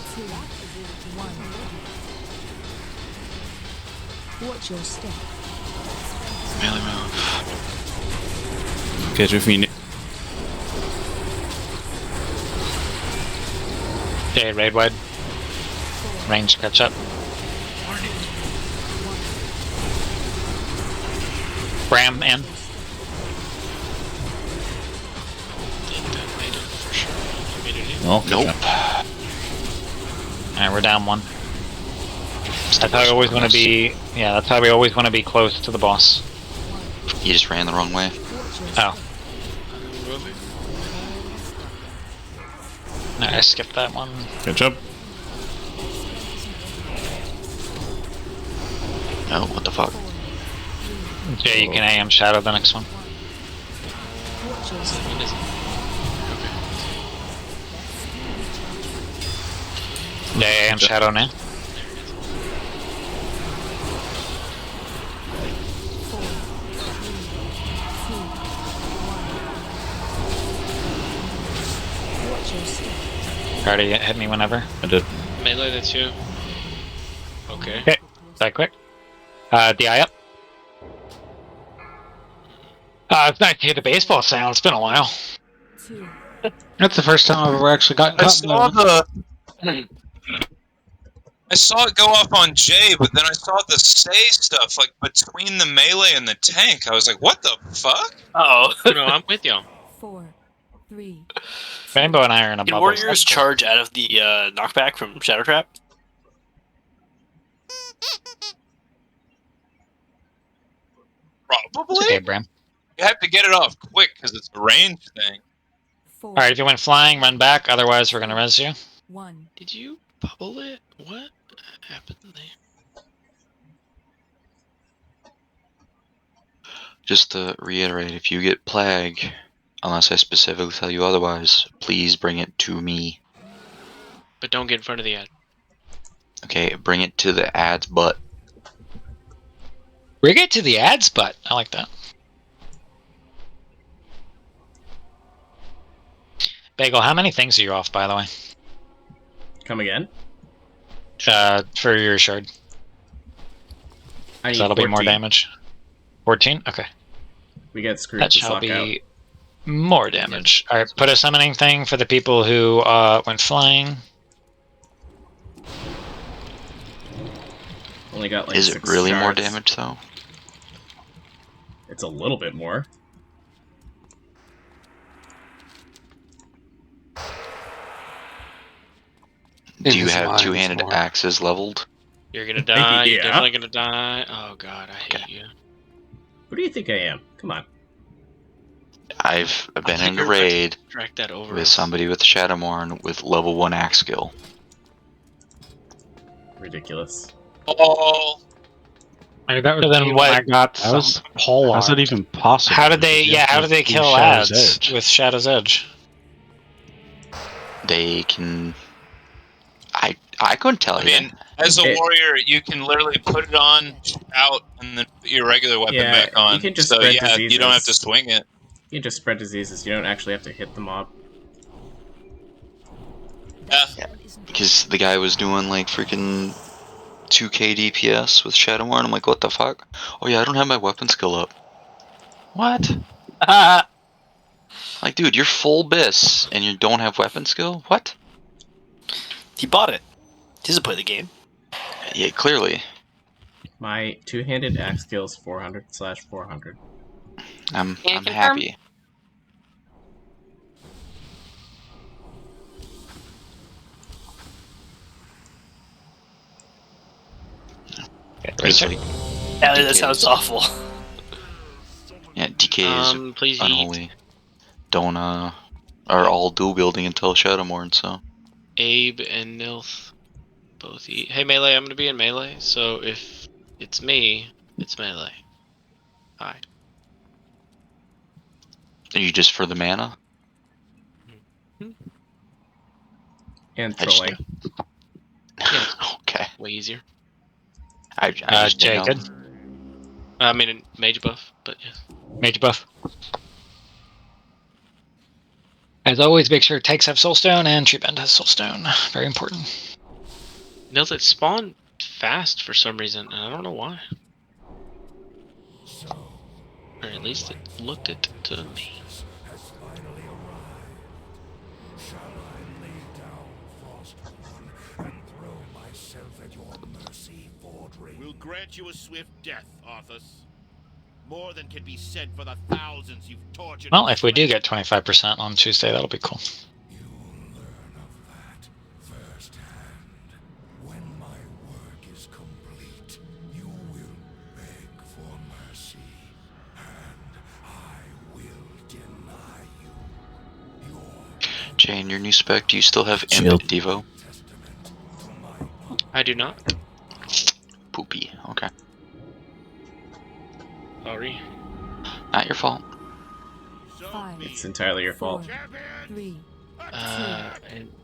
Watch your step. Melee move. Catch with me. Okay, raid wide. Range catch up. Bram in. Oh, nope. Alright, we're down 1. That's how we always want to be. Yeah, that's how we always want to be close to the boss. You just ran the wrong way. Oh. No, I skipped that one. Catch up. Oh, what the fuck? Jay, you can AM shadow the next one. Yeah, AM shadow now. Already hit me whenever. I did. Melee the 2. Okay. Okay. That quick. DI up. It's nice to hear the baseball sound. It's been a while. That's the first time I've ever actually gotten caught. I saw it go off on Jay, but then I saw the say stuff like between the melee and the tank. I was like, "What the fuck?" Oh, no, I'm with y'all. 4, 3. Rainbow and I are in a Can bubble. warriors charge out of the knockback from Shadow Trap? Probably. Okay, Bram. You have to get it off quick because it's a range thing. Alright, if you went flying, run back. Otherwise, we're going to res you. 1. Did you bubble it? What happened there? Just to reiterate, if you get plague, unless I specifically tell you otherwise, please bring it to me. But don't get in front of the ad. Okay, bring it to the ad's butt. Bring it to the ad's butt. I like that. Bagel, how many things are you off, by the way? Come again? For your shard. I need That'll 14. be more damage. 14? Okay. We get screwed That the shall fuck be out. more damage. Alright, put a summoning thing for the people who went flying. Only got like Is it 6 really more shards. damage though? It's a little bit more. Do you have two-handed axes leveled? You're gonna die. You're Yeah. definitely gonna die. Oh god, I hate you. What do you think I am? Come on. I've been in a you're raid Drag that over with us. somebody with Shadowmourne with level 1 axe skill. Ridiculous. Oh. Hey, that was So then me what- when I got How is- some pole How's that arms. even possible? How did they? You Yeah, have how to did they do kill Shadow's ads Edge. with Shadow's Edge? They can... I couldn't tell I you. mean, as a warrior, you can literally put it on, out, and then put your regular weapon Yeah, back on. you can just so spread yeah, you don't have to diseases. swing it. You can just spread diseases. You don't actually have to hit the mob. Yeah. Because the guy was doing like freaking 2k DPS with Shadowmourne. I'm like, what the fuck? Oh yeah, I don't have my weapon skill up. What? Like, dude, you're full bis and you don't have weapon skill? What? He bought it. He doesn't play the game. Yeah, clearly. My two-handed axe skill is 400/400. I'm confirm? happy. Ready? That sounds awful. Yeah, DK is please unholy. Don't are all dual building until Shadowmourne, so. Abe and Nilth both eat. Hey melee, I'm gonna be in melee, so if it's me, it's melee. Hi. Are you just for the mana? And I just- trolling. Yeah. Okay. Way easier. I just Jay, didn't know. good? I mean, a mage buff, but yeah. Major buff. As always, make sure tanks have soulstone and Treebend has soulstone. Very important. Nilth, it spawned fast for some reason, and I don't know why. Or at least it looked it to me. We'll grant you a swift death, Arthas. More than can be said for the thousands you've tortured. Well, if we do get 25% on Tuesday, that'll be cool. When my work is complete, you will beg for mercy, and I will deny you. Jane, your new spec, do you still have Shield. Imp Devo? I do not. Poopy. Okay. Sorry. Not your fault. 5, It's entirely your fault. 3, And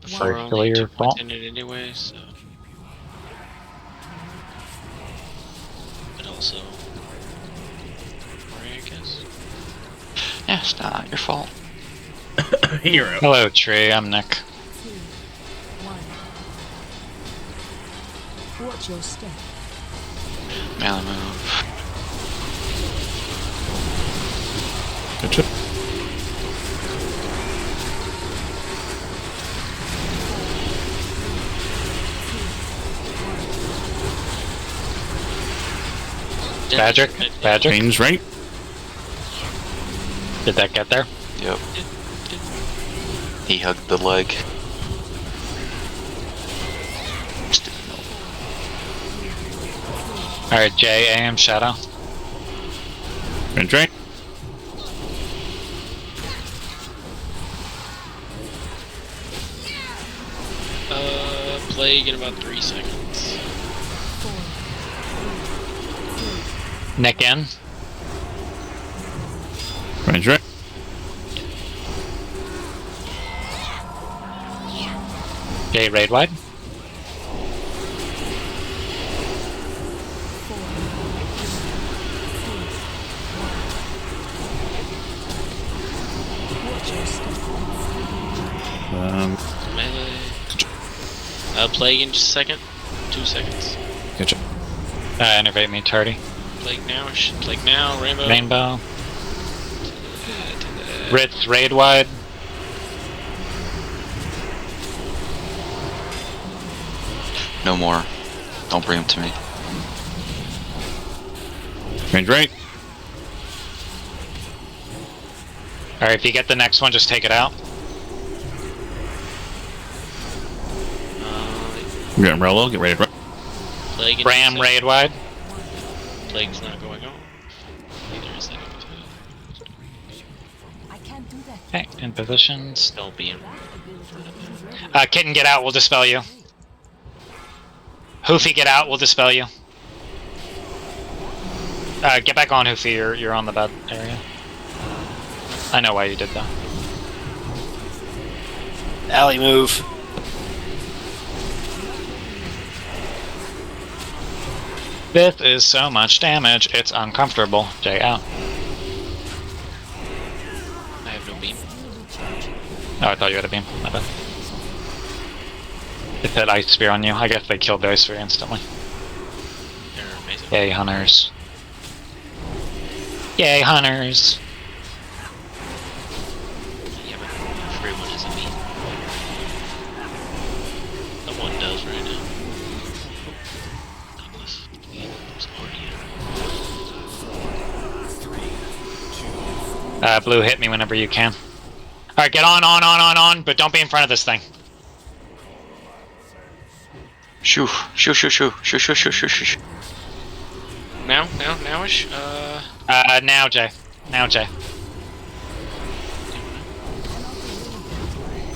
Partially before only your 2 points fault. in it anyway, so. But also. I guess. Yeah, it's not your fault. Hero. Hello, Tree. I'm Nick. 2, 1. Watch your step. Melee move. Gotcha. Badger. Badger. James, right? Did that get there? Yep. He hugged the leg. Alright, J, AM, Shadow. Range right. Plague in about 3 seconds. Nick in. Range right. J, raid wide. Melee. Plague in just a second. 2 seconds. Gotcha. Innervate me, tardy. Plague now. Plague now. Rainbow. Rainbow. Ritz, raid wide. No more. Don't bring him to me. Range right. Alright, if you get the next one, just take it out. We got RLO. Get ready to run. Plague in Ram, raid wide. Plague's not going on. Neither is that. Okay, in positions. Don't be in front of them. Kitten, get out, we'll dispel you. Hoofy, get out, we'll dispel you. Get back on, Hoofy, you're on the bed area. I know why you did that. Alley move. This is so much damage, it's uncomfortable. Jay out. I have no beam. Oh, I thought you had a beam. My bad. It said Ice Spear on you. I guess they killed the Ice Spear instantly. They're amazing. Yay, hunters. Yay, hunters. Yeah, but everyone is a beam. No one does right now. Douglas. There's already Blue, hit me whenever you can. Alright, get on, but don't be in front of this thing. Shoo, shoo, shoo, shoo, shoo, shoo, shoo, shoo, shoo. Nowish? Now, Jay. Now, Jay.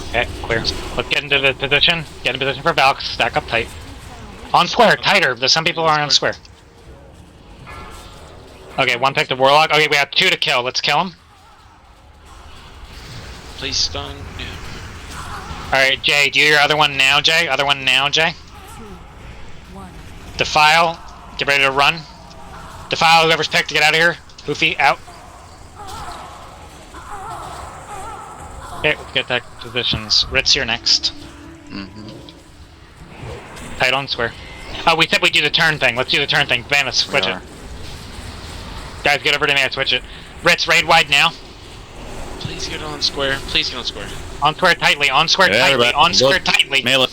Okay, clear. Let's get into the position. Get in position for Valks. Stack up tight. On square, tighter. There's some people aren't on square. Okay, one pick the Warlock. Okay, we have 2 to kill. Let's kill him. Please stun. Yeah. Alright, Jay, do your other one now, Jay. Other one now, Jay. Defile. Get ready to run. Defile, whoever's picked to get out of here. Hoofy, out. Okay, let's get that positions. Ritz here next. Tight on square. Oh, we said we'd do the turn thing. Let's do the turn thing. Vanna, switch it. Guys, get over to me. I switch it. Ritz, raid wide now. Please get on square. Please get on square. On square tightly. On square tightly. Everybody. On square tightly. Melee.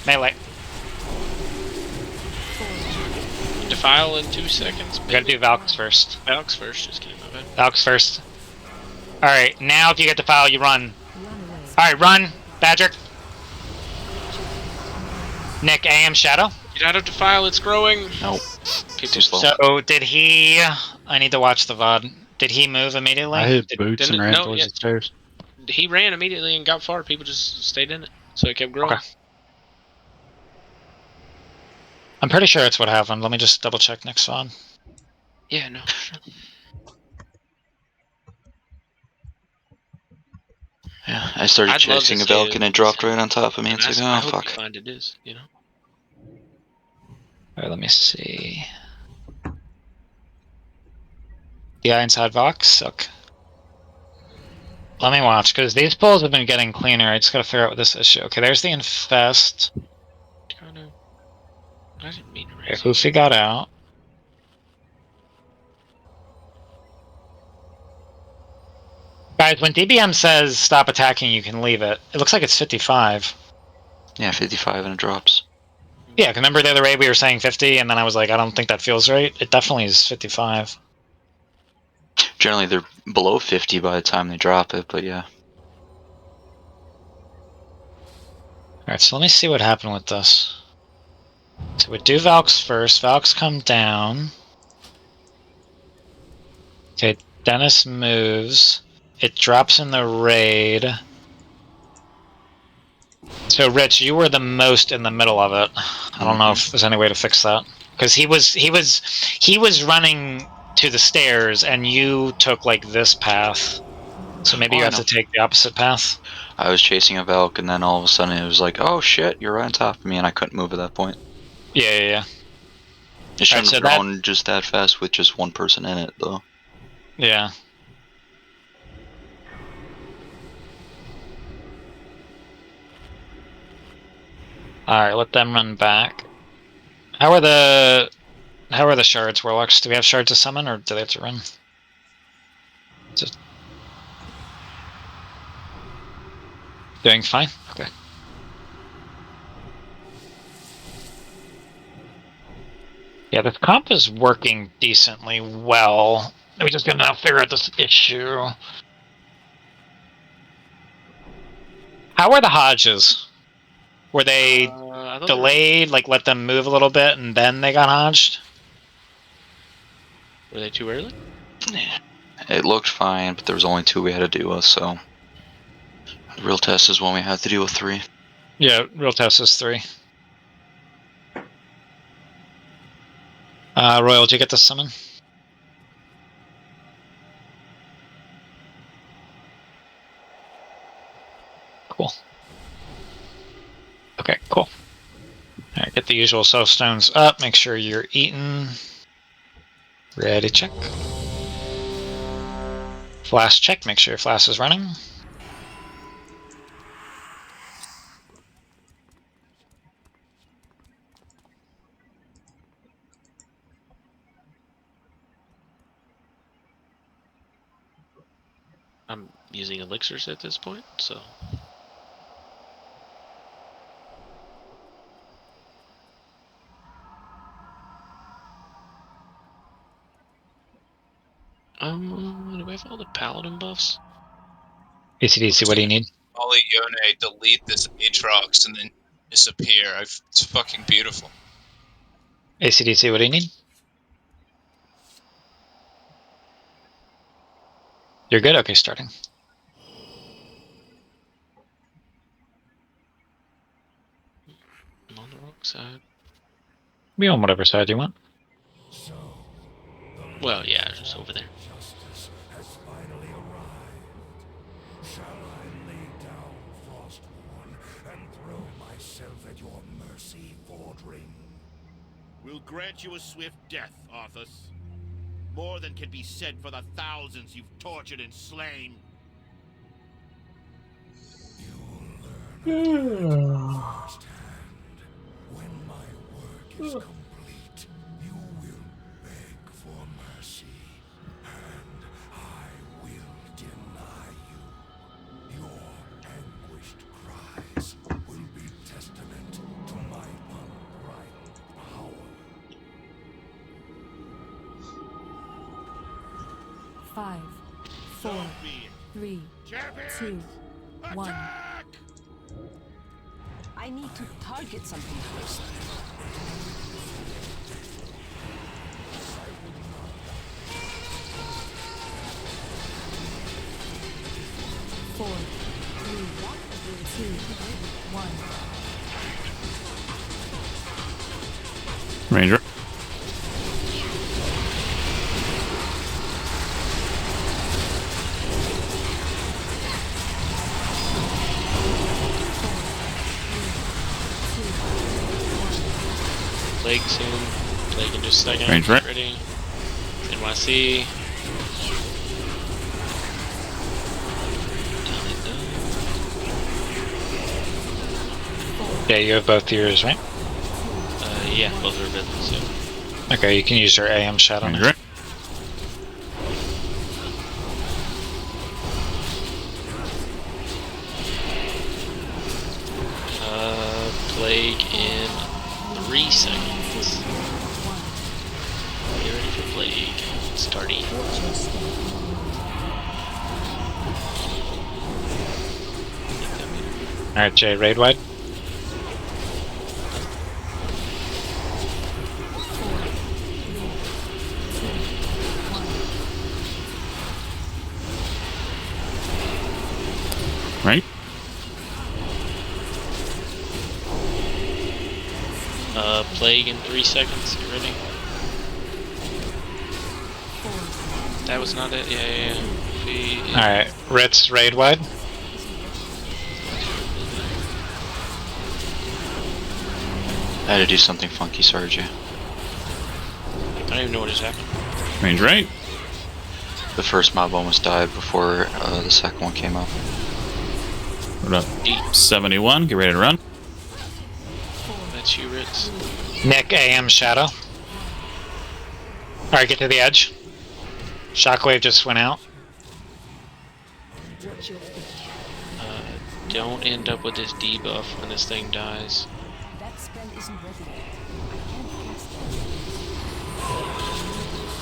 Melee. Defile in 2 seconds. We gotta do Valks first. Valks first. Just kidding, my bad. Valks first. Alright, now if you get Defile, you run. Alright, run. Badger. Nick, AM, Shadow. Get out of Defile. It's growing. Nope. Okay, Too slow. So, did he... I need to watch the VOD. Did he move immediately? I hit boots and ran towards the stairs. He ran immediately and got far. People just stayed in it. So it kept growing. Okay. I'm pretty sure it's what happened. Let me just double check next VOD. Yeah, no. Sure. Yeah, I started chasing a Valk and it dropped right on top of me. It's like, I oh hope fuck. you find it is, you know. Alright, let me see. Yeah, inside Vox? Okay. Let me watch, because these pulls have been getting cleaner. I just gotta figure out what this issue. Okay, there's the Infest. I didn't mean to Okay, Hoofy got out. Guys, when DBM says stop attacking, you can leave it. It looks like it's 55. Yeah, 55 and it drops. Yeah, remember the other way we were saying 50, and then I was like, I don't think that feels right. It definitely is 55. Generally, they're below 50 by the time they drop it, but yeah. Alright, so let me see what happened with this. So we do Valks first. Valks come down. Okay, Dennis moves. It drops in the raid. So Rich, you were the most in the middle of it. I don't know if there's any way to fix that. Because he was running to the stairs and you took like this path. So maybe you have to take the opposite path. I was chasing a Valk, and then all of a sudden it was like, oh shit, you're right on top of me, and I couldn't move at that point. Yeah. It shouldn't have grown just that fast with just one person in it, though. Yeah. Alright, let them run back. How are the shards, Warlocks? Do we have shards to summon, or do they have to run? Just doing fine? Okay. Yeah, this comp is working decently well. We just gotta now figure out this issue. How are the Hodges? Were they delayed, like let them move a little bit and then they got Hodged? Were they too early? It looked fine, but there was only 2 we had to deal with, so... The real test is when we had to deal with 3. Yeah, real test is 3. Royal, did you get the summon? Cool. Okay, cool. Alright, get the usual soul stones up, make sure you're eating. Ready, check. Flash check, make sure your flash is running. I'm using elixirs at this point, so... do we have all the paladin buffs? ACDC, what do you need? Ollie Yone delete this Aatrox and then disappear. It's fucking beautiful. ACDC, what do you need? You're good? Okay, starting. I'm on the wrong side. Be on whatever side you want. Well, yeah, just over there. Justice has finally arrived. Shall I lay down Frostborn and throw myself at your mercy, Fordring? We'll grant you a swift death, Arthas. More than can be said for the thousands you've tortured and slain. Firsthand, when my work is complete, you will beg for mercy, and I will deny you. Your anguished cries will be testament to my unbridled power. 5, 4, 3, 2, 1. I need to target something first. Four, 3, 2, 1. Ranger. Plague soon. Plague in just a second. Range Get ready. NYC. Yeah, you have both yours, right? Yeah, both are business, yeah. Okay, you can use your AM shot on it. Thanks, Tardy. Alright, Jay, raid wide. Right? Plague in 3 seconds. Get ready. That was not it. Yeah. Alright, Ritz, raid wide. I had to do something funky, Sergio. I don't even know what just happened. Range right. The first mob almost died before the second one came up. What up? 71. Get ready to run. That's you, Ritz. Nick, AM Shadow. Alright, get to the edge. Shockwave just went out. Don't end up with this debuff when this thing dies. That spell isn't ready yet.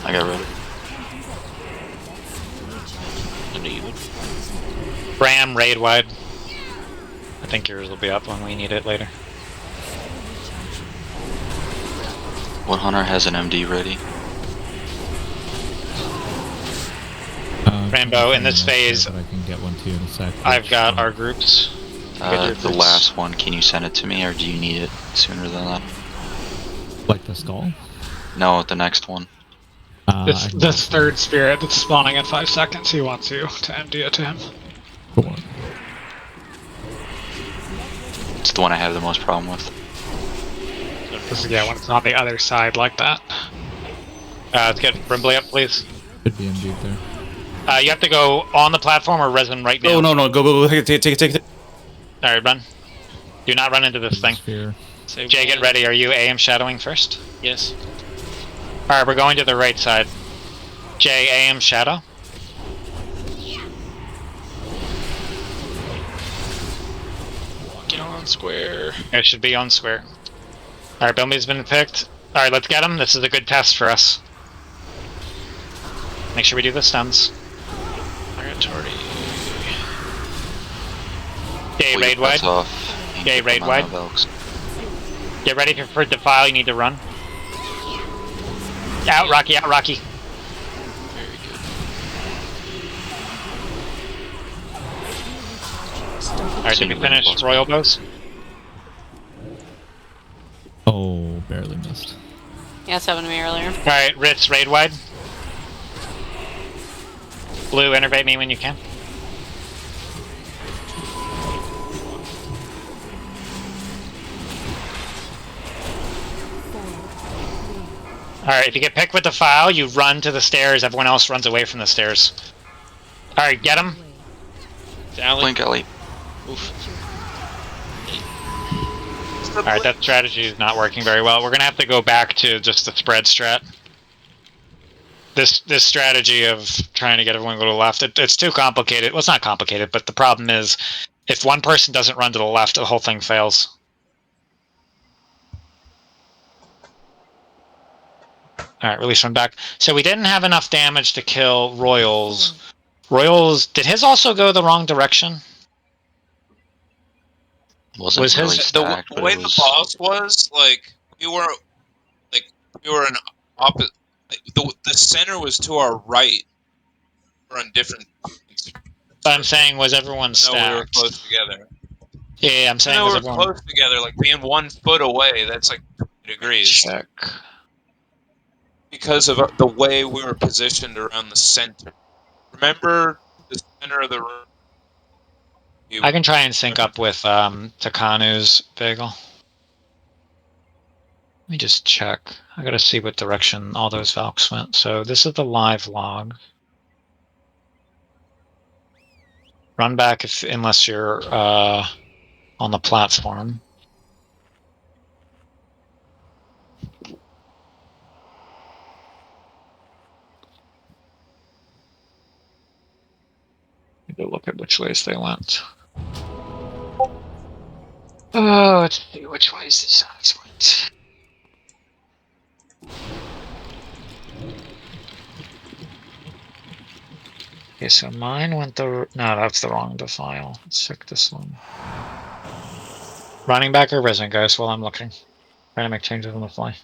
I got ready. I knew you would. Ram, raid wide. I think yours will be up when we need it later. What hunter has an MD ready? Rainbow, in this phase, I can get one too in a sec. I've got our groups. The last one, can you send it to me, or do you need it sooner than that? Like the skull? No, the next one. This third spirit that's spawning in 5 seconds, he wants you to MD it to him. Cool. It's the one I have the most problem with. Yeah, when it's on the other side like that. Let's get Brimbley up, please. Should be MD'd there. You have to go on the platform or resin right now. Oh, no. Go. Take it. Alright, run. Do not run into this thing. Jay, get ready. Are you AM shadowing first? Yes. Alright, we're going to the right side. Jay, AM shadow. Get on square. It should be on square. Alright, Bilby's been picked. Alright, let's get him. This is a good test for us. Make sure we do the stuns. I got Tardy. Jay, raid wide. Jay, raid wide. Get ready for defile, you need to run. Out, Rocky, out, Rocky. Very good. Alright, did we finish Royal Bows? Oh, barely missed. Yeah, it's happened to me earlier. Alright, Ritz, raid wide. Blue, innervate me when you can. Alright, if you get picked with the file, you run to the stairs, everyone else runs away from the stairs. Alright, get him. Blink alley. Oof. Alright, that strategy is not working very well. We're gonna have to go back to just the spread strat. This strategy of trying to get everyone to go to the left, it's too complicated. Well, it's not complicated, but the problem is, if one person doesn't run to the left, the whole thing fails. Alright, release one back. So we didn't have enough damage to kill Royals. Royals, did his also go the wrong direction? Was his the way the boss was, like, we were in opposite. Like, the center was to our right. We're on different. But I'm saying, was everyone stacked? No, we were close together. Yeah, I'm saying, no, was we were everyone close together, like being 1 foot away. That's like 2 degrees. Check. Because of the way we were positioned around the center. Remember the center of the room? I can try and sync up with Takanu's bagel. Let me just check. I gotta see what direction all those Valks went. So this is the live log. Run back unless you're on the platform. Go look at which ways they went. Oh, let's see which ways these sides went. Okay, so mine went the... No, that's the wrong defile. Let's check this one. Running back or risen, guys, while I'm looking. Trying to make changes on the fly.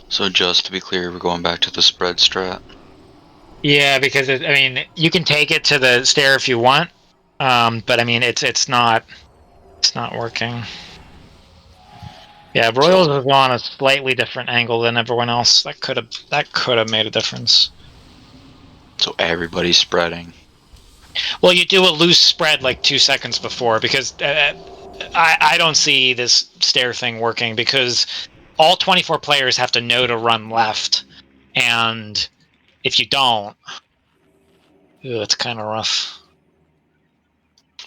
So just to be clear, we're going back to the spread strat. Yeah, because I mean, you can take it to the stair if you want, but I mean, it's not working. Yeah, Royals is on a slightly different angle than everyone else. That could have made a difference. So everybody's spreading. Well, you do a loose spread like 2 seconds before, because I don't see this stair thing working, because all 24 players have to know to run left, and if you don't, it's kind of rough.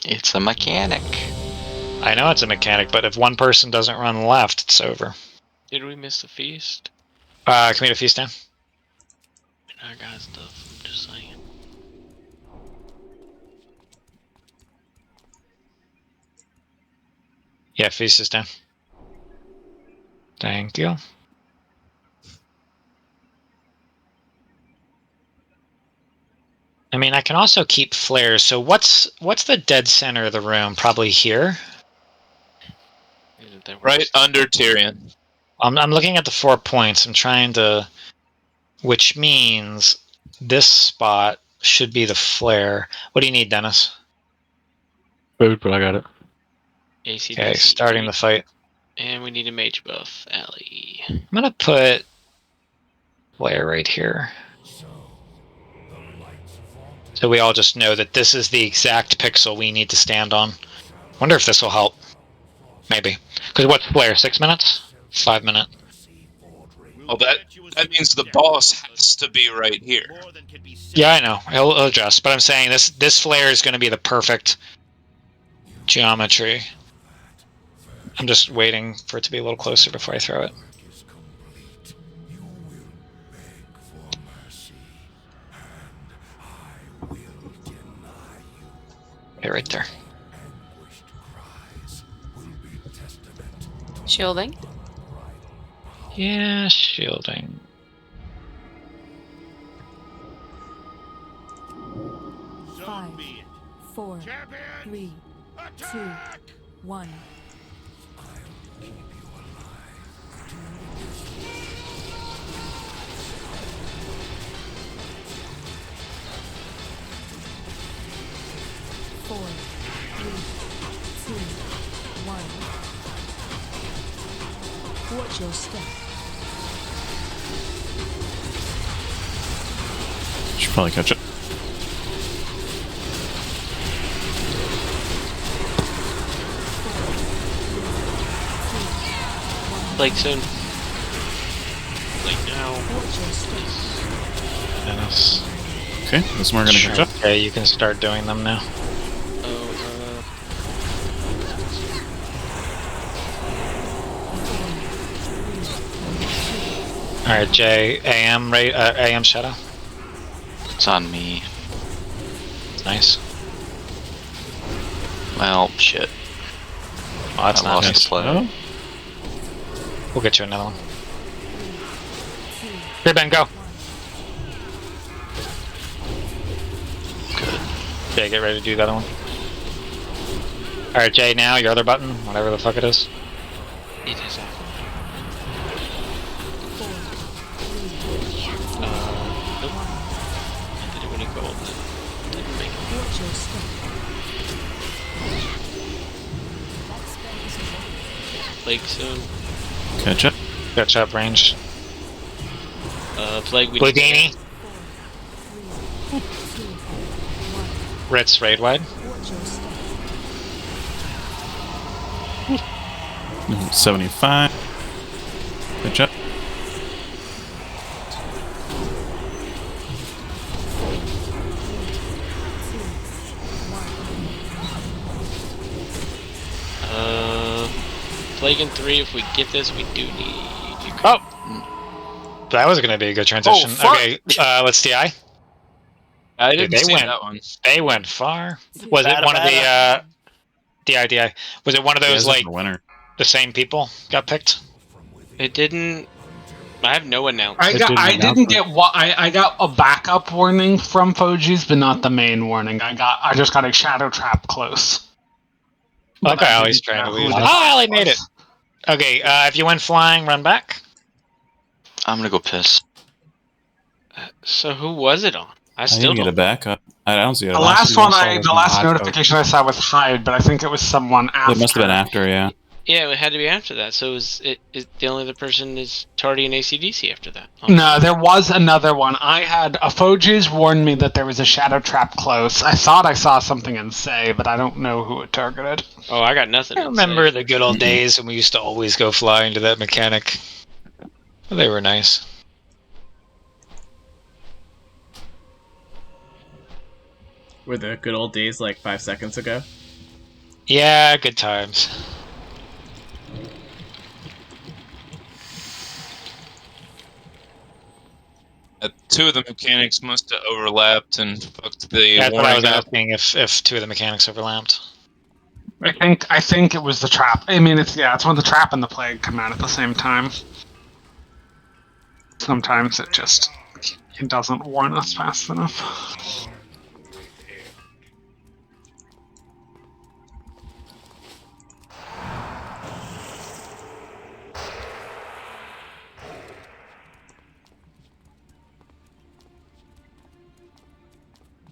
It's a mechanic. I know it's a mechanic, but if one person doesn't run left, it's over. Did we miss the feast? Can we do a feast now? I got stuff, I'm just saying. Yeah, feast is down. Thank you. I mean, I can also keep flares. So what's the dead center of the room? Probably here. Right under Tyrion. I'm looking at the 4 points. I'm trying to, which means this spot should be the flare. What do you need, Dennis? Food, but I got it. AC Okay, starting the fight. And we need a mage buff, Allie. I'm gonna put flare right here. So we all just know that this is the exact pixel we need to stand on. Wonder if this will help. Maybe. Because what's flare? 6 minutes? 5 minute. Well, that means the boss has to be right here. Yeah, I know. He'll adjust. But I'm saying this flare is going to be the perfect geometry. I'm just waiting for it to be a little closer before I throw it. Okay, right there. Shielding? Yeah, shielding. Five, 4, 3, 2, 1. Four, 3, 2, 1. Watch your step. Should probably catch it. Blake soon. Blake now. Dennis. Okay, this one we're gonna catch up. Okay, you can start doing them now. Alright, Jay, AM, AM Shadow. It's on me. Nice. Well, shit. Oh, that's I not lost nice. the play. We'll get you another one. Here, Ben, go. Good. Jay, get ready to do the other one. Alright, Jay, now, your other button, whatever the fuck it is. It is on. Nope. I did it when he called it. Didn't make it. Blake soon. Catch up. Catch up range. Plague we Bludini. Ritz raid wide. 75. Catch up. Plague in 3. If we get this, we do need. Oh, that was gonna be a good transition. Okay, let's DI. I Dude, didn't see that one. They went far. Was it one of the DI? Was it one of those like the same people got picked? It didn't. I have no announcement. I didn't get what I got a backup warning from Foji's, but not the main warning. I just got a shadow trap close. Okay, I always trying to lose. Oh, Ellie made it. Okay, if you went flying, run back. I'm gonna go piss. So who was it on? I still get a backup. I don't see it. The last notification I saw was Hyde, but I think it was someone after. It must have been after, yeah. Yeah, it had to be after that. So the only other person is Tardy and ACDC after that. No, there was another one. I had Foji's warned me that there was a shadow trap close. I thought I saw something in Say, but I don't know who it targeted. Oh, I got nothing. I remember the good old days when we used to always go flying to that mechanic. They were nice. Were the good old days like 5 seconds ago? Yeah, good times. Two of the mechanics must have overlapped and fucked the That's what I was warning up. asking, if two of the mechanics overlapped. I think it was the trap. I mean, it's when the trap and the plague come out at the same time. Sometimes it doesn't warn us fast enough.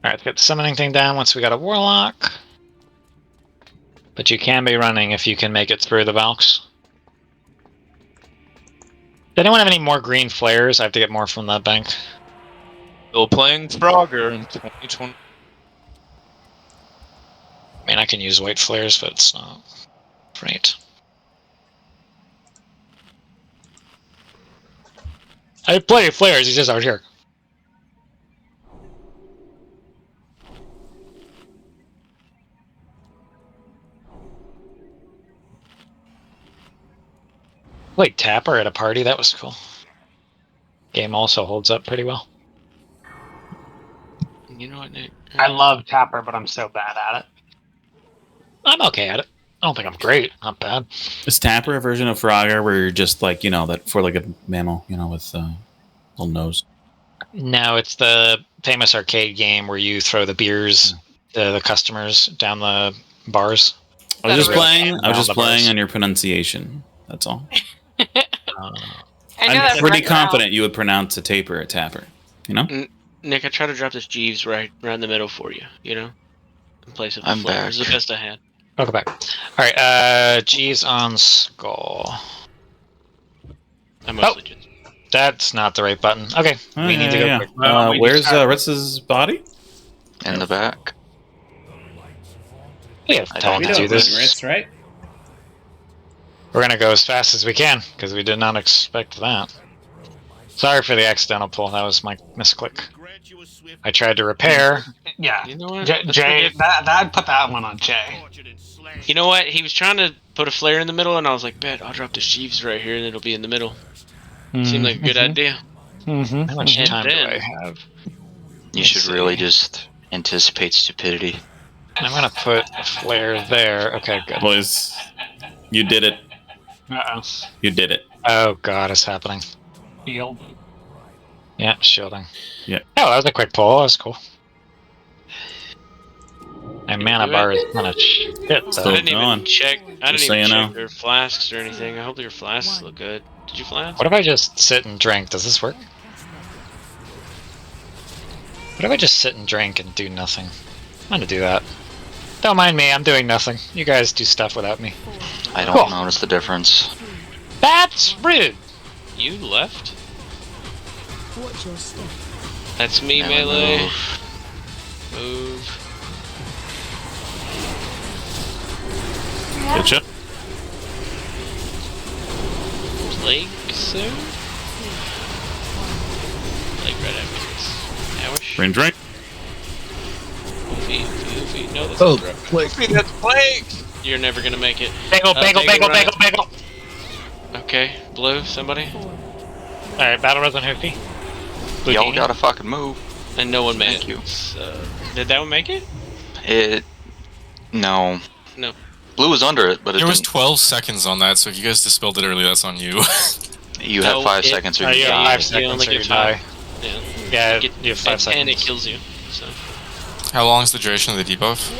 Alright, let's get the summoning thing down once we got a Warlock. But you can be running if you can make it through the Valks. Does anyone have any more green flares? I have to get more from that bank. Still playing Frogger in 2020. I mean, I can use white flares, but it's not great. I have plenty of flares, he's just out here. Wait, Tapper at a party? That was cool. Game also holds up pretty well. You know what, Nick? I love Tapper, but I'm so bad at it. I'm okay at it. I don't think I'm great. Not bad. Is Tapper a version of Frogger where you're just like, that four-legged mammal, with little nose? No, it's the famous arcade game where you throw the beers to the customers down the bars. I was just playing on your pronunciation. That's all. I'm pretty confident you would pronounce a taper a tapper. Nick, I tried to drop this Jeeves right around the middle for you. In place of the I'm flare. back. It was the best I had. Welcome back. Alright, G's on Skull. I mostly just. That's not the right button. Okay, we need to go quick. Where's Ritz's body? In the back. We have time to do this. Ritz, right? We're gonna go as fast as we can, because we did not expect that. Sorry for the accidental pull, that was my misclick. I tried to repair. Yeah, You know what? Jay, that put that one on Jay. You know what? He was trying to put a flare in the middle, and I was like, bet, I'll drop the Jeeves right here, and it'll be in the middle. Seemed like a good idea. How much time do I have? You should really just anticipate stupidity. I'm gonna put a flare there. Okay, good. Boys, you did it. Uh-oh. You did it. Oh god, it's happening. Shield. Yeah, shielding. Yeah. Oh, that was a quick pull. That was cool. My mana bar is kind of shit. Still I didn't even going. check. I Just didn't even so you check know. your flasks or anything. I hope your flasks look good. Did you flask? What if I just sit and drink? Does this work? What if I just sit and drink and do nothing? I'm gonna do that. Don't mind me, I'm doing nothing. You guys do stuff without me. I don't notice the difference. That's rude! You left? Watch your step. That's me, Never melee. Move. Getcha. Plague soon? Plague right after this. Howish? Rain drink. Oofy. No, that's Oh, not Plague, that's Plague! You're never gonna make it. Bagel, bagel, bagel, run. bagel, bagel! Okay, blue, somebody? Alright, battle res on Hoofy. Y'all gotta fucking move. And no one made Thank it. you. So, did that one make it? No. No. Blue was under it, but it There was didn't. 12 seconds on that, so if you guys dispelled it early, that's on you. You have 5 seconds or you have die. 5 seconds only or get you 5. die. Yeah. Yeah, You have 5 seconds. And it kills you. So. How long is the duration of the debuff?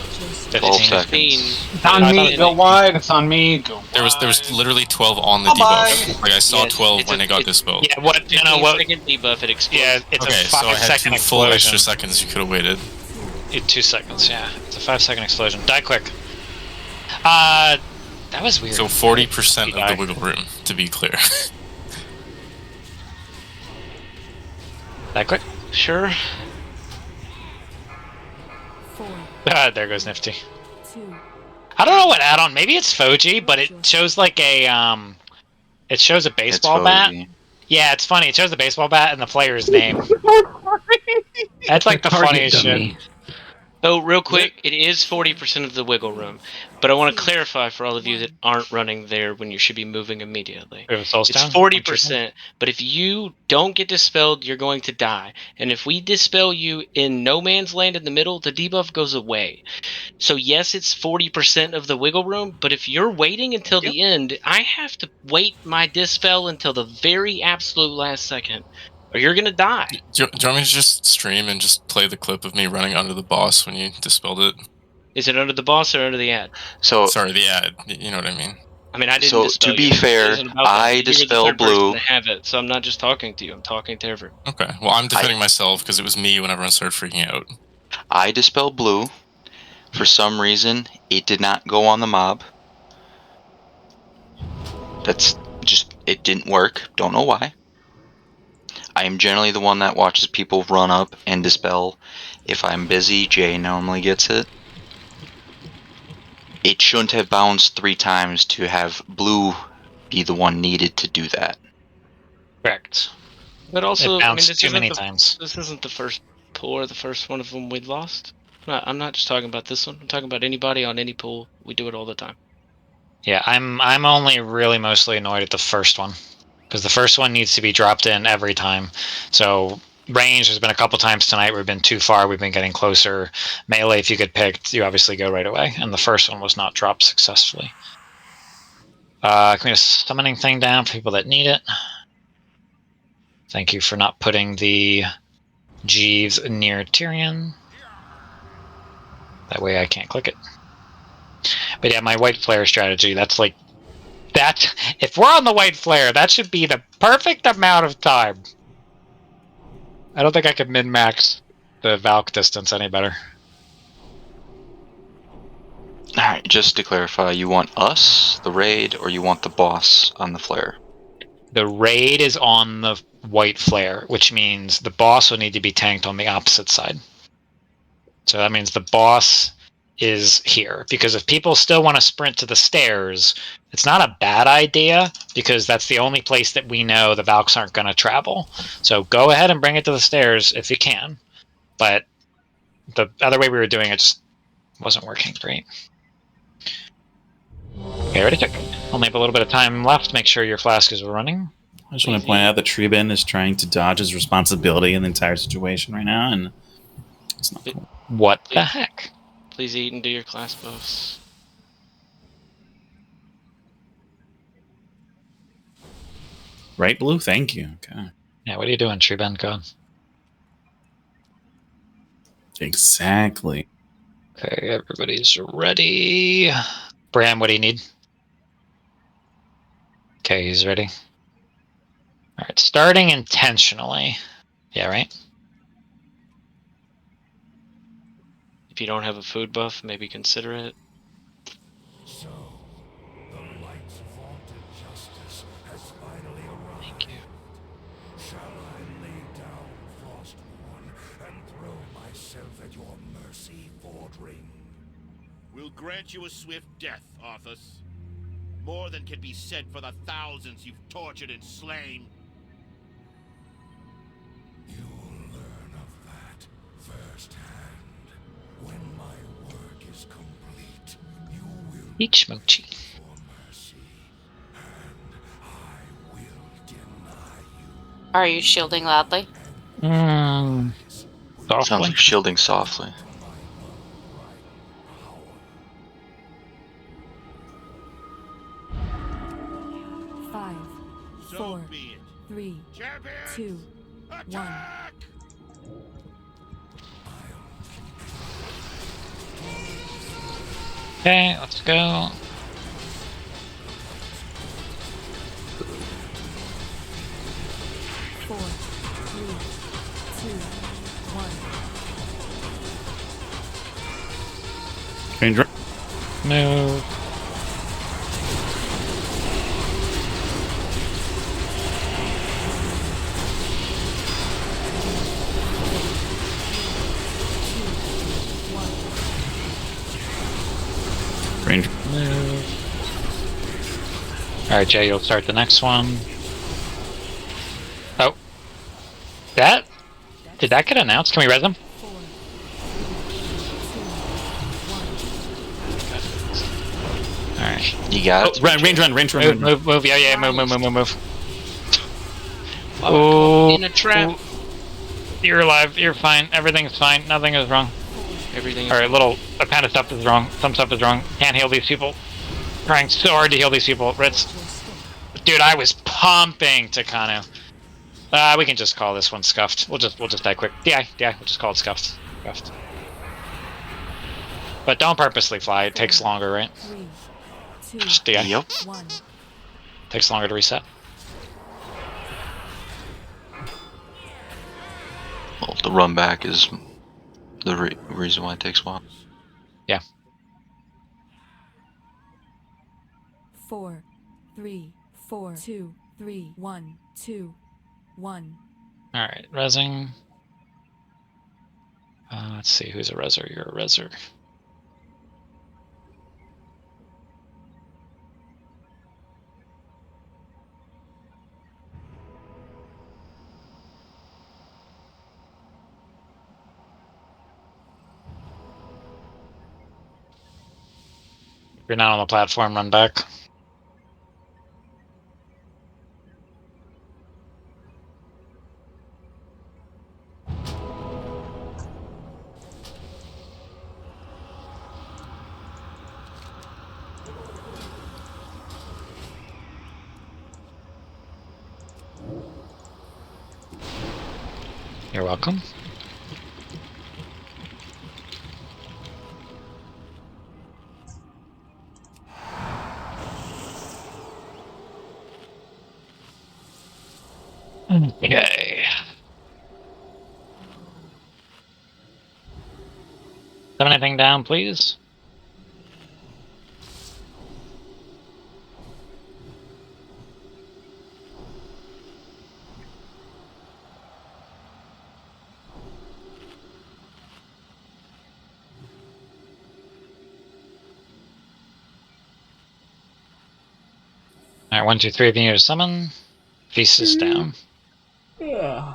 12 seconds. It's on me. Go wide. It's on me. Go wide. There was literally 12 on the Bye-bye. debuff. Like I saw 12 when it got dispelled. Yeah, what? No, what? Second debuff, it explodes. Yeah, it's Okay, a so I 5 had second 2 full explosion. extra seconds you could have waited. 2 seconds, yeah. It's a 5 second explosion. Die quick. That was weird. So 40% of the wiggle room, to be clear. Die quick? Sure. There goes Nifty. I don't know what add-on. Maybe it's Foji, but it shows like a it shows a baseball bat. Yeah, it's funny. It shows the baseball bat and the player's name. That's like the funniest shit. So, real quick, it is 40% of the wiggle room, but I want to clarify for all of you that aren't running there when you should be moving immediately. It's 40%, but if you don't get dispelled, you're going to die. And if we dispel you in no man's land in the middle, the debuff goes away. So, yes, it's 40% of the wiggle room, but if you're waiting until the end, I have to wait my dispel until the very absolute last second, or you're going to die. Do you want me to just stream and just play the clip of me running under the boss when you dispelled it? Is it under the boss or under the ad? So sorry, the ad. You know what I mean? I mean, I didn't So, dispel to be you. fair, This isn't about I that. You were the dispel third person blue. to have it, so I'm not just talking to you. I'm talking to everyone. Okay, well, I'm defending myself because it was me when everyone started freaking out. I dispelled blue. For some reason, it did not go on the mob. That's just, it didn't work. Don't know why. I am generally the one that watches people run up and dispel. If I'm busy, Jay normally gets it. It shouldn't have bounced 3 times to have blue be the one needed to do that. Correct. But also, It I mean, bounced this too isn't many the, times. This isn't the first pool or the first one of them we lost. I'm not just talking about this one. I'm talking about anybody on any pool. We do it all the time. Yeah, I'm only really mostly annoyed at the first one because the first one needs to be dropped in every time. So range, there's been a couple times tonight where we've been too far. We've been getting closer. Melee, if you get picked, you obviously go right away. And the first one was not dropped successfully. Can we get a summoning thing down for people that need it? Thank you for not putting the Jeeves near Tyrion. That way I can't click it. But yeah, my white flare strategy, that's like that. If we're on the white flare, that should be the perfect amount of time. I don't think I could min-max the Valk distance any better. Alright, just to clarify, you want us, the raid, or you want the boss on the flare? The raid is on the white flare, which means the boss will need to be tanked on the opposite side. So that means the boss is here. Because if people still want to sprint to the stairs, it's not a bad idea, because that's the only place that we know the Valks aren't going to travel. So go ahead and bring it to the stairs if you can. But the other way we were doing it just wasn't working great. Okay, ready, check. Only have a little bit of time left. Make sure your flask is running. I just want to point out that Treben is trying to dodge his responsibility in the entire situation right now, and it's not cool. What the heck? Please eat and do your class buffs. Right, Blue? Thank you. Okay. Yeah, what are you doing, Treben? Go on. Exactly. Okay, everybody's ready. Bram, what do you need? Okay, he's ready. Alright, starting intentionally. Yeah, right? If you don't have a food buff, maybe consider it. So, the light's vaunted justice has finally arrived. Thank you. Shall I lay down Frostborn and throw myself at your mercy, Fordring? We'll grant you a swift death, Arthas. More than can be said for the thousands you've tortured and slain. You'll learn of that firsthand. When my work is complete, you will Each mochi. for mercy, and Are you shielding loudly? Softly. Sounds like shielding softly. Five, four, 3, 2, 1. Okay, let's go. Four, 3, 2, 1. Ranger. Move. Ranger. Move. Alright, Jay, you'll start the next one. Oh. Did that get announced? Can we res them? Alright. You got it? Range run. Move. Yeah, move. Oh, in a trap. Ooh. You're alive. You're fine. Everything's fine. Nothing is wrong. Alright, a kind of stuff is wrong. Some stuff is wrong. Can't heal these people. Trying so hard to heal these people. Ritz. Dude, I was pumping Takano. We can just call this one scuffed. We'll just die quick. DI. We'll just call it scuffed. But don't purposely fly. It takes longer, right? Just DI. Yep. Takes longer to reset. Well, the run back is the reason why it takes a while. Yeah. 4, 3, 4, 2, 3, 1, 2, 1. Alright, resing. Let's see, who's a reser? You're a reser. If you're not on the platform, run back. You're welcome. Okay. Have anything down, please? Alright, 1, 2, 3 if you need to summon. Feast is down. Yeah.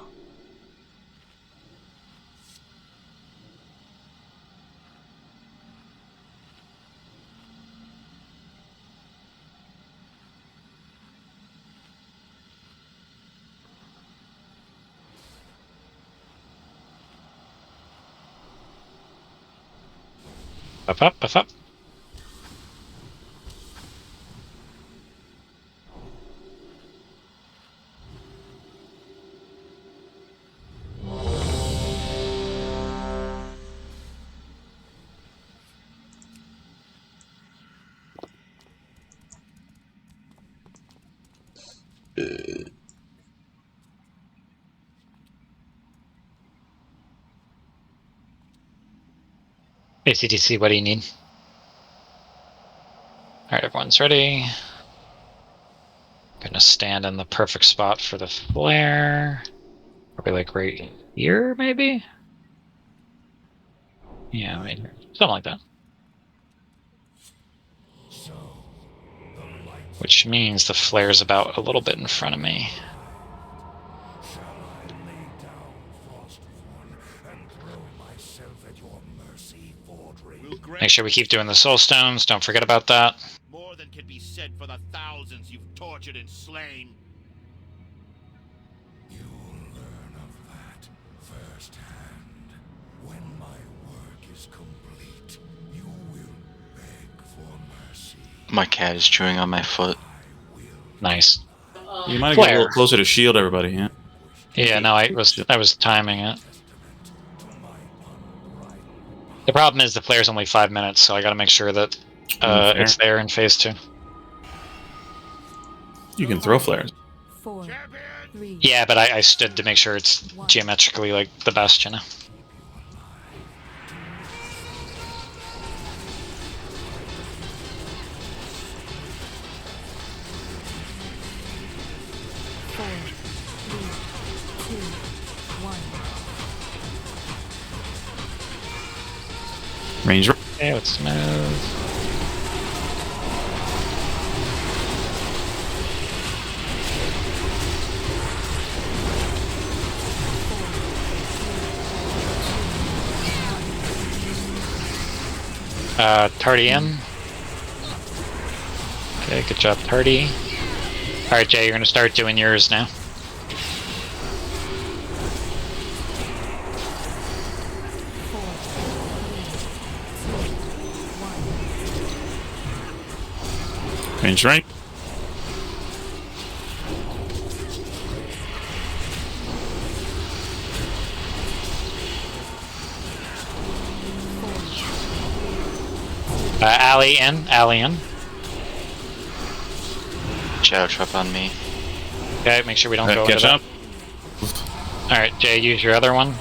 Buff up. ACDC, what do you need? Alright, everyone's ready. Gonna stand in the perfect spot for the flare. Probably like right here, maybe? Yeah, right here. Something like that. Which means the flare's about a little bit in front of me. Make sure we keep doing the soul stones. Don't forget about that. More than can be said for the thousands you've tortured and slain. You firsthand. When my work is complete, you will beg for mercy. My cat is chewing on my foot. Nice. You might get a little closer to shield everybody, yeah? Yeah, no, I was timing it. The problem is the flare's only 5 minutes, so I gotta make sure that it's there in phase 2. You can throw flares. 4, 3. Yeah, but I stood to make sure it's geometrically like the best, you know. Range. Okay, let's smooth. Tardy in. Okay, good job, Tardy. Alright, Jay, you're gonna start doing yours now. Range right. Alley in, alley in. Shadow trap on me. Okay, make sure we don't go into catch that. up. Alright, Jay, use your other one.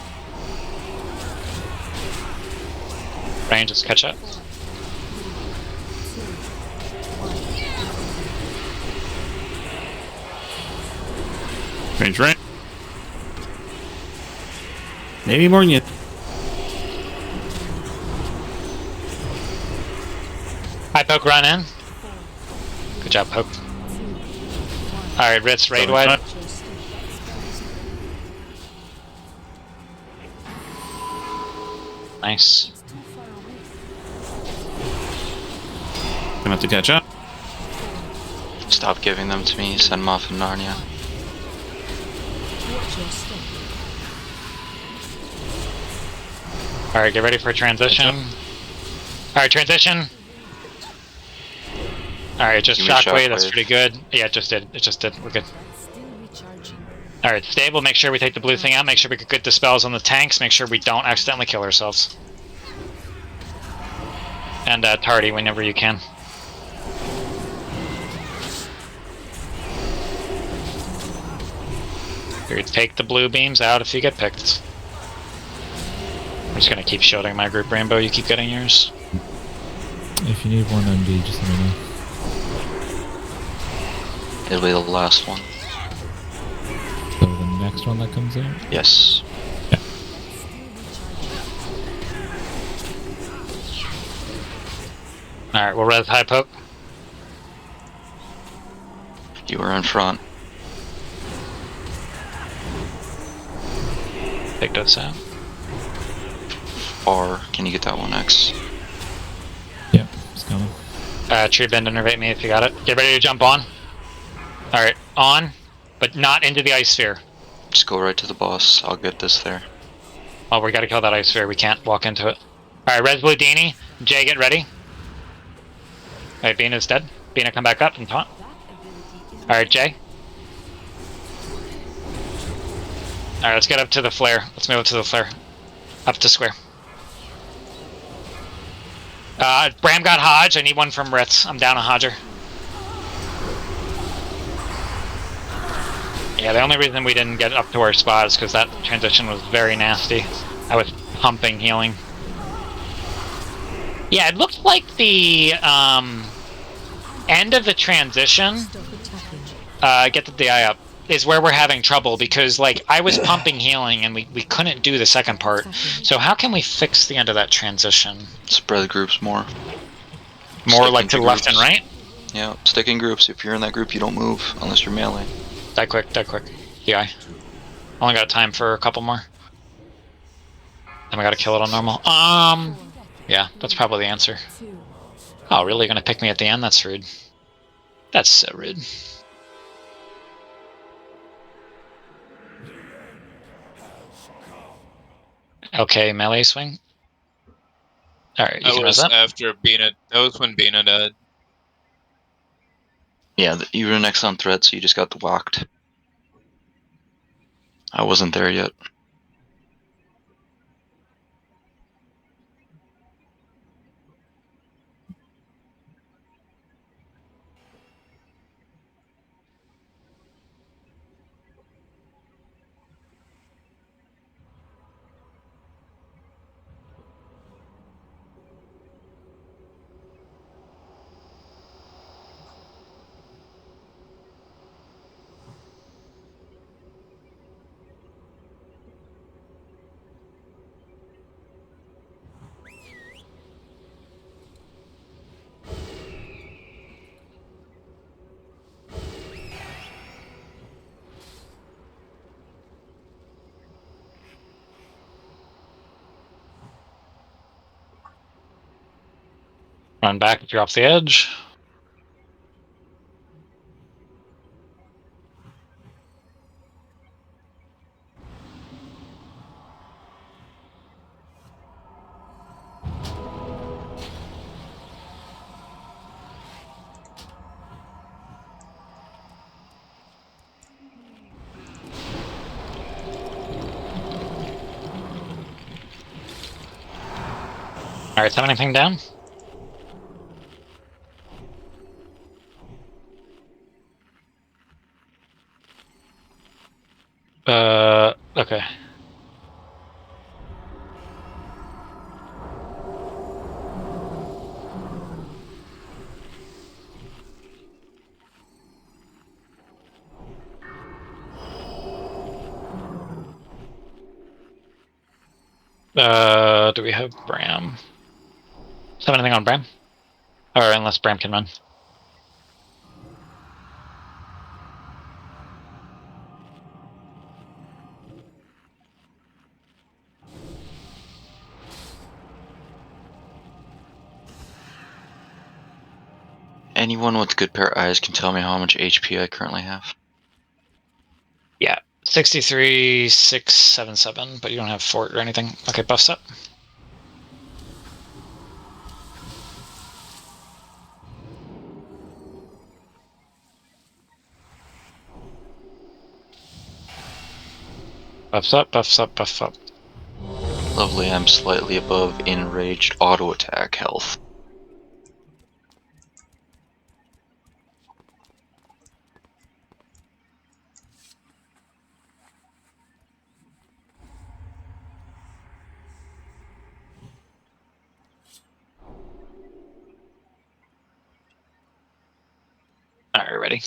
Ryan, just catch up. Range right. Maybe more than you. Hi, Poke, run in. Good job, Poke. Alright, Ritz, raid wide. Nice. Gonna have to catch up. Stop giving them to me. Send them off in Narnia. Alright, get ready for transition. Alright, transition. Alright, just shockwave, that's pretty good. Yeah, it just did. It just did. We're good. Alright, stable. Make sure we take the blue thing out. Make sure we get good dispels on the tanks. Make sure we don't accidentally kill ourselves. And tardy whenever you can. Here, take the blue beams out if you get picked. I'm just gonna keep shielding my group, Rainbow. You keep getting yours. If you need one MD, just let me know. It'll be the last one. So the next one that comes in? Yes. Yeah. Alright, we'll res high poke. You were in front. Take those out. Or can you get that 1x? Yeah, it's coming. Tree bend, innervate me if you got it. Get ready to jump on. Alright, on, but not into the ice sphere. Just go right to the boss. I'll get this there. Oh, we gotta kill that ice sphere. We can't walk into it. Alright, res blue Dini. Jay, get ready. Alright, Bina's dead. Bina, come back up and taunt. Alright, Jay. Alright, let's get up to the flare. Let's move up to the flare. Up to square. Bram got Hodge. I need one from Ritz. I'm down a Hodger. Yeah, the only reason we didn't get up to our spot is because that transition was very nasty. I was pumping healing. Yeah, it looked like the end of the transition, get the DI up, is where we're having trouble because like I was pumping healing and we couldn't do the second part. So how can we fix the end of that transition? Spread groups more. More like to the left and right? Yeah, stick in groups. If you're in that group, you don't move unless you're melee. Die quick, die quick. DI. Only got time for a couple more. Then we gotta kill it on normal. Yeah, that's probably the answer. Oh, really? You're gonna pick me at the end? That's rude. That's so rude. Okay, melee swing. Alright, you That can was res that. after Bina. That was when Bina died. Yeah, you were next on threat, so you just got whacked. I wasn't there yet. Run back if you're off the edge. Alright, have anything down? Okay. Do we have Bram? Does have anything on Bram? Or unless Bram can run. Anyone with a good pair of eyes can tell me how much HP I currently have. Yeah, 63,677, but you don't have fort or anything. Okay, buffs up. Buffs up, buffs up, buffs up. Lovely, I'm slightly above enraged auto attack health. Alright, ready.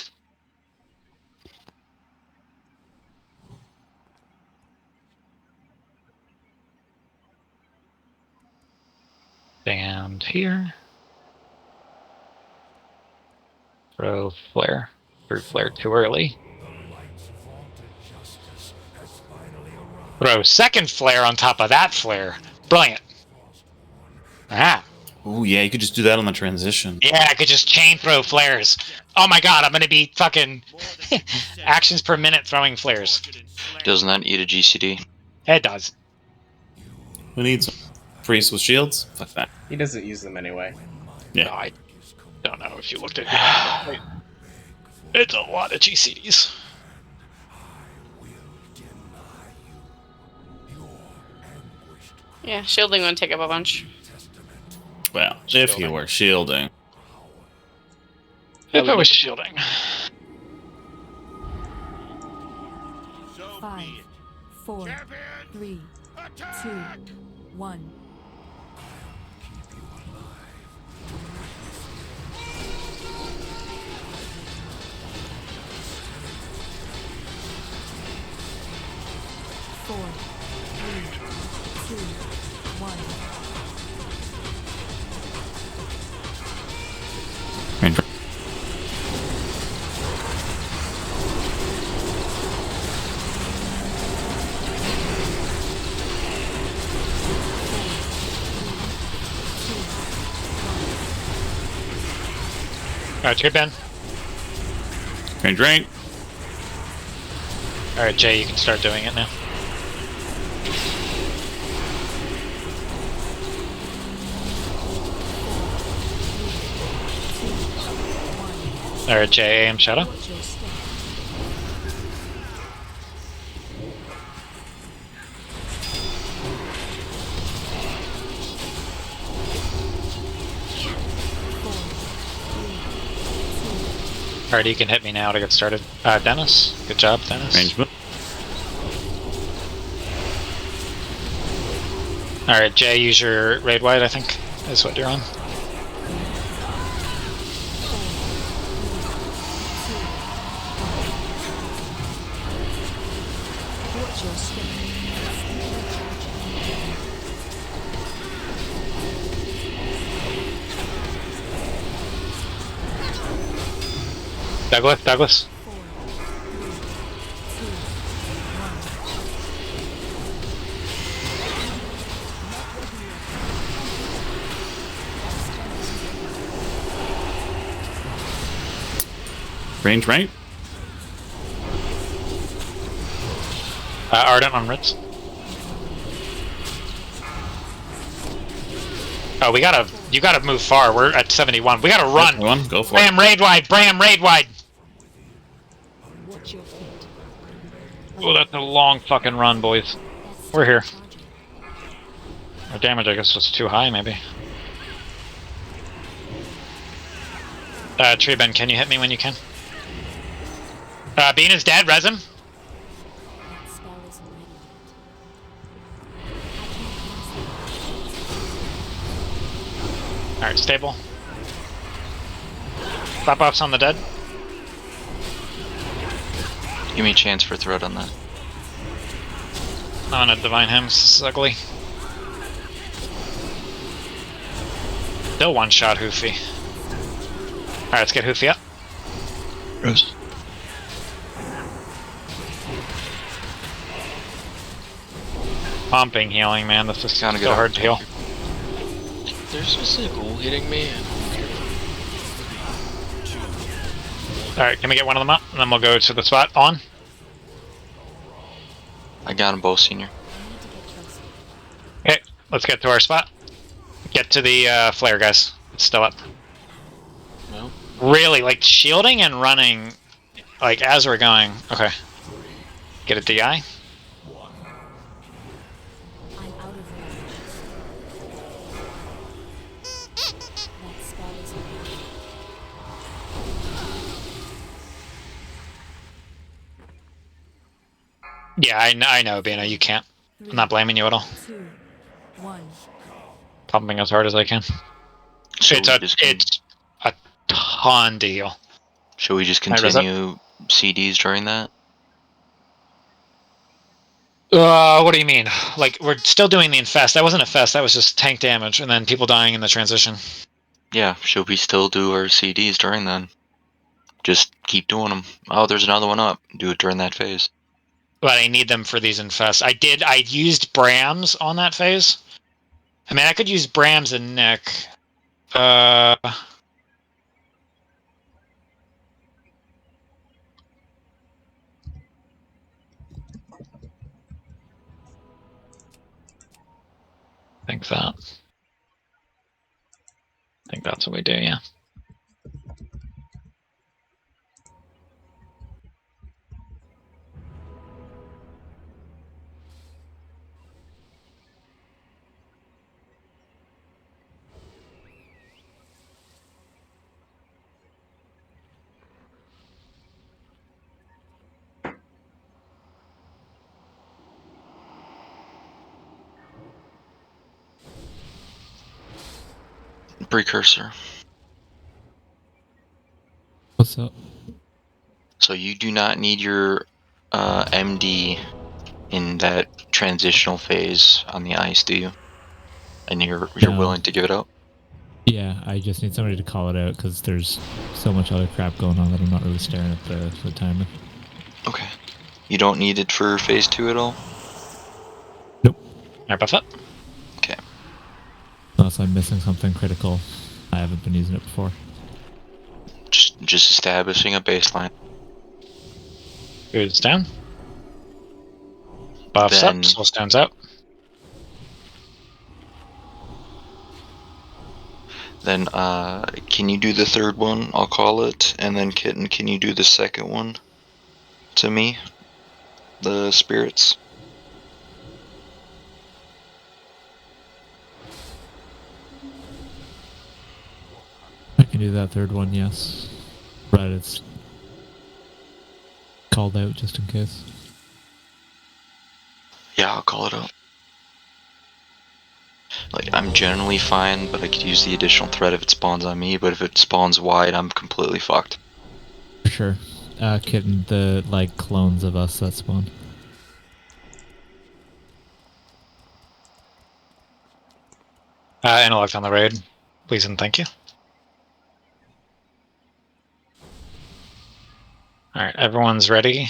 Stand here. Throw flare. Threw flare too early. Throw second flare on top of that flare. Brilliant. Ah. Oh yeah, you could just do that on the transition. Yeah, I could just chain throw flares. Oh my god, I'm gonna be fucking actions per minute throwing flares. Doesn't that eat a GCD? It does. Who needs priests with shields? Fuck that. He doesn't use them anyway. Yeah. No, I don't know if you looked at it. It's a lot of GCDs. Yeah, shielding won't take up a bunch. Well, if you were shielding. If I was shielding. 5, 4, 3, 2, 1. Four, 3, 2, 1. Alright, good, Ben. Drain. Alright, Jay, you can start doing it now. Alright, J, AM Shadow. Alright, you can hit me now to get started. Dennis. Good job, Dennis. Range move. Alright, Jay, use your raid wide, I think, is what you're on. Douglas. Range right. Ardent on Ritz. Oh, you gotta move far. We're at 71. We gotta run. Go for Bram, raid wide. Bram, raid wide. Oh, that's a long fucking run, boys. We're here. Our damage, I guess, was too high, maybe. Tree Ben, can you hit me when you can? Bean is dead, res him. Alright, stable. Slap offs on the dead. Give me a chance for threat on that. I'm gonna divine him, this is ugly. Still one shot Hoofy. Alright, let's get Hoofy up. Rose. Pumping healing, man. This is Kinda so hard to heal. There's just a ghoul hitting me. Alright, can we get one of them up? And then we'll go to the spot. On. I got them both, senior. Okay, let's get to our spot. Get to the flare, guys. It's still up. No. Really, like shielding and running, like as we're going. Okay. Get a DI. Yeah, I know, Bina, you can't. I'm not blaming you at all. Pumping as hard as I can. So It's a ton to heal. Should we just continue CDs during that? What do you mean? Like, we're still doing the infest. That wasn't a fest, that was just tank damage, and then people dying in the transition. Yeah, should we still do our CDs during then? Just keep doing them. Oh, there's another one up. Do it during that phase. But I need them for these infests. I used Brams on that phase. I mean, I could use Brams and Nick. I think that's what we do, yeah. Precursor. What's up? So you do not need your MD in that transitional phase on the ice, do you? And you're No. willing to give it up? Yeah, I just need somebody to call it out because there's so much other crap going on that I'm not really staring at the timing. Okay. You don't need it for phase 2 at all? Nope. Alright, buff up. Okay. Unless I'm missing something critical. I haven't been using it before. Just establishing a baseline. Goes down. Buffs Then- up, soul stones out. Then can you do the third one? I'll call it. And then Kitten, can you do the second one to me? The spirits. I can do that third one, yes. But it's called out just in case. Yeah, I'll call it out. Like, I'm generally fine, but I could use the additional threat if it spawns on me, but if it spawns wide, I'm completely fucked. For sure. Kitten, the, like, clones of us that spawn. Intellect on the raid. Please and thank you. Alright, everyone's ready.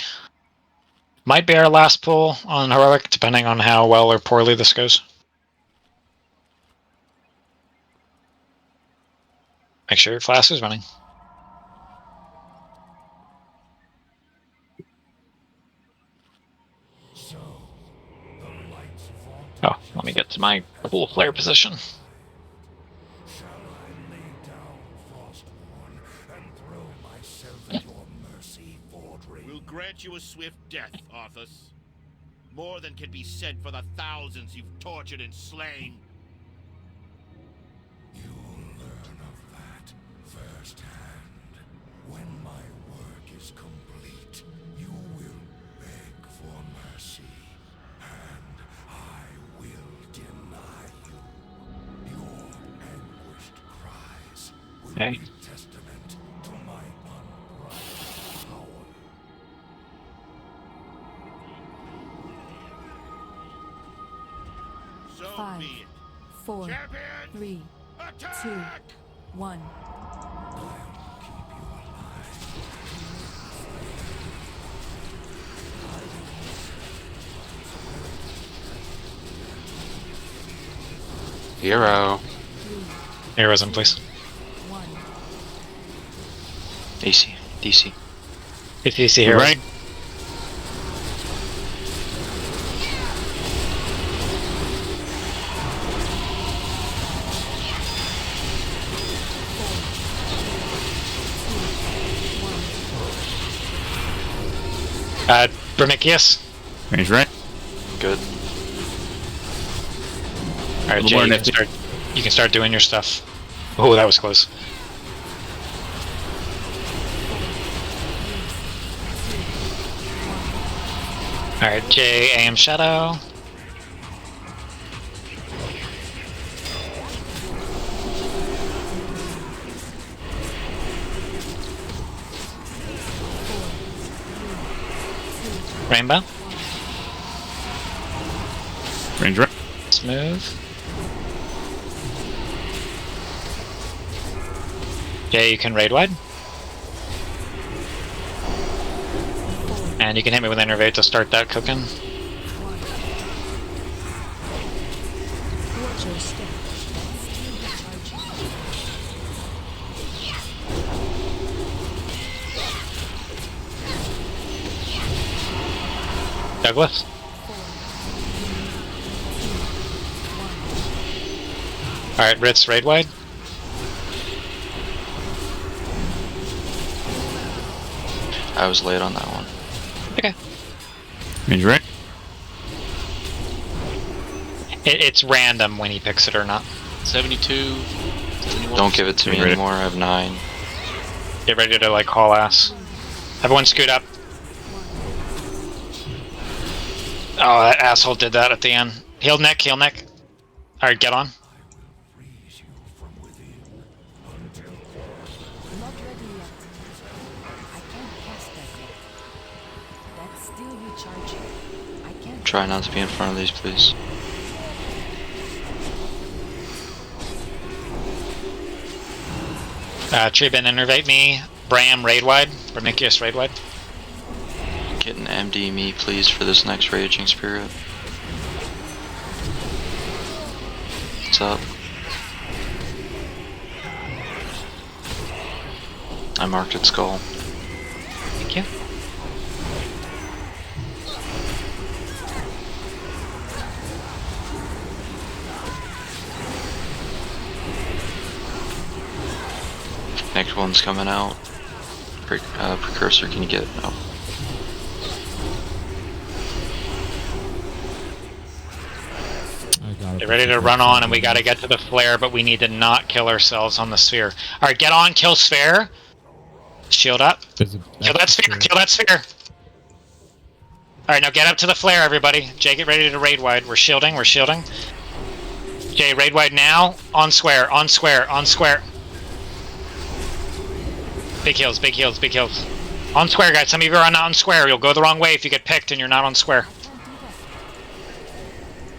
Might be our last pull on Heroic, depending on how well or poorly this goes. Make sure your flask is running. Oh, let me get to my cool flare position. We'll grant you a swift death, Arthas. More than can be said for the thousands you've tortured and slain. You'll learn of that firsthand. When my work is complete, you will beg for mercy, and I will deny you. Your anguished cries will be testament to my unbridled power. So 5, be it. 4, 3, 2, 1. Hero. Heroes in place. AC. DC. If you see heroes. Right. Bromicius. Range right. Good. Alright, Jay, you can start doing your stuff. Oh, that was close. Alright, Jay, AM Shadow. Rainbow. Range right. Smooth. Jay, you can raid wide. And you can hit me with Innervate to start that cooking. Douglas? Alright, Ritz, raid wide. I was late on that one. Okay. Range right. It's random when he picks it or not. 72. 71. Don't give it to me anymore, I have 9. Get ready to like haul ass. Everyone scoot up. Oh, that asshole did that at the end. Heal Nick, heal Nick. Alright, get on. Not ready yet. I can't cast that yet. That's still recharging. I can't. Try not to be in front of these, please. Tribin, innervate me. Bram, raid wide. Bromicius, raid wide. Get an MD me, please, for this next Raging Spirit. What's up? I marked its skull. Thank you. Next one's coming out. Precursor, can you get it? Oh. Get ready to run on, and we gotta get to the flare, but we need to not kill ourselves on the sphere. Alright, get on, kill sphere. Shield up. Kill that sphere, kill that sphere. Alright, now get up to the flare, everybody. Jay, get ready to raid wide. We're shielding, we're shielding. Jay, raid wide now. On square, on square, on square. Big heals, big heals, big heals. On square, guys. Some of you are not on square. You'll go the wrong way if you get picked and you're not on square.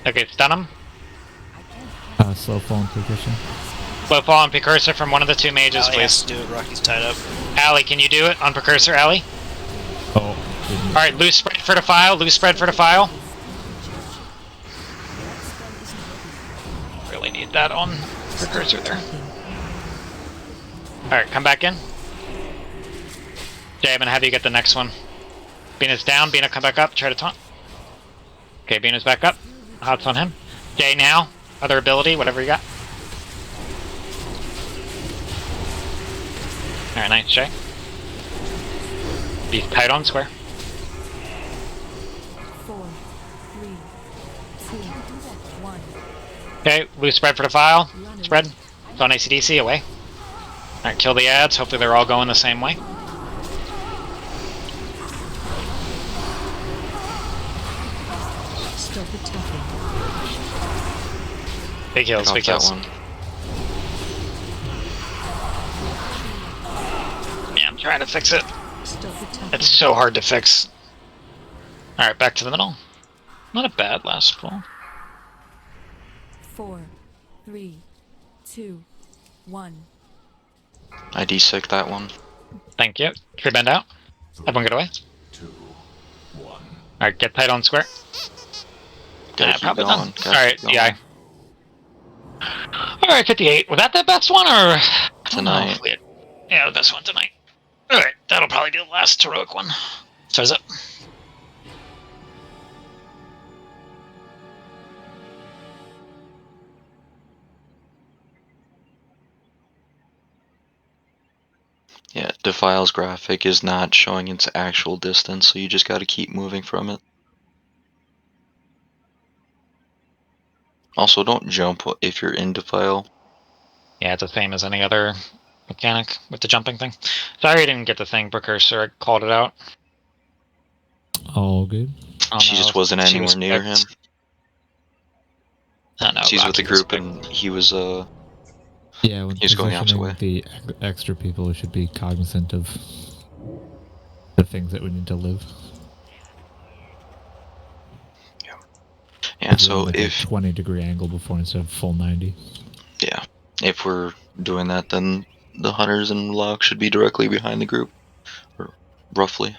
Okay, stun him. Slow fall and precursor. Slow fall and precursor from one of the two mages, Allie please. has to do it. Rocky's tied up. Allie, can you do it on precursor, Allie? Oh. Alright, loose spread for defile, loose spread for defile. Really need that on precursor there. Alright, come back in. Jay, I'm gonna have you get the next one. Bina's down, Bina come back up, try to taunt. Okay, Bina's back up. Hot's on him. Jay now. Other ability, whatever you got. Alright, nice, Jay. Be tight on square. 4, 3, 2, 1. Okay, loose spread for the file. Spread. It's on ACDC, away. Alright, kill the ads. Hopefully they're all going the same way. Stop attacking. Big heals, big heals. Yeah, I'm trying to fix it. It's so hard to fix. Alright, back to the middle. Not a bad last pull. 4, 3, 2, 1. I desec that one. Thank you. Tree bend out. Everyone get away. Alright, get tight on square. Probably done. Alright, DI. Alright, 58. Was that the best one, or? Tonight. Yeah, the best one tonight. Alright, that'll probably be the last heroic one. So is it? Yeah, Defile's graphic is not showing its actual distance, so you just gotta keep moving from it. Also, don't jump if you're in Defile. Yeah, it's the same as any other mechanic with the jumping thing. Sorry I didn't get the thing, Precursor. I called it out. All good. Oh, She no, just wasn't she anywhere was near him. picked. Oh, no, She's with Rocky the was group, and he was Yeah, when he's going opposite way. the extra people should be cognizant of the things that we need to live. Yeah, so like if a 20-degree angle before instead of full 90. Yeah, if we're doing that, then the hunters and lock should be directly behind the group, or roughly.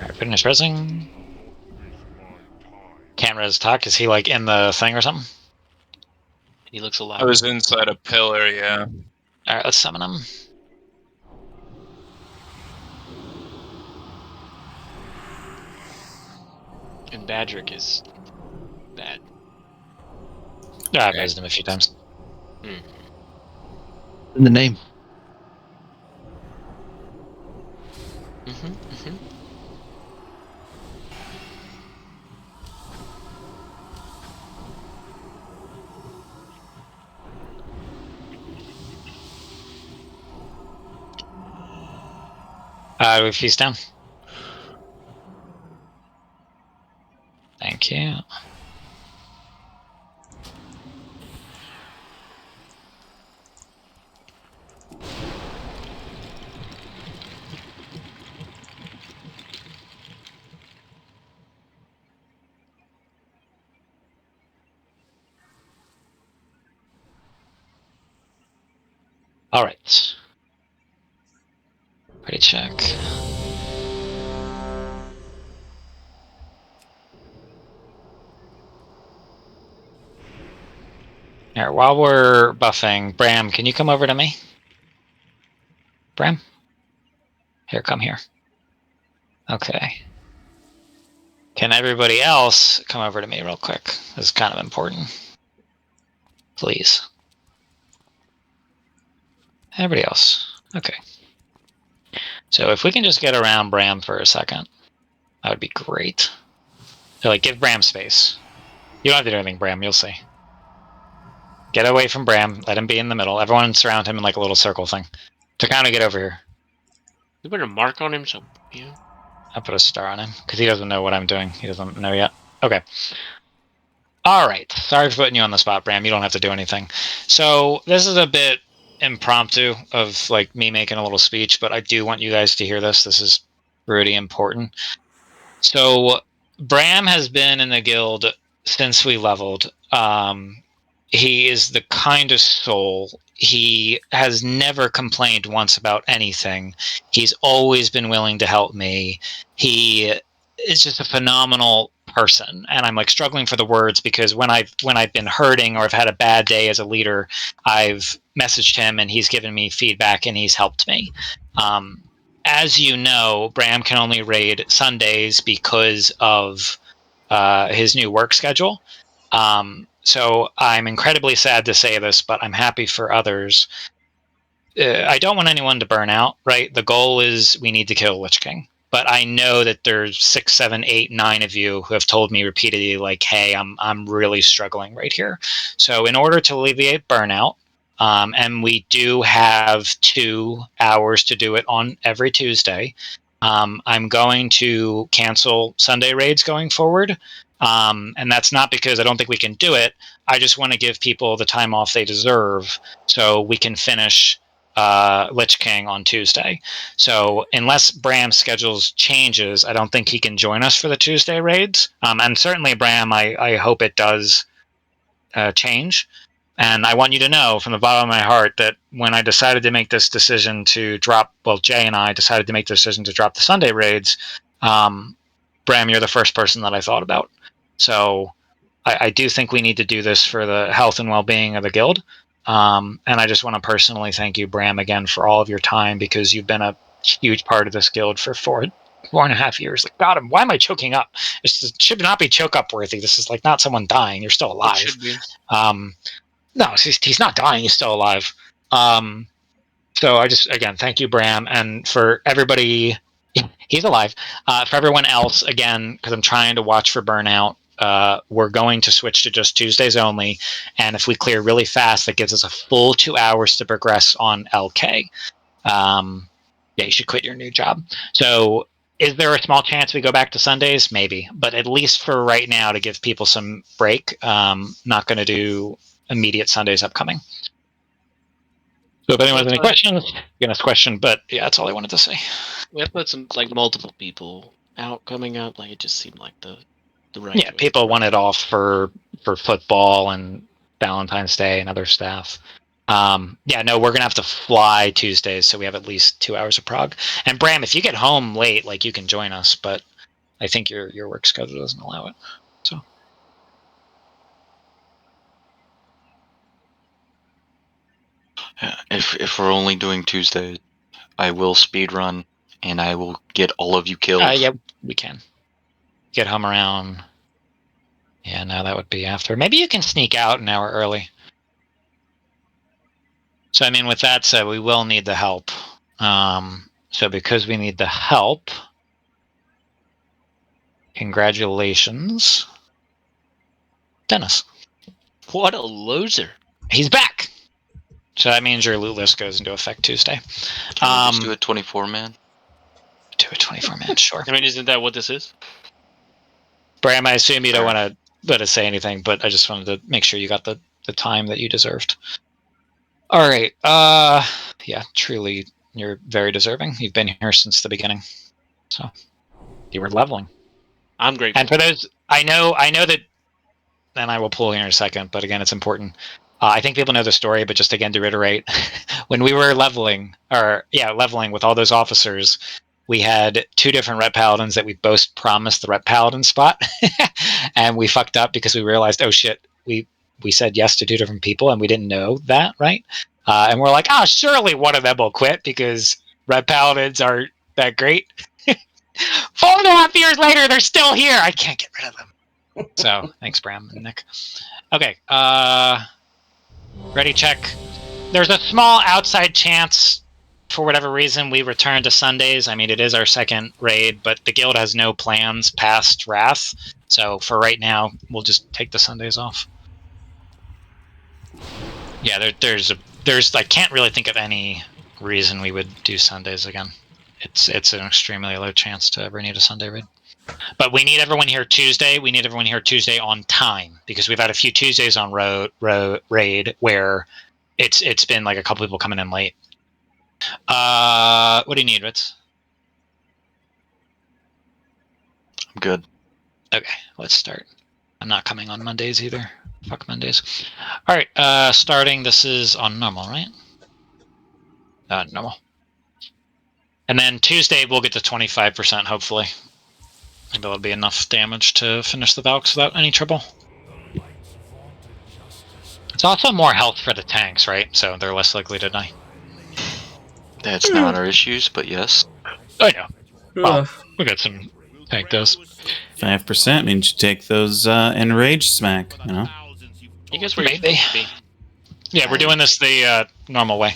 Alright, finish resing. Can't res talk. Is he like in the thing or something? He looks alive. I was inside a pillar, yeah. Alright, let's summon him. And Badrick is bad. Yeah, I've raised him a few times. In the name. We feast down. Thank you. All right. Ready, check. Here, while we're buffing, Bram, can you come over to me? Bram? Here, come here. Okay. Can everybody else come over to me real quick? This is kind of important. Please. Everybody else. Okay. So if we can just get around Bram for a second, that would be great. So, like, give Bram space. You don't have to do anything, Bram. You'll see. Get away from Bram. Let him be in the middle. Everyone surround him in like a little circle thing. Takano, get over here. You put a mark on him, so yeah. I'll put a star on him because he doesn't know what I'm doing. He doesn't know yet. Okay. All right. Sorry for putting you on the spot, Bram. You don't have to do anything. So this is a bit impromptu of like me making a little speech, but I do want you guys to hear this. This is really important. So Bram has been in the guild since we leveled. He is the kindest soul. He has never complained once about anything. He's always been willing to help me. He is just a phenomenal person, and I'm like struggling for the words because when I've been hurting or I've had a bad day as a leader, I've messaged him and he's given me feedback and he's helped me. As you know, Bram can only raid Sundays because of his new work schedule. So I'm incredibly sad to say this, but I'm happy for others. I don't want anyone to burn out, right? The goal is we need to kill Lich King. But I know that there's 6, 7, 8, 9 of you who have told me repeatedly, like, hey, I'm really struggling right here. So in order to alleviate burnout, and we do have 2 hours to do it on every Tuesday, I'm going to cancel Sunday raids going forward. And that's not because I don't think we can do it. I just want to give people the time off they deserve so we can finish Lich King on Tuesday. So unless Bram's schedules changes, I don't think he can join us for the Tuesday raids. And certainly Bram, I hope it does change. And I want you to know from the bottom of my heart that when I decided to make this decision to drop, well, Jay and I decided to make the decision to drop the Sunday raids, Bram, you're the first person that I thought about. So I do think we need to do this for the health and well-being of the guild. And I just want to personally thank you, Bram, again for all of your time because you've been a huge part of this guild for 4.5 years. Like, God, why am I choking up? It should not be choke up worthy. This is like not someone dying. You're still alive. It should be. No, he's not dying. He's still alive. So I just, again, thank you, Bram. And for everybody, he's alive. For everyone else, again, because I'm trying to watch for burnout, we're going to switch to just Tuesdays only. And if we clear really fast, that gives us a full 2 hours to progress on LK. Yeah, you should quit your new job. So is there a small chance we go back to Sundays? Maybe. But at least for right now, to give people some break, not going to do immediate Sundays upcoming. So if anyone has any questions, you can ask a question. But yeah, that's all I wanted to say. We have put some like multiple people out coming up. Like it just seemed like the right. Yeah, people want it off for football and Valentine's Day and other stuff. Yeah, no, we're gonna have to fly Tuesdays, so we have at least 2 hours of prog. And Bram, if you get home late, like you can join us, but I think your work schedule doesn't allow it. So. Yeah, if we're only doing Tuesdays, I will speedrun and I will get all of you killed. Yeah, we can. Get home around. Yeah, no, that would be after. Maybe you can sneak out an hour early. So, I mean, with that said, we will need the help. So because we need the help, congratulations, Dennis. What a loser. He's back. So that means your loot list goes into effect Tuesday. Can we just do a 24-man? Do a 24-man, sure. I mean, isn't that what this is? Bram, I assume you don't want to let us say anything, but I just wanted to make sure you got the time that you deserved. All right. Yeah, truly, you're very deserving. You've been here since the beginning. So you were leveling. I'm grateful. And for those, I know that, and I will pull here in a second, but again, it's important. I think people know the story, but just again to reiterate, when we were leveling with all those officers, we had 2 different Red Paladins that we both promised the Red Paladin spot, and we fucked up because we realized, oh shit, we said yes to 2 different people, and we didn't know that, right? And we're like, surely one of them will quit because Red Paladins are that great. 4.5 years later, they're still here. I can't get rid of them. So, thanks, Bram and Nick. Okay, ready, check. There's a small outside chance, for whatever reason, we return to Sundays. I mean, it is our second raid, but the guild has no plans past Wrath. So, for right now, we'll just take the Sundays off. Yeah, there's I can't really think of any reason we would do Sundays again. It's an extremely low chance to ever need a Sunday raid. But we need everyone here Tuesday. We need everyone here Tuesday on time because we've had a few Tuesdays on raid where it's been like a couple people coming in late. What do you need, Ritz? I'm good. Okay, let's start. I'm not coming on Mondays either. Fuck Mondays. All right, starting. This is on normal, right? Normal. And then Tuesday we'll get to 25%, hopefully. Maybe that'll be enough damage to finish the Valks without any trouble. It's also more health for the tanks, right? So they're less likely to die. That's not our issues, but yes. Oh yeah. Well, we got some tank dose. 5% means you take those enraged smack, you know? You guys were maybe. Yeah, we're doing this the normal way.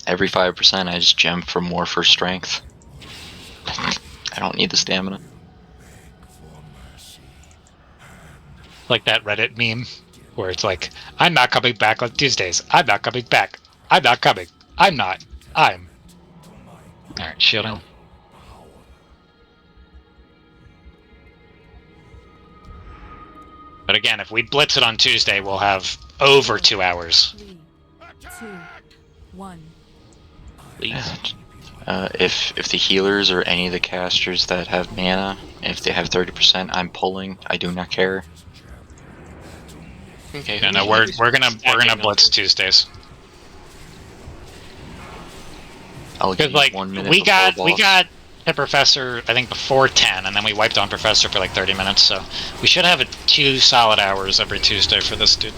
Every 5% I just gem for more for strength. I don't need the stamina. Like that Reddit meme where it's like, I'm not coming back on Tuesdays. I'm not coming back. I'm not coming. I'm not. I'm. Alright, shielding. But again, if we blitz it on Tuesday, we'll have over 2 hours. 3, 2, 1. Please. If the healers or any of the casters that have mana, if they have 30%, I'm pulling. I do not care. Okay. No, we're gonna blitz Tuesdays. I'll give like 1 minute. we got the Professor I think before 10, and then we wiped on Professor for like 30 minutes. So we should have 2 solid hours every Tuesday for this dude.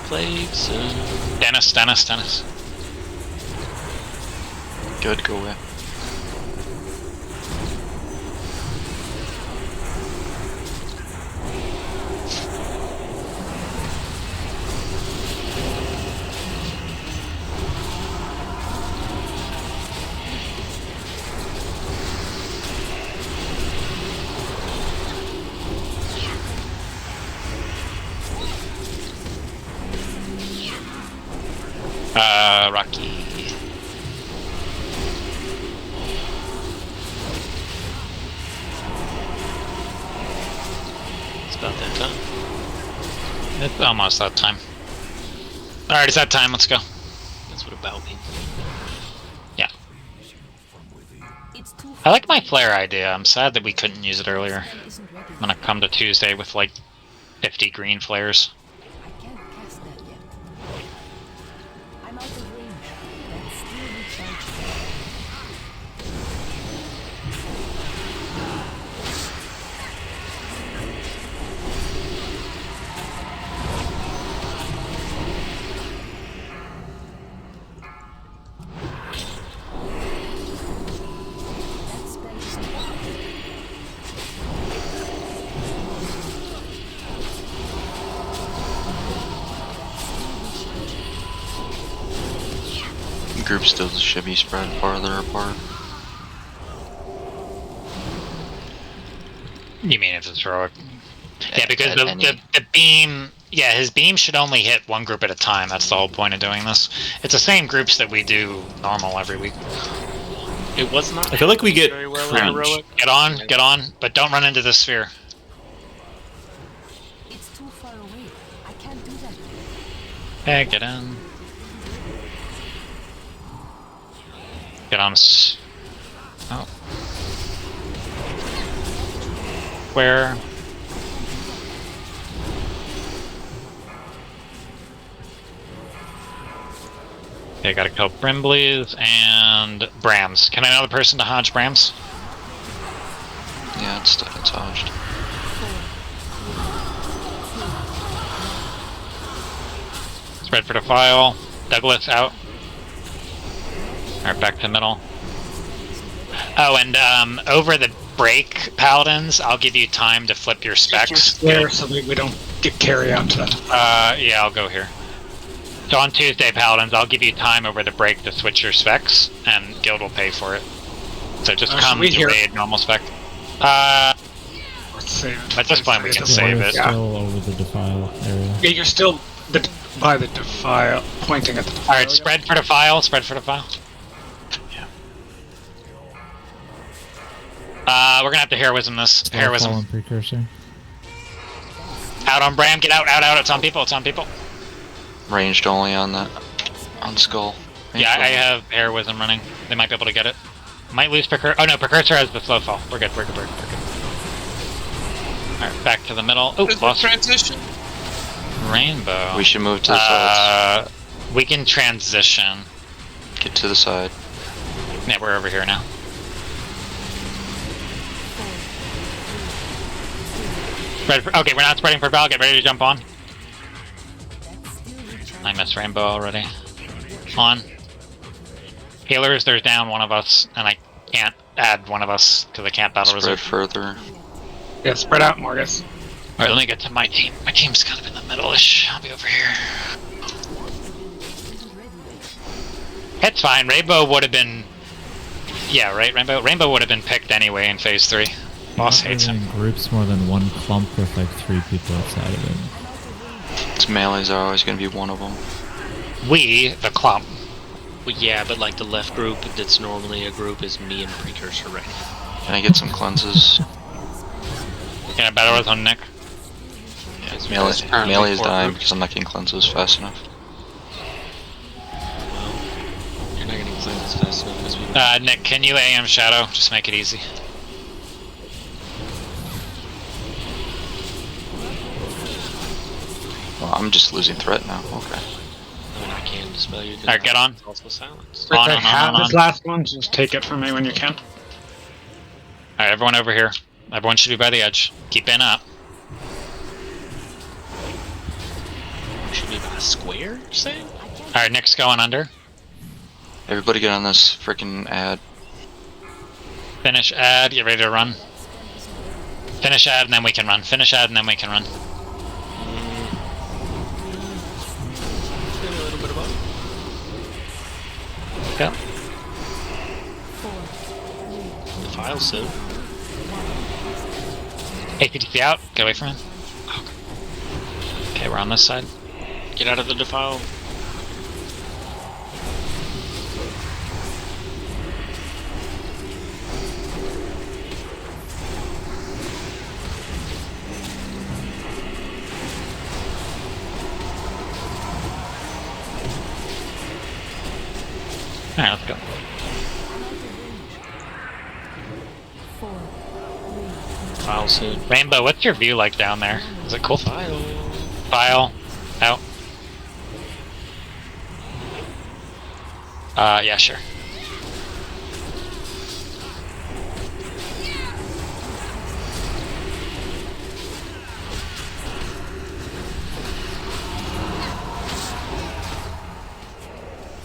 Plagues. Dennis. Good, go away. Rocky. It's about that time. It's almost that time. Alright, it's that time. Let's go. That's what about me. Yeah. I like my flare idea. I'm sad that we couldn't use it earlier. I'm gonna come to Tuesday with like 50 green flares. I'm out of range. That's still recharging. Group still should be spread farther apart. You mean if it's heroic? Yeah, because the beam... Yeah, his beam should only hit one group at a time. That's the whole point of doing this. It's the same groups that we do normal every week. It was not. I feel like we get very well crunched. Get on, but don't run into the sphere. It's too far away. I can't do that. Hey, get in. Get on. Oh. square. Okay, gotta kill Brimbleys and Brams. Can I know the person to Hodge Brams? Yeah, it's Hodged. Spread for the file. Douglas out. Alright, back to middle. Oh, and over the break, Paladins, I'll give you time to flip your specs. There, so we don't get carry out to them. Yeah, I'll go here. So on Tuesday, Paladins, I'll give you time over the break to switch your specs, and Guild will pay for it. So just come to raid normal spec. Let's see. At this point, we can save it. Still over the defile area. Yeah, you're still by the defile, pointing at the defile. Alright, spread for the file, spread for the file. We're gonna have to heroism this. Heroism. Precursor. Out on Bram, get out, it's on people, Ranged only on that. On Skull. Yeah, I have heroism running. They might be able to get it. Might lose Precursor. Oh no, Precursor has the slow fall. We're good. Alright, back to the middle. Oh, lost transition. Rainbow. We should move to the sides. We can transition. Get to the side. Yeah, we're over here now. Okay, we're not spreading for Val. Get ready to jump on. I missed Rainbow already. On. Healers, there's down one of us, and I can't add one of us to the camp battle reserve. Further. Yeah, spread out, Morgus. Alright, let me get to my team. My team's kind of in the middle-ish. I'll be over here. It's fine. Rainbow would have been... Yeah, right, Rainbow? Rainbow would have been picked anyway in Phase 3. Boss hates him. Groups more than one clump with like 3 people outside of it. Its melees are always going to be one of them. We, the clump. Well, yeah, but like the left group that's normally a group is me and Precursor right now. Can I get some cleanses? Can I battle with on Nick? Yeah, melee is dying because I'm not getting cleanses fast enough. You're not getting cleanses fast enough as we... Nick, can you AM Shadow? Just make it easy. Well, I'm just losing threat now. Okay. I mean, I can dispel you. Alright, get on. It's also silenced. If I have this last one, just take it from me when you can. Alright, everyone over here. Everyone should be by the edge. Keep in up. Should be by a square, you're saying? Alright, Nick's going under. Everybody get on this freaking ad. Finish ad, get ready to run. Finish ad and then we can run. Finish ad and then we can run. Go. The file soon. APTP out. Get away from him. Okay, we're on this side. Get out of the defile. Alright, let's go. File soon. Rainbow, what's your view like down there? Is it cool? File. File. Out. Yeah, sure.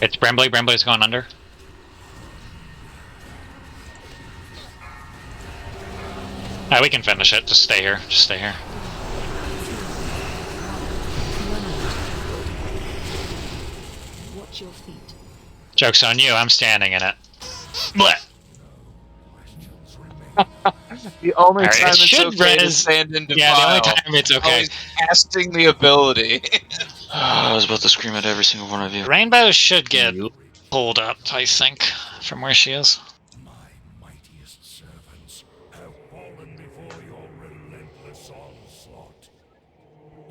It's Brambley. Brambley's going under. Alright, we can finish it. Just stay here. Just stay here. Watch your feet. Joke's on you. I'm standing in it. Blech. The only Alright, time it it's should okay to res- stand in defile. Yeah, the only time it's okay. Always casting the ability. I was about to scream at every single one of you. Rainbow should get pulled up, I think, from where she is. My mightiest servants have fallen before your relentless onslaught.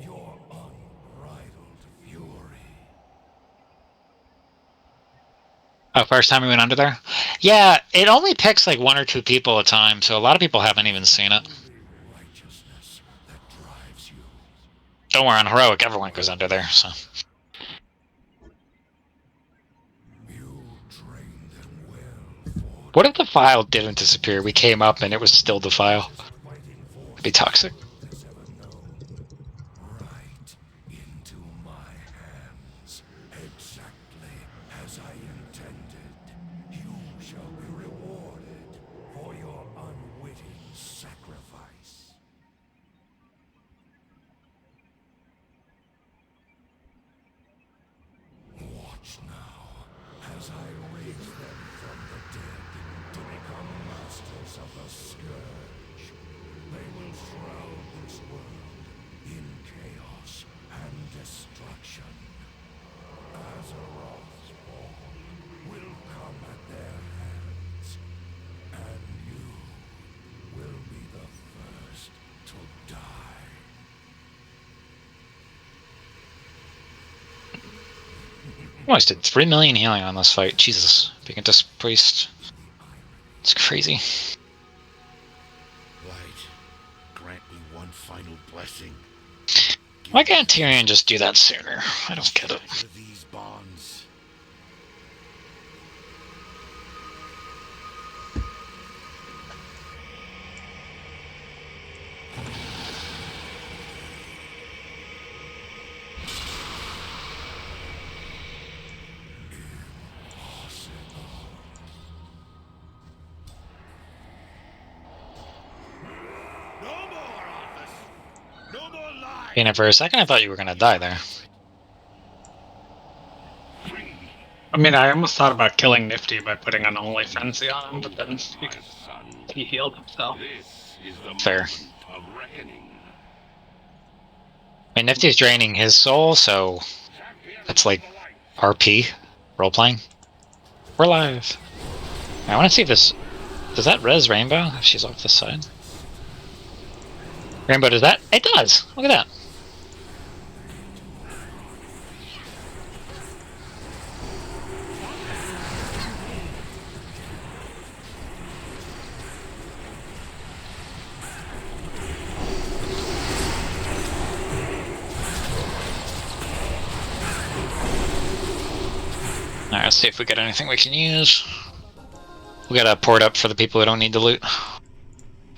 Your unbridled fury. Oh, first time we went under there? Yeah, it only picks like 1 or 2 people at a time, so a lot of people haven't even seen it. Don't worry, on heroic, everyone goes under there. So. What if the file didn't disappear? We came up and it was still the file. It'd be toxic. Into my hands, exactly as I intended. You shall be rewarded for your unwitting sacrifice. Watch now as I raise them from the dead to become masters of the Scourge. They will shroud this world in chaos and destruction. Azeroth's spawn will come at their hands, and you will be the first to die. Almost did 3 million healing on this fight. Jesus. Being a Disc Priest. It's crazy. Light, grant me one final blessing. Why can't Tyrion just do that sooner? I don't get it. These bonds. And for a second, I thought you were gonna die there. I mean, I almost thought about killing Nifty by putting an Only Frenzy on him, but then he healed himself. Fair. I mean, Nifty's draining his soul, so that's like RP, role-playing. We're live. I want to see if this... Does that res Rainbow if she's off this side? Rainbow, does that? It does! Look at that. Alright, let's see if we got anything we can use. We got a port up for the people who don't need to loot.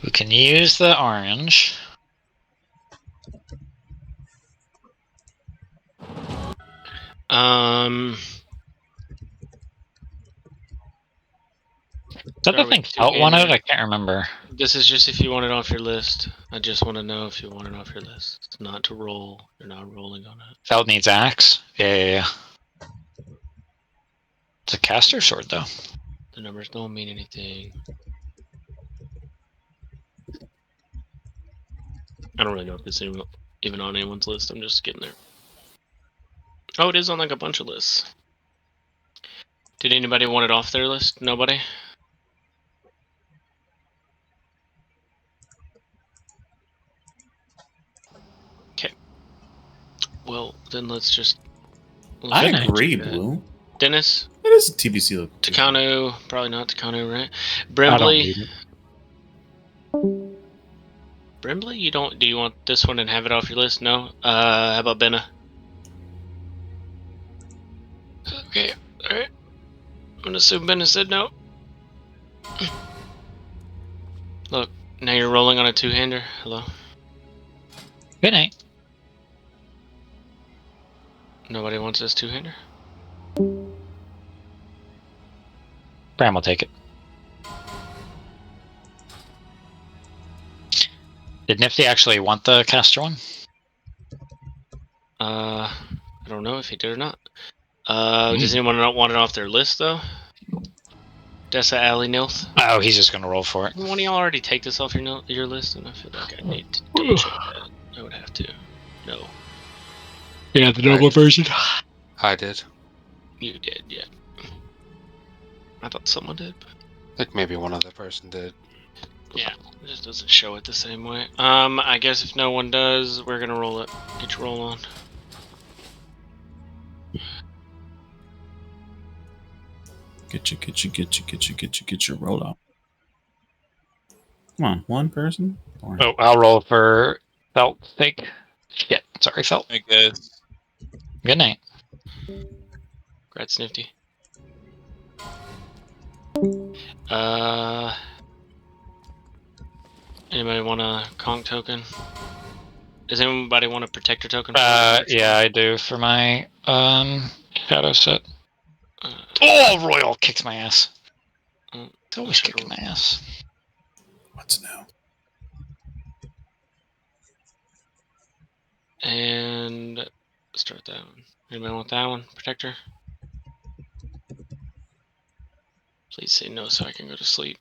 We can use the orange. Is that the thing Felt wanted? I can't remember. This is just if you want it off your list. I just want to know if you want it off your list. It's not to roll. You're not rolling on it. Felt needs axe? Yeah. It's a caster sword, though. The numbers don't mean anything. I don't really know if it's even on anyone's list. I'm just getting there. Oh, it is on like a bunch of lists. Did anybody want it off their list? Nobody? Okay. Well, then let's just... I agree, Blue. Dennis? It is a TBC look. Takano, probably not Takano, right? Brimley. Brimley, you don't... Do you want this one and have it off your list? No? How about Benna? Okay, alright. I'm gonna assume Benna said no. Look, now you're rolling on a two-hander. Hello? Good night. Nobody wants this two-hander? Bram will take it. Did Nifty actually want the caster one? I don't know if he did or not. Does anyone not want it off their list, though? Dessa Alley Nilth? Oh, he's just gonna roll for it. One of y'all already take this off your list, and I feel like I need to double check that. I would have to. No. Yeah, the noble version. I did. You did, yeah. I thought someone did. I think maybe one other person did. Yeah, it just doesn't show it the same way. I guess if no one does, we're gonna roll it. Get your roll on. Get your roll on. Come on, one person? Oh, I'll roll for Felt's sake. Shit, it's Sorry, Felt. I guess. Good night. Congrats, Nifty. Anybody want a conch token? Does anybody want a protector token? Yeah, I do for my shadow set. Oh, Royal kicks my ass. It's always kicking my ass. What's new? And start that one. Anybody want that one? Protector? Please say no so I can go to sleep.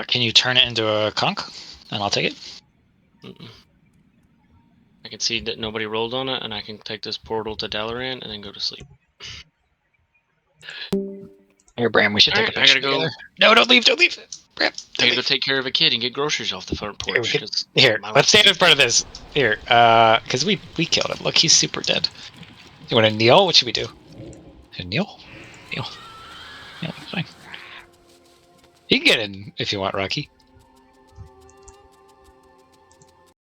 Can you turn it into a conch? And I'll take it. I can see that nobody rolled on it, and I can take this portal to Dalaran and then go to sleep. Here, Bram, we should take a picture together. No, don't leave, don't leave. Bram, I gotta go take care of a kid and get groceries off the front porch. Here, let's stand in front of this. Here, because we killed him. Look, he's super dead. You want to kneel? What should we do? Kneel? Kneel. Kneel, fine. You can get in if you want, Rocky.